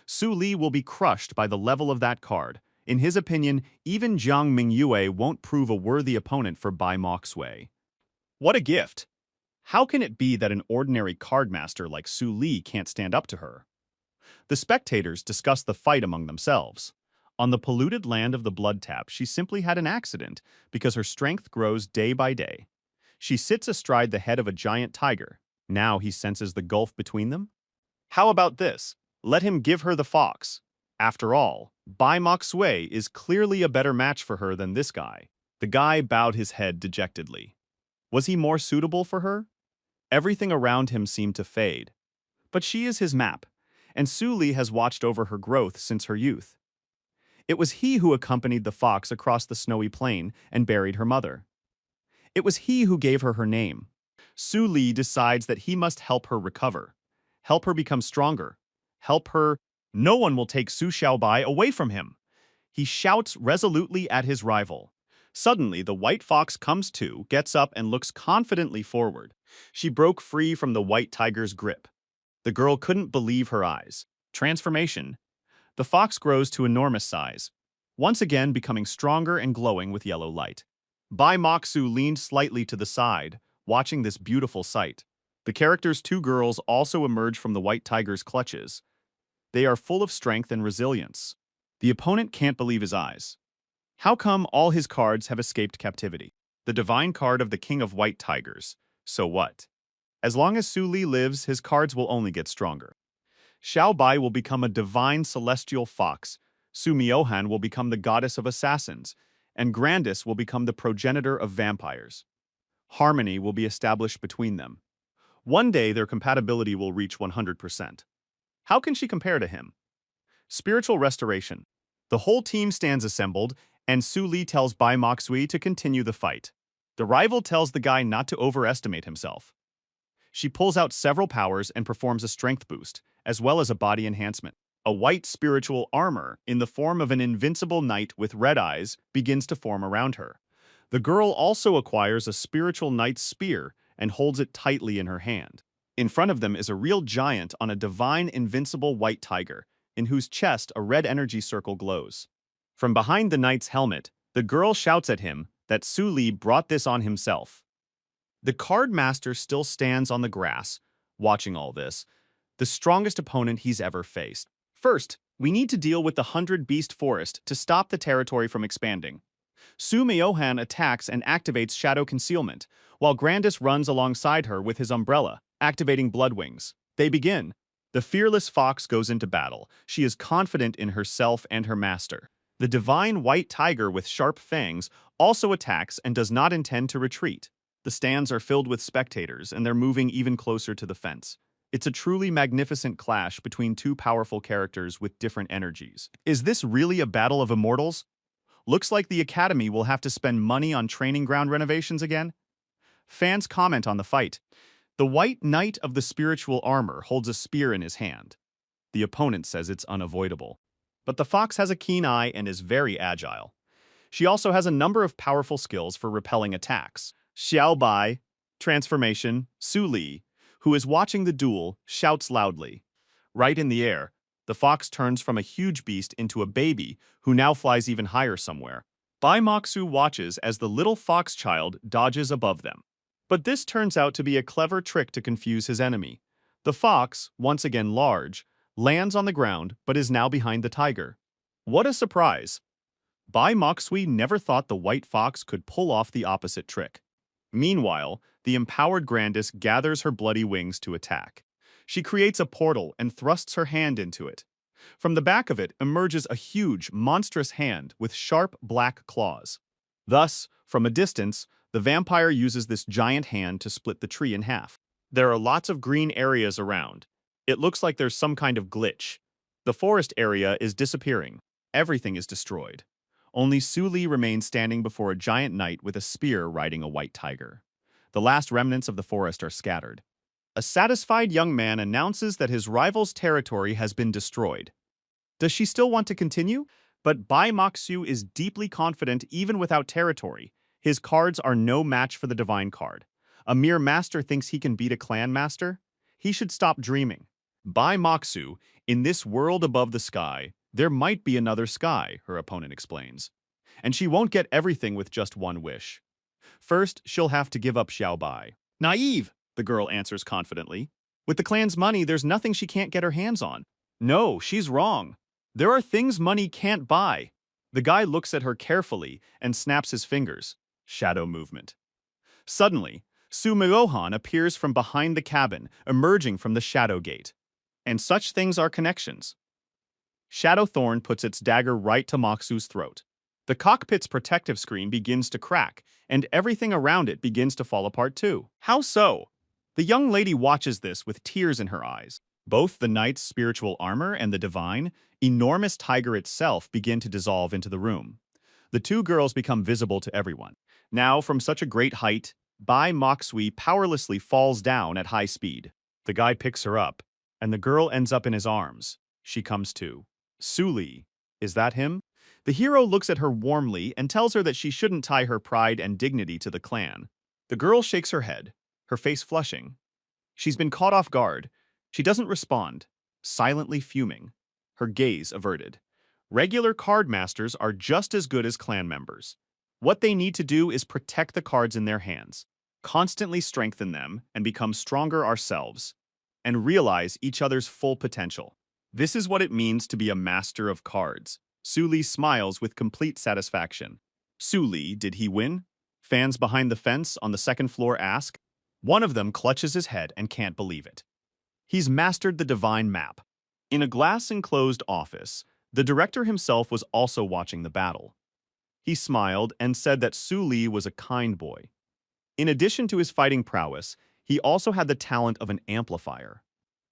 Su Li will be crushed by the level of that card. In his opinion, even Jiang Mingyue won't prove a worthy opponent for Bai Moksui. What a gift! How can it be that an ordinary cardmaster like Su Li can't stand up to her? The spectators discuss the fight among themselves. On the polluted land of the Blood Tap, she simply had an accident because her strength grows day by day. She sits astride the head of a giant tiger. Now he senses the gulf between them. How about this? Let him give her the fox. After all, Bai Moksui is clearly a better match for her than this guy. The guy bowed his head dejectedly. Was he more suitable for her? Everything around him seemed to fade. But she is his map, and Su Li has watched over her growth since her youth. It was he who accompanied the fox across the snowy plain and buried her mother. It was he who gave her her name. Su Li decides that he must help her recover, help her become stronger, help her. No one will take Su Xiaobai away from him. He shouts resolutely at his rival. Suddenly, the white fox comes to, gets up, and looks confidently forward. She broke free from the white tiger's grip. The girl couldn't believe her eyes. Transformation. The fox grows to enormous size, once again becoming stronger and glowing with yellow light. Bai Moksui leaned slightly to the side, watching this beautiful sight. The character's 2 girls also emerge from the white tiger's clutches. They are full of strength and resilience. The opponent can't believe his eyes. How come all his cards have escaped captivity? The divine card of the King of White Tigers. So what? As long as Su Li lives, his cards will only get stronger. Xiao Bai will become a divine celestial fox, Su Miohan will become the goddess of assassins, and Grandis will become the progenitor of vampires. Harmony will be established between them. One day their compatibility will reach 100%. How can she compare to him? Spiritual restoration. The whole team stands assembled, and Su Li tells Bai Moxui to continue the fight. The rival tells the guy not to overestimate himself. She pulls out several powers and performs a strength boost, as well as a body enhancement. A white spiritual armor, in the form of an invincible knight with red eyes, begins to form around her. The girl also acquires a spiritual knight's spear and holds it tightly in her hand. In front of them is a real giant on a divine invincible white tiger, in whose chest a red energy circle glows. From behind the knight's helmet, the girl shouts at him that Su Li brought this on himself. The card master still stands on the grass, watching all this, the strongest opponent he's ever faced. First, we need to deal with the 100-beast forest to stop the territory from expanding. Su Meohan attacks and activates Shadow Concealment, while Grandis runs alongside her with his umbrella, activating Blood Wings. They begin. The fearless fox goes into battle. She is confident in herself and her master. The divine white tiger with sharp fangs also attacks and does not intend to retreat. The stands are filled with spectators, and they're moving even closer to the fence. It's a truly magnificent clash between two powerful characters with different energies. Is this really a battle of immortals? Looks like the Academy will have to spend money on training ground renovations again. Fans comment on the fight. The White Knight of the spiritual armor holds a spear in his hand. The opponent says it's unavoidable. But the fox has a keen eye and is very agile. She also has a number of powerful skills for repelling attacks. Xiao Bai, transformation, Su Li, who is watching the duel, shouts loudly. Right in the air, the fox turns from a huge beast into a baby who now flies even higher somewhere. Bai Moxu watches as the little fox child dodges above them. But this turns out to be a clever trick to confuse his enemy. The fox, once again large, lands on the ground but is now behind the tiger. What a surprise! Bai Moxui never thought the white fox could pull off the opposite trick. Meanwhile, the empowered Grandis gathers her bloody wings to attack. She creates a portal and thrusts her hand into it. From the back of it emerges a huge, monstrous hand with sharp black claws. Thus, from a distance, the vampire uses this giant hand to split the tree in half. There are lots of green areas around. It looks like there's some kind of glitch. The forest area is disappearing. Everything is destroyed. Only Su Li remains standing before a giant knight with a spear riding a white tiger. The last remnants of the forest are scattered. A satisfied young man announces that his rival's territory has been destroyed. Does she still want to continue? But Bai Moxu is deeply confident even without territory. His cards are no match for the divine card. A mere master thinks he can beat a clan master? He should stop dreaming. Bai Moxu, in this world above the sky, there might be another sky, her opponent explains. And she won't get everything with just one wish. First, she'll have to give up Xiao Bai. Naive, the girl answers confidently. With the clan's money, there's nothing she can't get her hands on. No, she's wrong. There are things money can't buy. The guy looks at her carefully and snaps his fingers. Shadow movement. Suddenly, Su Muohan appears from behind the cabin, emerging from the shadow gate. And such things are connections. Shadow Thorn puts its dagger right to Moxu's throat. The cockpit's protective screen begins to crack, and everything around it begins to fall apart too. How so? The young lady watches this with tears in her eyes. Both the knight's spiritual armor and the divine, enormous tiger itself begin to dissolve into the room. The two girls become visible to everyone. Now, from such a great height, Bai Moxui powerlessly falls down at high speed. The guy picks her up, and the girl ends up in his arms. She comes to. Su Li, is that him? The hero looks at her warmly and tells her that she shouldn't tie her pride and dignity to the clan. The girl shakes her head, her face flushing. She's been caught off guard. She doesn't respond, silently fuming, her gaze averted. Regular card masters are just as good as clan members. What they need to do is protect the cards in their hands, constantly strengthen them and become stronger ourselves, and realize each other's full potential. This is what it means to be a master of cards. Su Li smiles with complete satisfaction. Su Li, did he win? Fans behind the fence on the second floor ask. One of them clutches his head and can't believe it. He's mastered the divine map. In a glass-enclosed office, the director himself was also watching the battle. He smiled and said that Su Li was a kind boy. In addition to his fighting prowess, He also had the talent of an amplifier.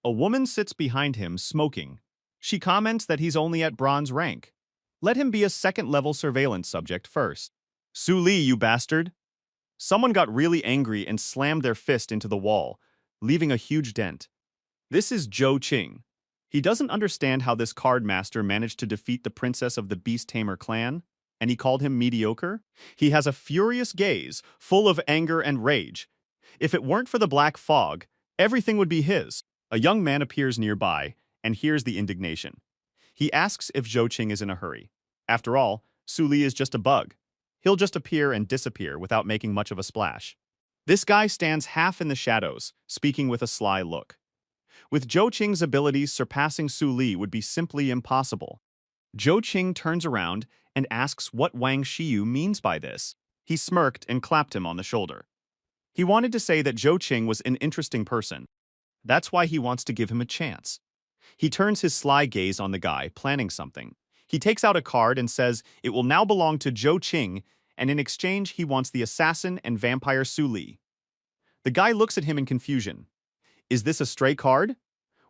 A woman sits behind him, smoking. She comments that he's only at bronze rank. Let him be a second-level surveillance subject first. Su Li, you bastard! Someone got really angry and slammed their fist into the wall, leaving a huge dent. This is Zhou Qing. He doesn't understand how this card master managed to defeat the princess of the Beast Tamer clan, and he called him mediocre. He has a furious gaze, full of anger and rage. If it weren't for the black fog, everything would be his. A young man appears nearby and hears the indignation. He asks if Zhou Qing is in a hurry. After all, Su Li is just a bug. He'll just appear and disappear without making much of a splash. This guy stands half in the shadows, speaking with a sly look. With Zhou Qing's abilities, surpassing Su Li would be simply impossible. Zhou Qing turns around and asks what Wang Xiyu means by this. He smirked and clapped him on the shoulder. He wanted to say that Zhou Qing was an interesting person. That's why he wants to give him a chance. He turns his sly gaze on the guy, planning something. He takes out a card and says it will now belong to Zhou Qing, and in exchange he wants the assassin and vampire Su Li. The guy looks at him in confusion. Is this a stray card?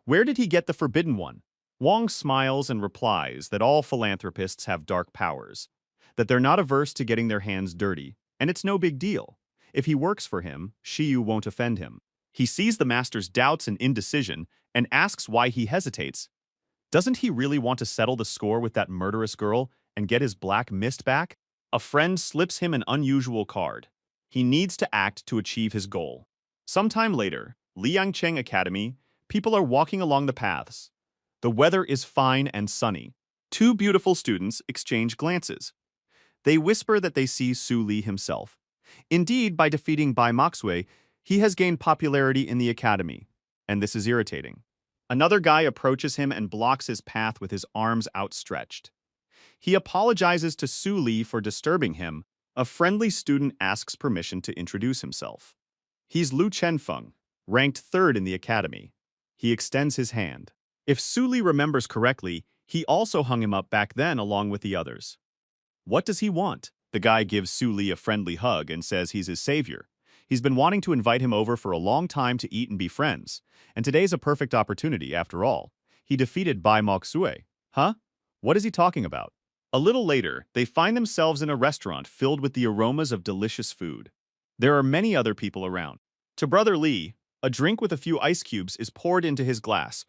Where did he get the forbidden one? Wang smiles and replies that all philanthropists have dark powers, that they're not averse to getting their hands dirty, and it's no big deal. If he works for him, Xiyu won't offend him. He sees the master's doubts and indecision and asks why he hesitates. Doesn't he really want to settle the score with that murderous girl and get his black mist back? A friend slips him an unusual card. He needs to act to achieve his goal. Sometime later, Liangcheng Academy, people are walking along the paths. The weather is fine and sunny. Two beautiful students exchange glances. They whisper that they see Su Li himself. Indeed, by defeating Bai Moxwei, he has gained popularity in the academy, and this is irritating. Another guy approaches him and blocks his path with his arms outstretched. He apologizes to Su Li for disturbing him. A friendly student asks permission to introduce himself. He's Lu Chenfeng, ranked third in the academy. He extends his hand. If Su Li remembers correctly, he also hung him up back then along with the others. What does he want? The guy gives Su Li a friendly hug and says he's his savior. He's been wanting to invite him over for a long time to eat and be friends, and today's a perfect opportunity after all. He defeated Bai Moxwei. Huh? What is he talking about? A little later, they find themselves in a restaurant filled with the aromas of delicious food. There are many other people around. To Brother Li, a drink with a few ice cubes is poured into his glass.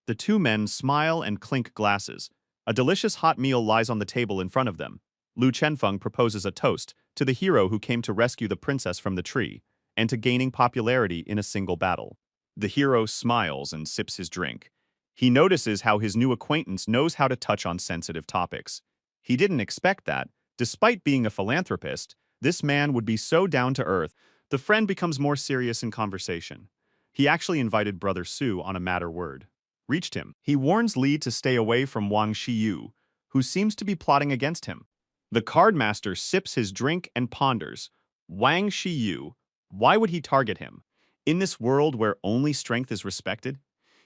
The two men smile and clink glasses. A delicious hot meal lies on the table in front of them. Lu Chenfeng proposes a toast to the hero who came to rescue the princess from the tree, and to gaining popularity in a single battle. The hero smiles and sips his drink. He notices how his new acquaintance knows how to touch on sensitive topics. He didn't expect that. Despite being a philanthropist, this man would be so down to earth. The friend becomes more serious in conversation. He actually invited Brother Su on a matter word. Reached him. He warns Li to stay away from Wang Xiyu, who seems to be plotting against him. The card master sips his drink and ponders. Wang Xiyu, why would he target him? In this world where only strength is respected?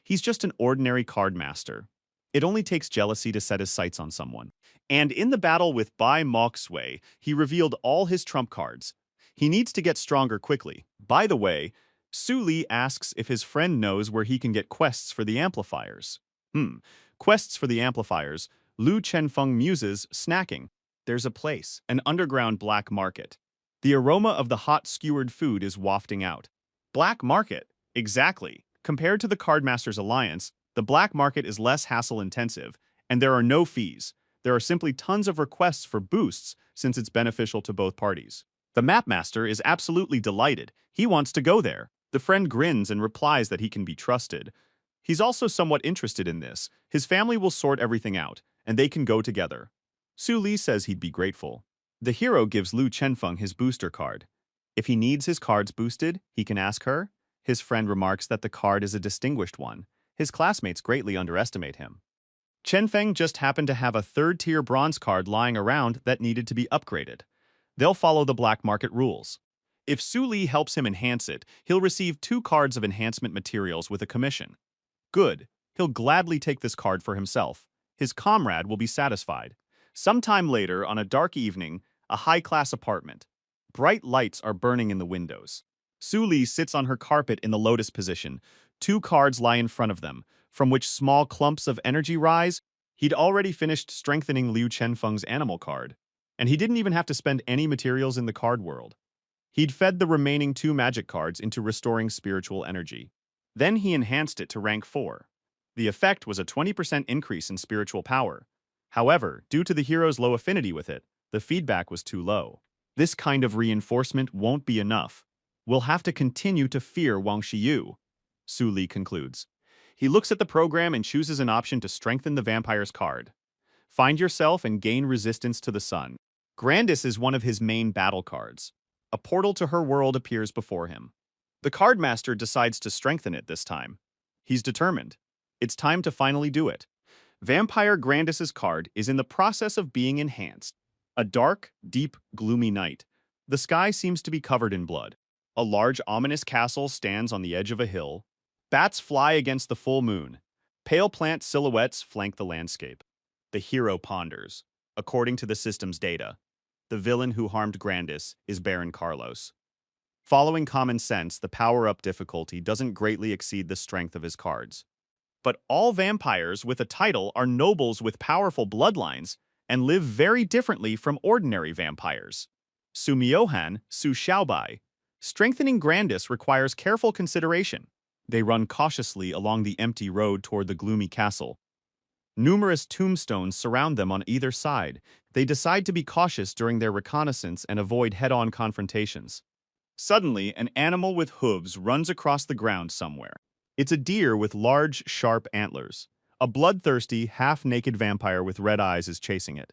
He's just an ordinary card master. It only takes jealousy to set his sights on someone. And in the battle with Bai Moxwei, he revealed all his trump cards. He needs to get stronger quickly. By the way, Su Li asks if his friend knows where he can get quests for the amplifiers. Quests for the amplifiers. Lu Chenfeng muses, snacking. There's a place, an underground black market. The aroma of the hot skewered food is wafting out. Black market? Exactly. Compared to the Cardmasters Alliance, the black market is less hassle-intensive, and there are no fees. There are simply tons of requests for boosts since it's beneficial to both parties. The mapmaster is absolutely delighted. He wants to go there. The friend grins and replies that he can be trusted. He's also somewhat interested in this. His family will sort everything out, and they can go together. Su Li says he'd be grateful. The hero gives Lu Chenfeng his booster card. If he needs his cards boosted, he can ask her. His friend remarks that the card is a distinguished one. His classmates greatly underestimate him. Chenfeng just happened to have a third-tier bronze card lying around that needed to be upgraded. They'll follow the black market rules. If Su Li helps him enhance it, he'll receive 2 cards of enhancement materials with a commission. Good. He'll gladly take this card for himself. His comrade will be satisfied. Sometime later, on a dark evening, a high-class apartment. Bright lights are burning in the windows. Su Li sits on her carpet in the lotus position. Two cards lie in front of them, from which small clumps of energy rise. He'd already finished strengthening Liu Chenfeng's animal card, and he didn't even have to spend any materials in the card world. He'd fed the remaining two magic cards into restoring spiritual energy. Then he enhanced it to rank 4. The effect was a 20% increase in spiritual power. However, due to the hero's low affinity with it, the feedback was too low. This kind of reinforcement won't be enough. We'll have to continue to fear Wang Xiyu, Su Li concludes. He looks at the program and chooses an option to strengthen the vampire's card. Find yourself and gain resistance to the sun. Grandis is one of his main battle cards. A portal to her world appears before him. The cardmaster decides to strengthen it this time. He's determined. It's time to finally do it. Vampire Grandis's card is in the process of being enhanced. A dark, deep, gloomy night. The sky seems to be covered in blood. A large, ominous castle stands on the edge of a hill. Bats fly against the full moon. Pale plant silhouettes flank the landscape. The hero ponders. According to the system's data, the villain who harmed Grandis is Baron Carlos. Following common sense, the power-up difficulty doesn't greatly exceed the strength of his cards. But all vampires with a title are nobles with powerful bloodlines and live very differently from ordinary vampires. Su Miyohan, Su Xiaobai. Strengthening Grandis requires careful consideration. They run cautiously along the empty road toward the gloomy castle. Numerous tombstones surround them on either side. They decide to be cautious during their reconnaissance and avoid head-on confrontations. Suddenly, an animal with hooves runs across the ground somewhere. It's a deer with large, sharp antlers. A bloodthirsty, half-naked vampire with red eyes is chasing it.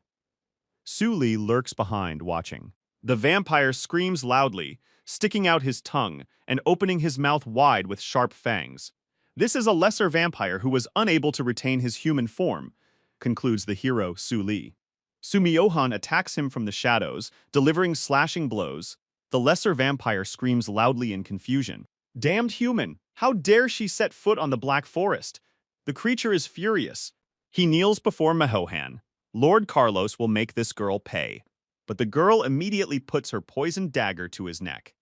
Su Li lurks behind, watching. The vampire screams loudly, sticking out his tongue and opening his mouth wide with sharp fangs. This is a lesser vampire who was unable to retain his human form, concludes the hero Su Li. Su Miyohan attacks him from the shadows, delivering slashing blows. The lesser vampire screams loudly in confusion. Damned human! How dare she set foot on the Black Forest? The creature is furious. He kneels before Mahohan. Lord Carlos will make this girl pay. But the girl immediately puts her poisoned dagger to his neck.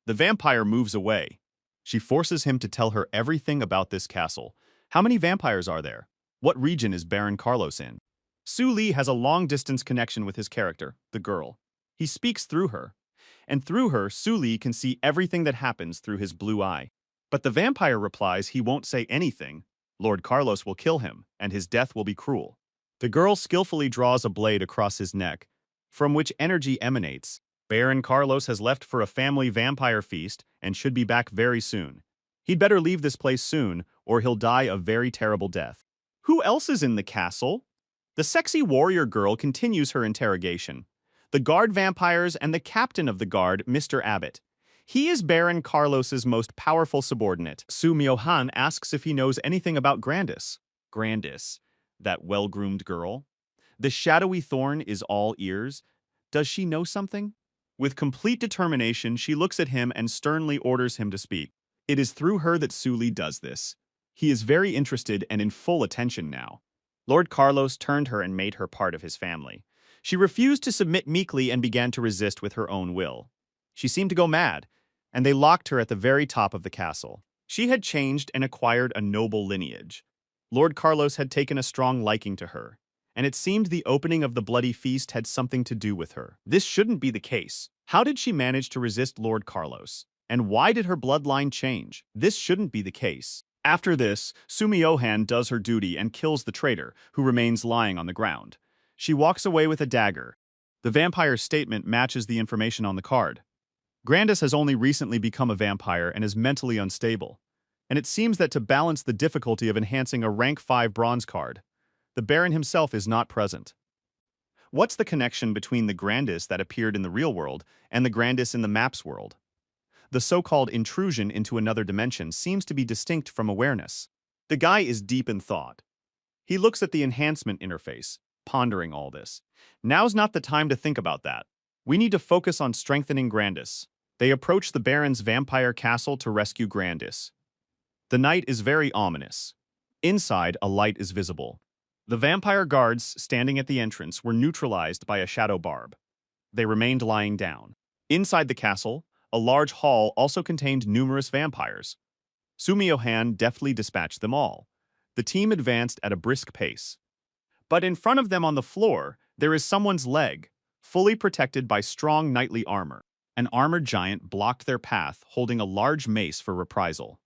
The vampire moves away. She forces him to tell her everything about this castle. How many vampires are there? What region is Baron Carlos in? Su Li has a long-distance connection with his character, the girl. He speaks through her. And through her, Su Li can see everything that happens through his blue eye. But the vampire replies he won't say anything. Lord Carlos will kill him, and his death will be cruel. The girl skillfully draws a blade across his neck, from which energy emanates. Baron Carlos has left for a family vampire feast and should be back very soon. He'd better leave this place soon, or he'll die a very terrible death. Who else is in the castle? The sexy warrior girl continues her interrogation. The guard vampires and the captain of the guard, Mr. Abbott. He is Baron Carlos's most powerful subordinate. Su Miyohan asks if he knows anything about Grandis. Grandis, that well-groomed girl? The shadowy thorn is all ears. Does she know something? With complete determination, she looks at him and sternly orders him to speak. It is through her that Su Li does this. He is very interested and in full attention now. Lord Carlos turned her and made her part of his family. She refused to submit meekly and began to resist with her own will. She seemed to go mad, and they locked her at the very top of the castle. She had changed and acquired a noble lineage. Lord Carlos had taken a strong liking to her, and it seemed the opening of the bloody feast had something to do with her. This shouldn't be the case. How did she manage to resist Lord Carlos? And why did her bloodline change? This shouldn't be the case. After this, Su Miyohan does her duty and kills the traitor, who remains lying on the ground. She walks away with a dagger. The vampire's statement matches the information on the card. Grandis has only recently become a vampire and is mentally unstable. And it seems that to balance the difficulty of enhancing a rank 5 bronze card, the Baron himself is not present. What's the connection between the Grandis that appeared in the real world and the Grandis in the map's world? The so-called intrusion into another dimension seems to be distinct from awareness. The guy is deep in thought. He looks at the enhancement interface, pondering all this. Now's not the time to think about that. We need to focus on strengthening Grandis. They approach the Baron's vampire castle to rescue Grandis. The night is very ominous. Inside, a light is visible. The vampire guards standing at the entrance were neutralized by a shadow barb. They remained lying down. Inside the castle, A large hall also contained numerous vampires. Sumio-han deftly dispatched them all. The team advanced at a brisk pace. But in front of them on the floor, there is someone's leg, fully protected by strong knightly armor. An armored giant blocked their path, holding a large mace for reprisal.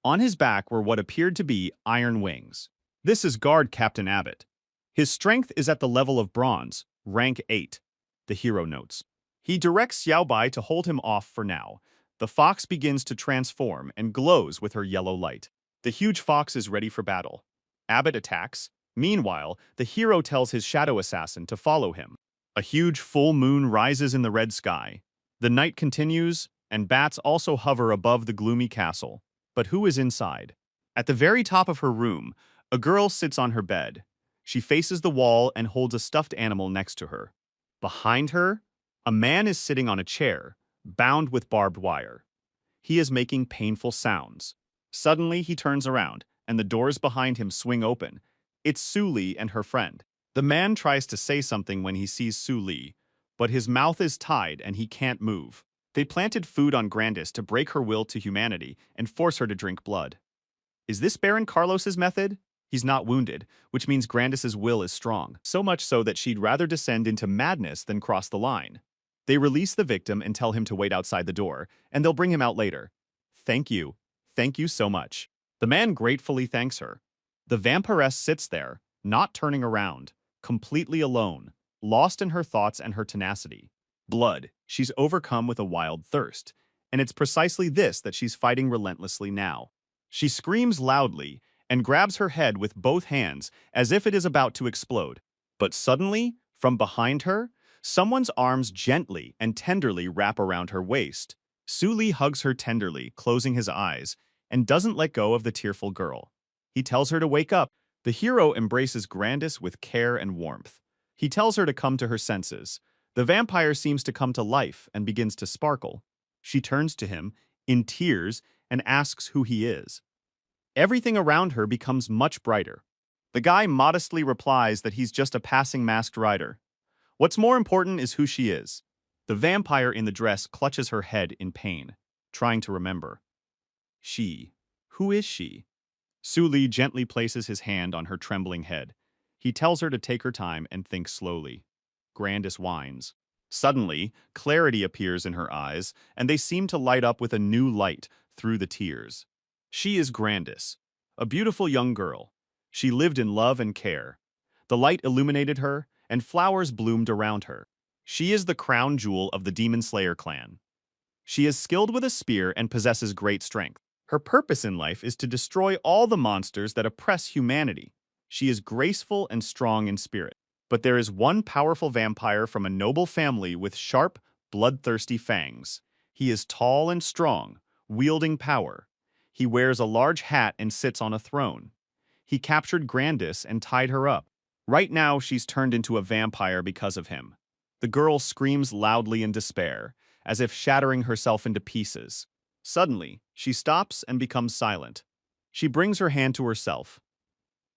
On his back were what appeared to be iron wings. This is Guard Captain Abbott. His strength is at the level of bronze, rank 8, the hero notes. He directs Xiaobai to hold him off for now. The fox begins to transform and glows with her yellow light. The huge fox is ready for battle. Abbott attacks. Meanwhile, the hero tells his shadow assassin to follow him. A huge full moon rises in the red sky. The night continues, and bats also hover above the gloomy castle. But who is inside? At the very top of her room, a girl sits on her bed. She faces the wall and holds a stuffed animal next to her. Behind her, a man is sitting on a chair, bound with barbed wire. He is making painful sounds. Suddenly, he turns around, and the doors behind him swing open. It's Su Li and her friend. The man tries to say something when he sees Su Li, but his mouth is tied and he can't move. They planted food on Grandis to break her will to humanity and force her to drink blood. Is this Baron Carlos's method? He's not wounded, which means Grandis's will is strong, so much so that she'd rather descend into madness than cross the line. They release the victim and tell him to wait outside the door, and they'll bring him out later. Thank you. Thank you so much. The man gratefully thanks her. The vampiress sits there, not turning around, completely alone, lost in her thoughts and her tenacity. Blood. She's overcome with a wild thirst, and it's precisely this that she's fighting relentlessly now. She screams loudly and grabs her head with both hands as if it is about to explode. But suddenly, from behind her, someone's arms gently and tenderly wrap around her waist. Su Li hugs her tenderly, closing his eyes, and doesn't let go of the tearful girl. He tells her to wake up. The hero embraces Grandis with care and warmth. He tells her to come to her senses. The vampire seems to come to life and begins to sparkle. She turns to him, in tears, and asks who he is. Everything around her becomes much brighter. The guy modestly replies that he's just a passing masked rider. What's more important is who she is. The vampire in the dress clutches her head in pain, trying to remember. She. Who is she? Su Li gently places his hand on her trembling head. He tells her to take her time and think slowly. Grandis whines. Suddenly, clarity appears in her eyes, and they seem to light up with a new light through the tears. She is Grandis, a beautiful young girl. She lived in love and care. The light illuminated her, and flowers bloomed around her. She is the crown jewel of the Demon Slayer clan. She is skilled with a spear and possesses great strength. Her purpose in life is to destroy all the monsters that oppress humanity. She is graceful and strong in spirit. But there is one powerful vampire from a noble family with sharp, bloodthirsty fangs. He is tall and strong, wielding power. He wears a large hat and sits on a throne. He captured Grandis and tied her up. Right now, she's turned into a vampire because of him. The girl screams loudly in despair, as if shattering herself into pieces. Suddenly, she stops and becomes silent. She brings her hand to herself.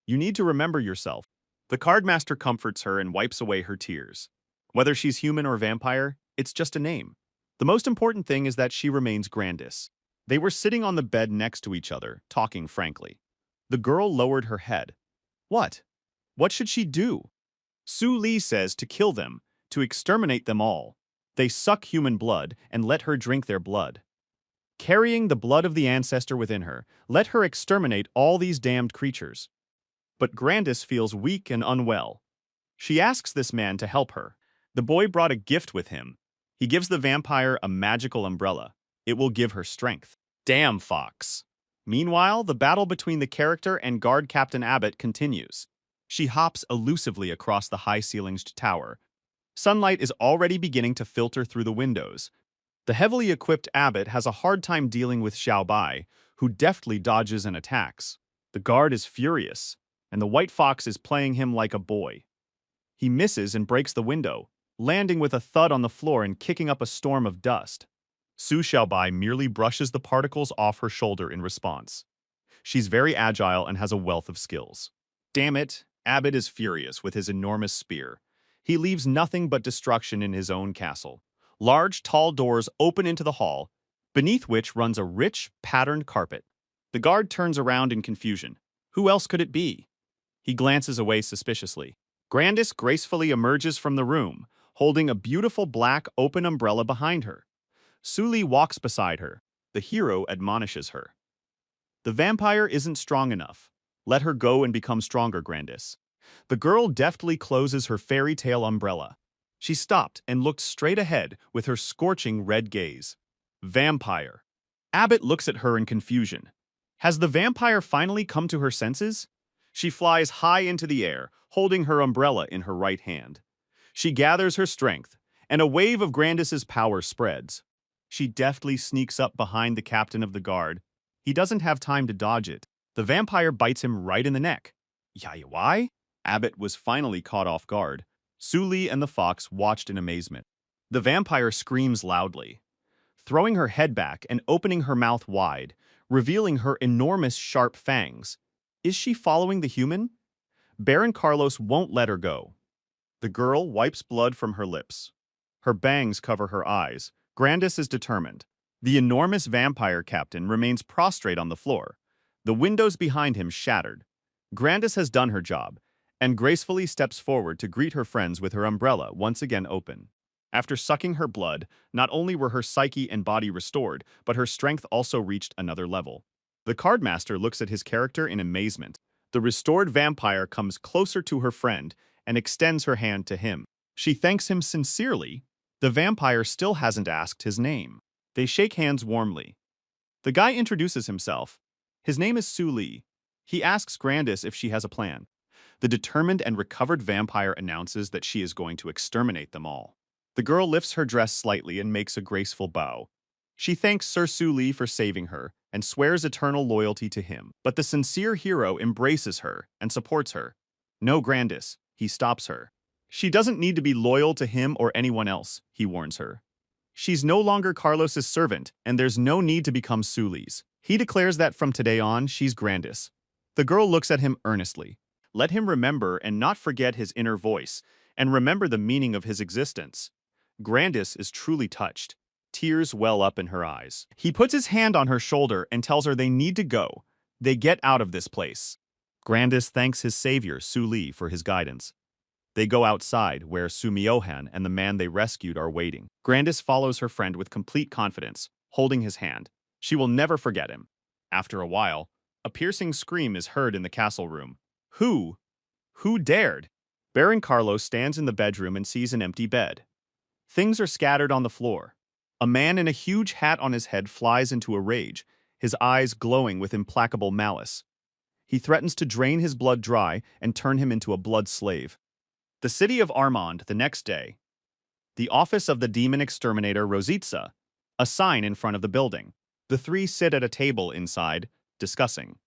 You need to remember yourself. The cardmaster comforts her and wipes away her tears. Whether she's human or vampire, it's just a name. The most important thing is that she remains Grandis. They were sitting on the bed next to each other, talking frankly. The girl lowered her head. What? What should she do? Su Li says to kill them, to exterminate them all. They suck human blood and let her drink their blood. Carrying the blood of the ancestor within her, let her exterminate all these damned creatures. But Grandis feels weak and unwell. She asks this man to help her. The boy brought a gift with him. He gives the vampire a magical umbrella. It will give her strength. Damn fox. Meanwhile, the battle between the character and Guard Captain Abbott continues. She hops elusively across the high-ceilinged tower. Sunlight is already beginning to filter through the windows. The heavily equipped Abbott has a hard time dealing with Xiaobai, who deftly dodges and attacks. The guard is furious, and the white fox is playing him like a boy. He misses and breaks the window, landing with a thud on the floor and kicking up a storm of dust. Su Xiaobai merely brushes the particles off her shoulder in response. She's very agile and has a wealth of skills. Damn it, Abbott is furious with his enormous spear. He leaves nothing but destruction in his own castle. Large, tall doors open into the hall, beneath which runs a rich, patterned carpet. The guard turns around in confusion. Who else could it be? He glances away suspiciously. Grandis gracefully emerges from the room, holding a beautiful black open umbrella behind her. Suli walks beside her. The hero admonishes her. The vampire isn't strong enough. Let her go and become stronger, Grandis. The girl deftly closes her fairy tale umbrella. She stopped and looked straight ahead with her scorching red gaze. Vampire. Abbott looks at her in confusion. Has the vampire finally come to her senses? She flies high into the air, holding her umbrella in her right hand. She gathers her strength, and a wave of Grandis's power spreads. She deftly sneaks up behind the captain of the guard. He doesn't have time to dodge it. The vampire bites him right in the neck. Why? Abbott was finally caught off guard. Suli and the fox watched in amazement. The vampire screams loudly, throwing her head back and opening her mouth wide, revealing her enormous sharp fangs. Is she following the human? Baron Carlos won't let her go. The girl wipes blood from her lips. Her bangs cover her eyes. Grandis is determined. The enormous vampire captain remains prostrate on the floor, the windows behind him shattered. Grandis has done her job, and gracefully steps forward to greet her friends with her umbrella once again open. After sucking her blood, not only were her psyche and body restored, but her strength also reached another level. The cardmaster looks at his character in amazement. The restored vampire comes closer to her friend and extends her hand to him. She thanks him sincerely. The vampire still hasn't asked his name. They shake hands warmly. The guy introduces himself. His name is Suli. He asks Grandis if she has a plan. The determined and recovered vampire announces that she is going to exterminate them all. The girl lifts her dress slightly and makes a graceful bow. She thanks Sir Suli for saving her and swears eternal loyalty to him. But the sincere hero embraces her and supports her. No, Grandis, he stops her. She doesn't need to be loyal to him or anyone else, he warns her. She's no longer Carlos's servant, and there's no need to become Suli's. He declares that from today on, she's Grandis. The girl looks at him earnestly. Let him remember and not forget his inner voice, and remember the meaning of his existence. Grandis is truly touched. Tears well up in her eyes. He puts his hand on her shoulder and tells her they need to go. They get out of this place. Grandis thanks his savior, Suli, for his guidance. They go outside, where Sumiohan and the man they rescued are waiting. Grandis follows her friend with complete confidence, holding his hand. She will never forget him. After a while, a piercing scream is heard in the castle room. Who? Who dared? Baron Carlos stands in the bedroom and sees an empty bed. Things are scattered on the floor. A man in a huge hat on his head flies into a rage, his eyes glowing with implacable malice. He threatens to drain his blood dry and turn him into a blood slave. The city of Armand the next day. The office of the demon exterminator Rositza, a sign in front of the building. The three sit at a table inside, discussing.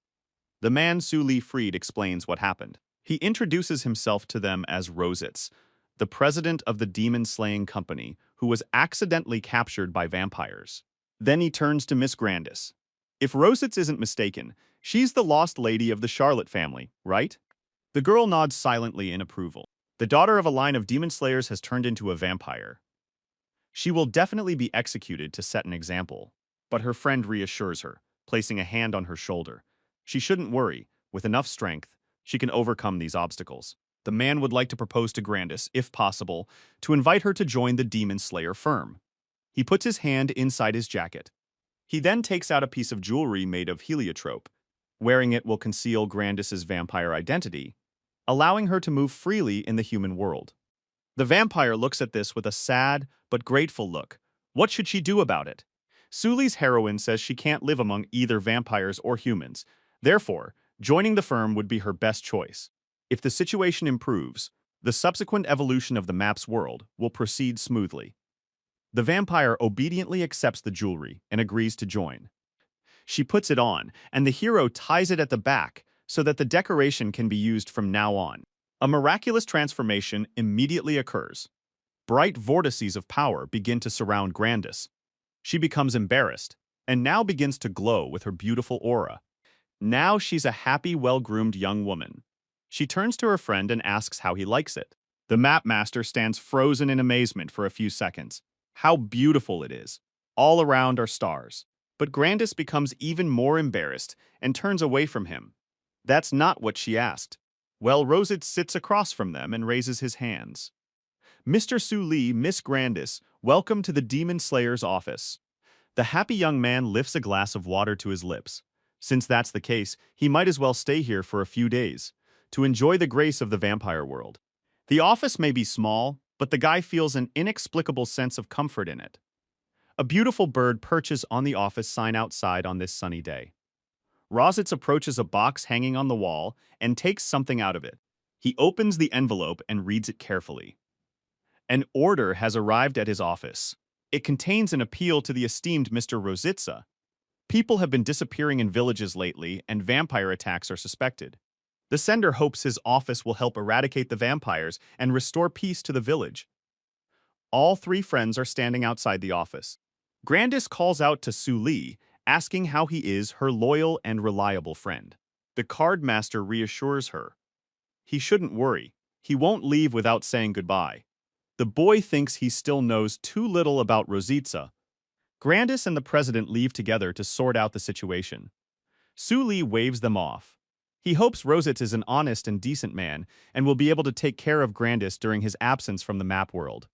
The man Suli freed explains what happened. He introduces himself to them as Rositz, the president of the demon-slaying company, who was accidentally captured by vampires. Then he turns to Miss Grandis. If Rositz isn't mistaken, she's the lost lady of the Charlotte family, right? The girl nods silently in approval. The daughter of a line of demon slayers has turned into a vampire. She will definitely be executed to set an example, but her friend reassures her, placing a hand on her shoulder. She shouldn't worry. With enough strength, she can overcome these obstacles. The man would like to propose to Grandis, if possible, to invite her to join the demon slayer firm. He puts his hand inside his jacket. He then takes out a piece of jewelry made of heliotrope. Wearing it will conceal Grandis's vampire identity, allowing her to move freely in the human world. The vampire looks at this with a sad but grateful look. What should she do about it? Suli's heroine says she can't live among either vampires or humans. Therefore, joining the firm would be her best choice. If the situation improves, the subsequent evolution of the map's world will proceed smoothly. The vampire obediently accepts the jewelry and agrees to join. She puts it on, and the hero ties it at the back so that the decoration can be used from now on. A miraculous transformation immediately occurs. Bright vortices of power begin to surround Grandis. She becomes embarrassed, and now begins to glow with her beautiful aura. Now she's a happy, well-groomed young woman. She turns to her friend and asks how he likes it. The map master stands frozen in amazement for a few seconds. How beautiful it is. All around are stars. But Grandis becomes even more embarrassed and turns away from him. That's not what she asked. Well, Rosette sits across from them and raises his hands. Mr. Su Li, Miss Grandis, welcome to the Demon Slayer's office. The happy young man lifts a glass of water to his lips. Since that's the case, he might as well stay here for a few days, to enjoy the grace of the vampire world. The office may be small, but the guy feels an inexplicable sense of comfort in it. A beautiful bird perches on the office sign outside on this sunny day. Rositz approaches a box hanging on the wall and takes something out of it. He opens the envelope and reads it carefully. An order has arrived at his office. It contains an appeal to the esteemed Mr. Rositza. People have been disappearing in villages lately, and vampire attacks are suspected. The sender hopes his office will help eradicate the vampires and restore peace to the village. All three friends are standing outside the office. Grandis calls out to Su Li, asking how he is her loyal and reliable friend. The card master reassures her. He shouldn't worry. He won't leave without saying goodbye. The boy thinks he still knows too little about Rositza. Grandis and the president leave together to sort out the situation. Su Li waves them off. He hopes Rositz is an honest and decent man and will be able to take care of Grandis during his absence from the map world.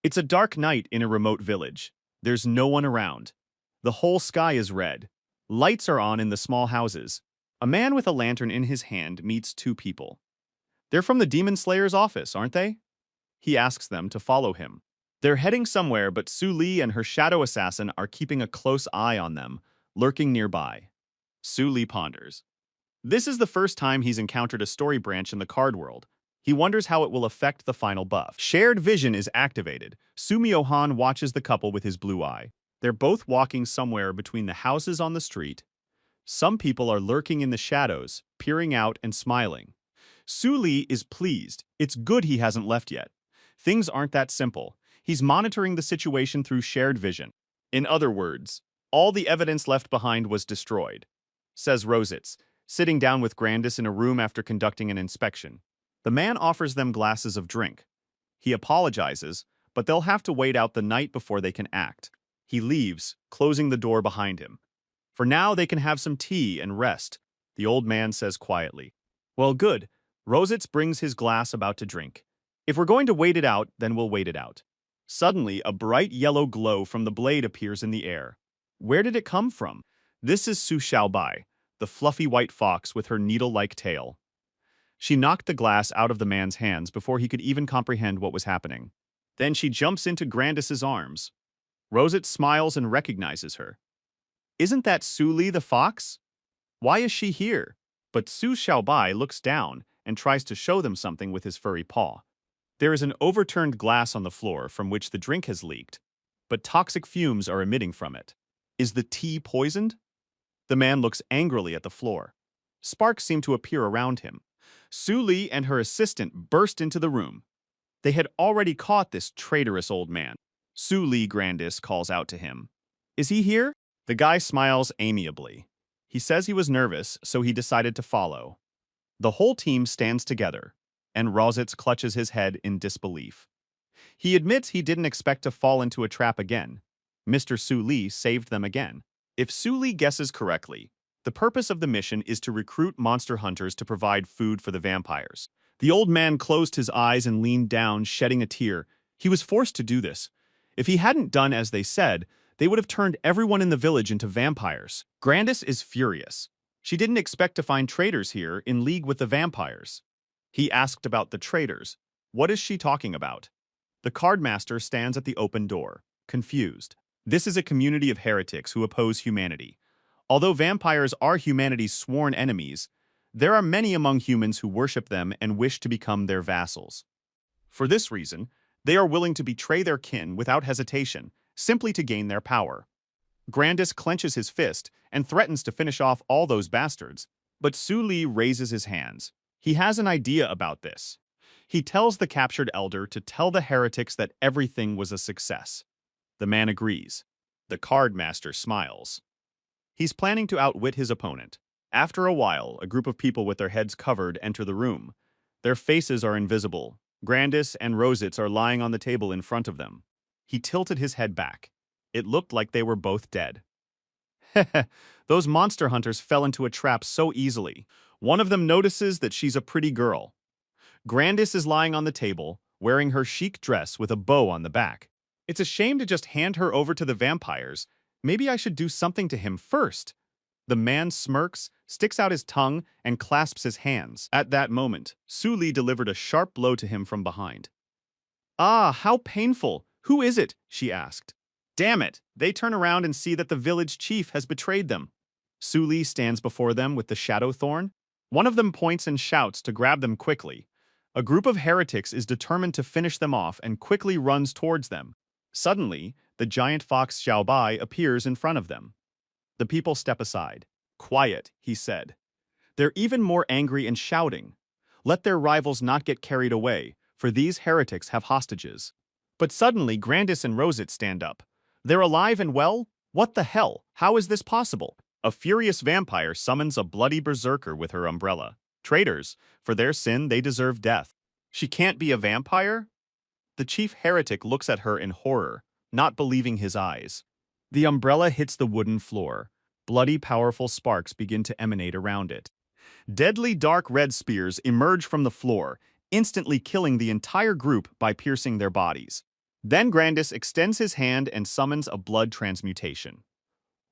It's a dark night in a remote village. There's no one around. The whole sky is red. Lights are on in the small houses. A man with a lantern in his hand meets two people. They're from the Demon Slayer's office, aren't they? He asks them to follow him. They're heading somewhere, but Su Li and her shadow assassin are keeping a close eye on them, lurking nearby. Su Li ponders. This is the first time he's encountered a story branch in the card world. He wonders how it will affect the final buff. Shared vision is activated. Sumio-han watches the couple with his blue eye. They're both walking somewhere between the houses on the street. Some people are lurking in the shadows, peering out and smiling. Su Li is pleased. It's good he hasn't left yet. Things aren't that simple. He's monitoring the situation through shared vision. In other words, all the evidence left behind was destroyed, says Rositz, sitting down with Grandis in a room after conducting an inspection. The man offers them glasses of drink. He apologizes, but they'll have to wait out the night before they can act. He leaves, closing the door behind him. For now, they can have some tea and rest, the old man says quietly. Well, good. Rositz brings his glass about to drink. If we're going to wait it out, then we'll wait it out. Suddenly, a bright yellow glow from the blade appears in the air. Where did it come from? This is Su Xiaobai, the fluffy white fox with her needle-like tail. She knocked the glass out of the man's hands before he could even comprehend what was happening. Then she jumps into Grandis's arms. Rosette smiles and recognizes her. Isn't that Su Li the fox? Why is she here? But Su Xiaobai looks down and tries to show them something with his furry paw. There is an overturned glass on the floor from which the drink has leaked, but toxic fumes are emitting from it. Is the tea poisoned? The man looks angrily at the floor. Sparks seem to appear around him. Su Li and her assistant burst into the room. They had already caught this traitorous old man. Su Li Grandis calls out to him. Is he here? The guy smiles amiably. He says he was nervous, so he decided to follow. The whole team stands together, and Rositz clutches his head in disbelief. He admits he didn't expect to fall into a trap again. Mr. Su Li saved them again. If Su Li guesses correctly, the purpose of the mission is to recruit monster hunters to provide food for the vampires. The old man closed his eyes and leaned down, shedding a tear. He was forced to do this. If he hadn't done as they said, they would have turned everyone in the village into vampires. Grandis is furious. She didn't expect to find traitors here in league with the vampires. He asked about the traitors. What is she talking about? The cardmaster stands at the open door, confused. This is a community of heretics who oppose humanity. Although vampires are humanity's sworn enemies, there are many among humans who worship them and wish to become their vassals. For this reason, they are willing to betray their kin without hesitation, simply to gain their power. Grandis clenches his fist and threatens to finish off all those bastards, but Su Li raises his hands. He has an idea about this. He tells the captured elder to tell the heretics that everything was a success. The man agrees. The card master smiles. He's planning to outwit his opponent. After a while, a group of people with their heads covered enter the room. Their faces are invisible. Grandis and Rositz are lying on the table in front of them. He tilted his head back. It looked like they were both dead. Heh, those monster hunters fell into a trap so easily. One of them notices that she's a pretty girl. Grandis is lying on the table, wearing her chic dress with a bow on the back. It's a shame to just hand her over to the vampires. Maybe I should do something to him first. The man smirks, sticks out his tongue, and clasps his hands. At that moment, Su Li delivered a sharp blow to him from behind. Ah, how painful! Who is it? She asked. Damn it! They turn around and see that the village chief has betrayed them. Su Li stands before them with the shadow thorn. One of them points and shouts to grab them quickly. A group of heretics is determined to finish them off and quickly runs towards them. Suddenly, the giant fox Xiaobai appears in front of them. The people step aside. Quiet, he said. They're even more angry and shouting. Let their rivals not get carried away, for these heretics have hostages. But suddenly Grandis and Rosette stand up. They're alive and well? What the hell? How is this possible? A furious vampire summons a bloody berserker with her umbrella. Traitors, for their sin they deserve death. She can't be a vampire? The chief heretic looks at her in horror, not believing his eyes. The umbrella hits the wooden floor. Bloody, powerful sparks begin to emanate around it. Deadly dark red spears emerge from the floor, instantly killing the entire group by piercing their bodies. Then Grandis extends his hand and summons a blood transmutation.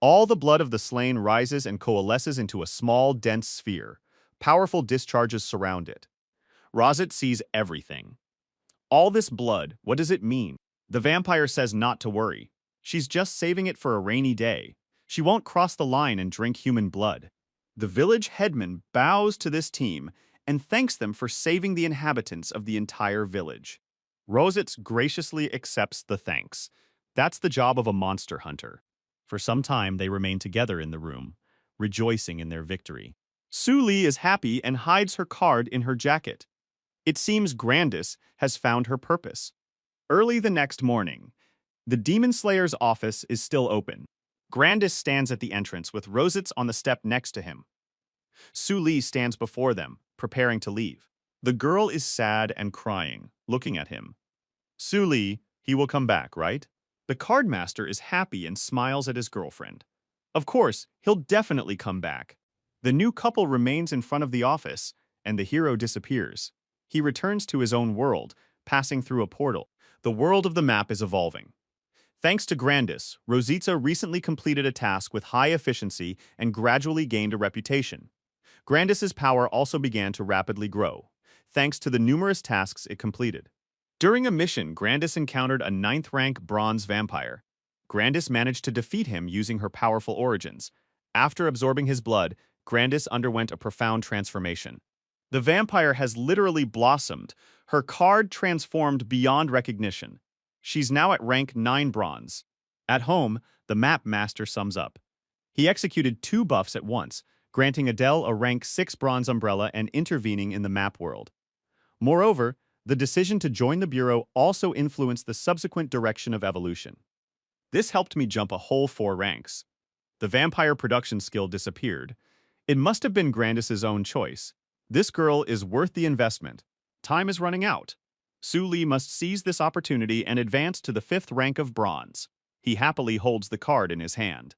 All the blood of the slain rises and coalesces into a small, dense sphere. Powerful discharges surround it. Rosette sees everything. All this blood, what does it mean? The vampire says not to worry. She's just saving it for a rainy day. She won't cross the line and drink human blood. The village headman bows to this team and thanks them for saving the inhabitants of the entire village. Rosette graciously accepts the thanks. That's the job of a monster hunter. For some time, they remain together in the room, rejoicing in their victory. Su Li is happy and hides her card in her jacket. It seems Grandis has found her purpose. Early the next morning, the Demon Slayer's office is still open. Grandis stands at the entrance with Rosette on the step next to him. Su Li stands before them, preparing to leave. The girl is sad and crying, looking at him. Su Li, he will come back, right? The cardmaster is happy and smiles at his girlfriend. Of course, he'll definitely come back. The new couple remains in front of the office, and the hero disappears. He returns to his own world, passing through a portal. The world of the map is evolving. Thanks to Grandis, Rosita recently completed a task with high efficiency and gradually gained a reputation. Grandis's power also began to rapidly grow, thanks to the numerous tasks it completed. During a mission, Grandis encountered a 9th-rank bronze vampire. Grandis managed to defeat him using her powerful origins. After absorbing his blood, Grandis underwent a profound transformation. The vampire has literally blossomed. Her card transformed beyond recognition. She's now at rank 9 bronze. At home, the map master sums up. He executed 2 buffs at once, granting Adele a rank 6 bronze umbrella and intervening in the map world. Moreover, the decision to join the Bureau also influenced the subsequent direction of evolution. This helped me jump a whole 4 ranks. The vampire production skill disappeared. It must have been Grandis's own choice. This girl is worth the investment. Time is running out. Su Li must seize this opportunity and advance to the 5th rank of bronze. He happily holds the card in his hand.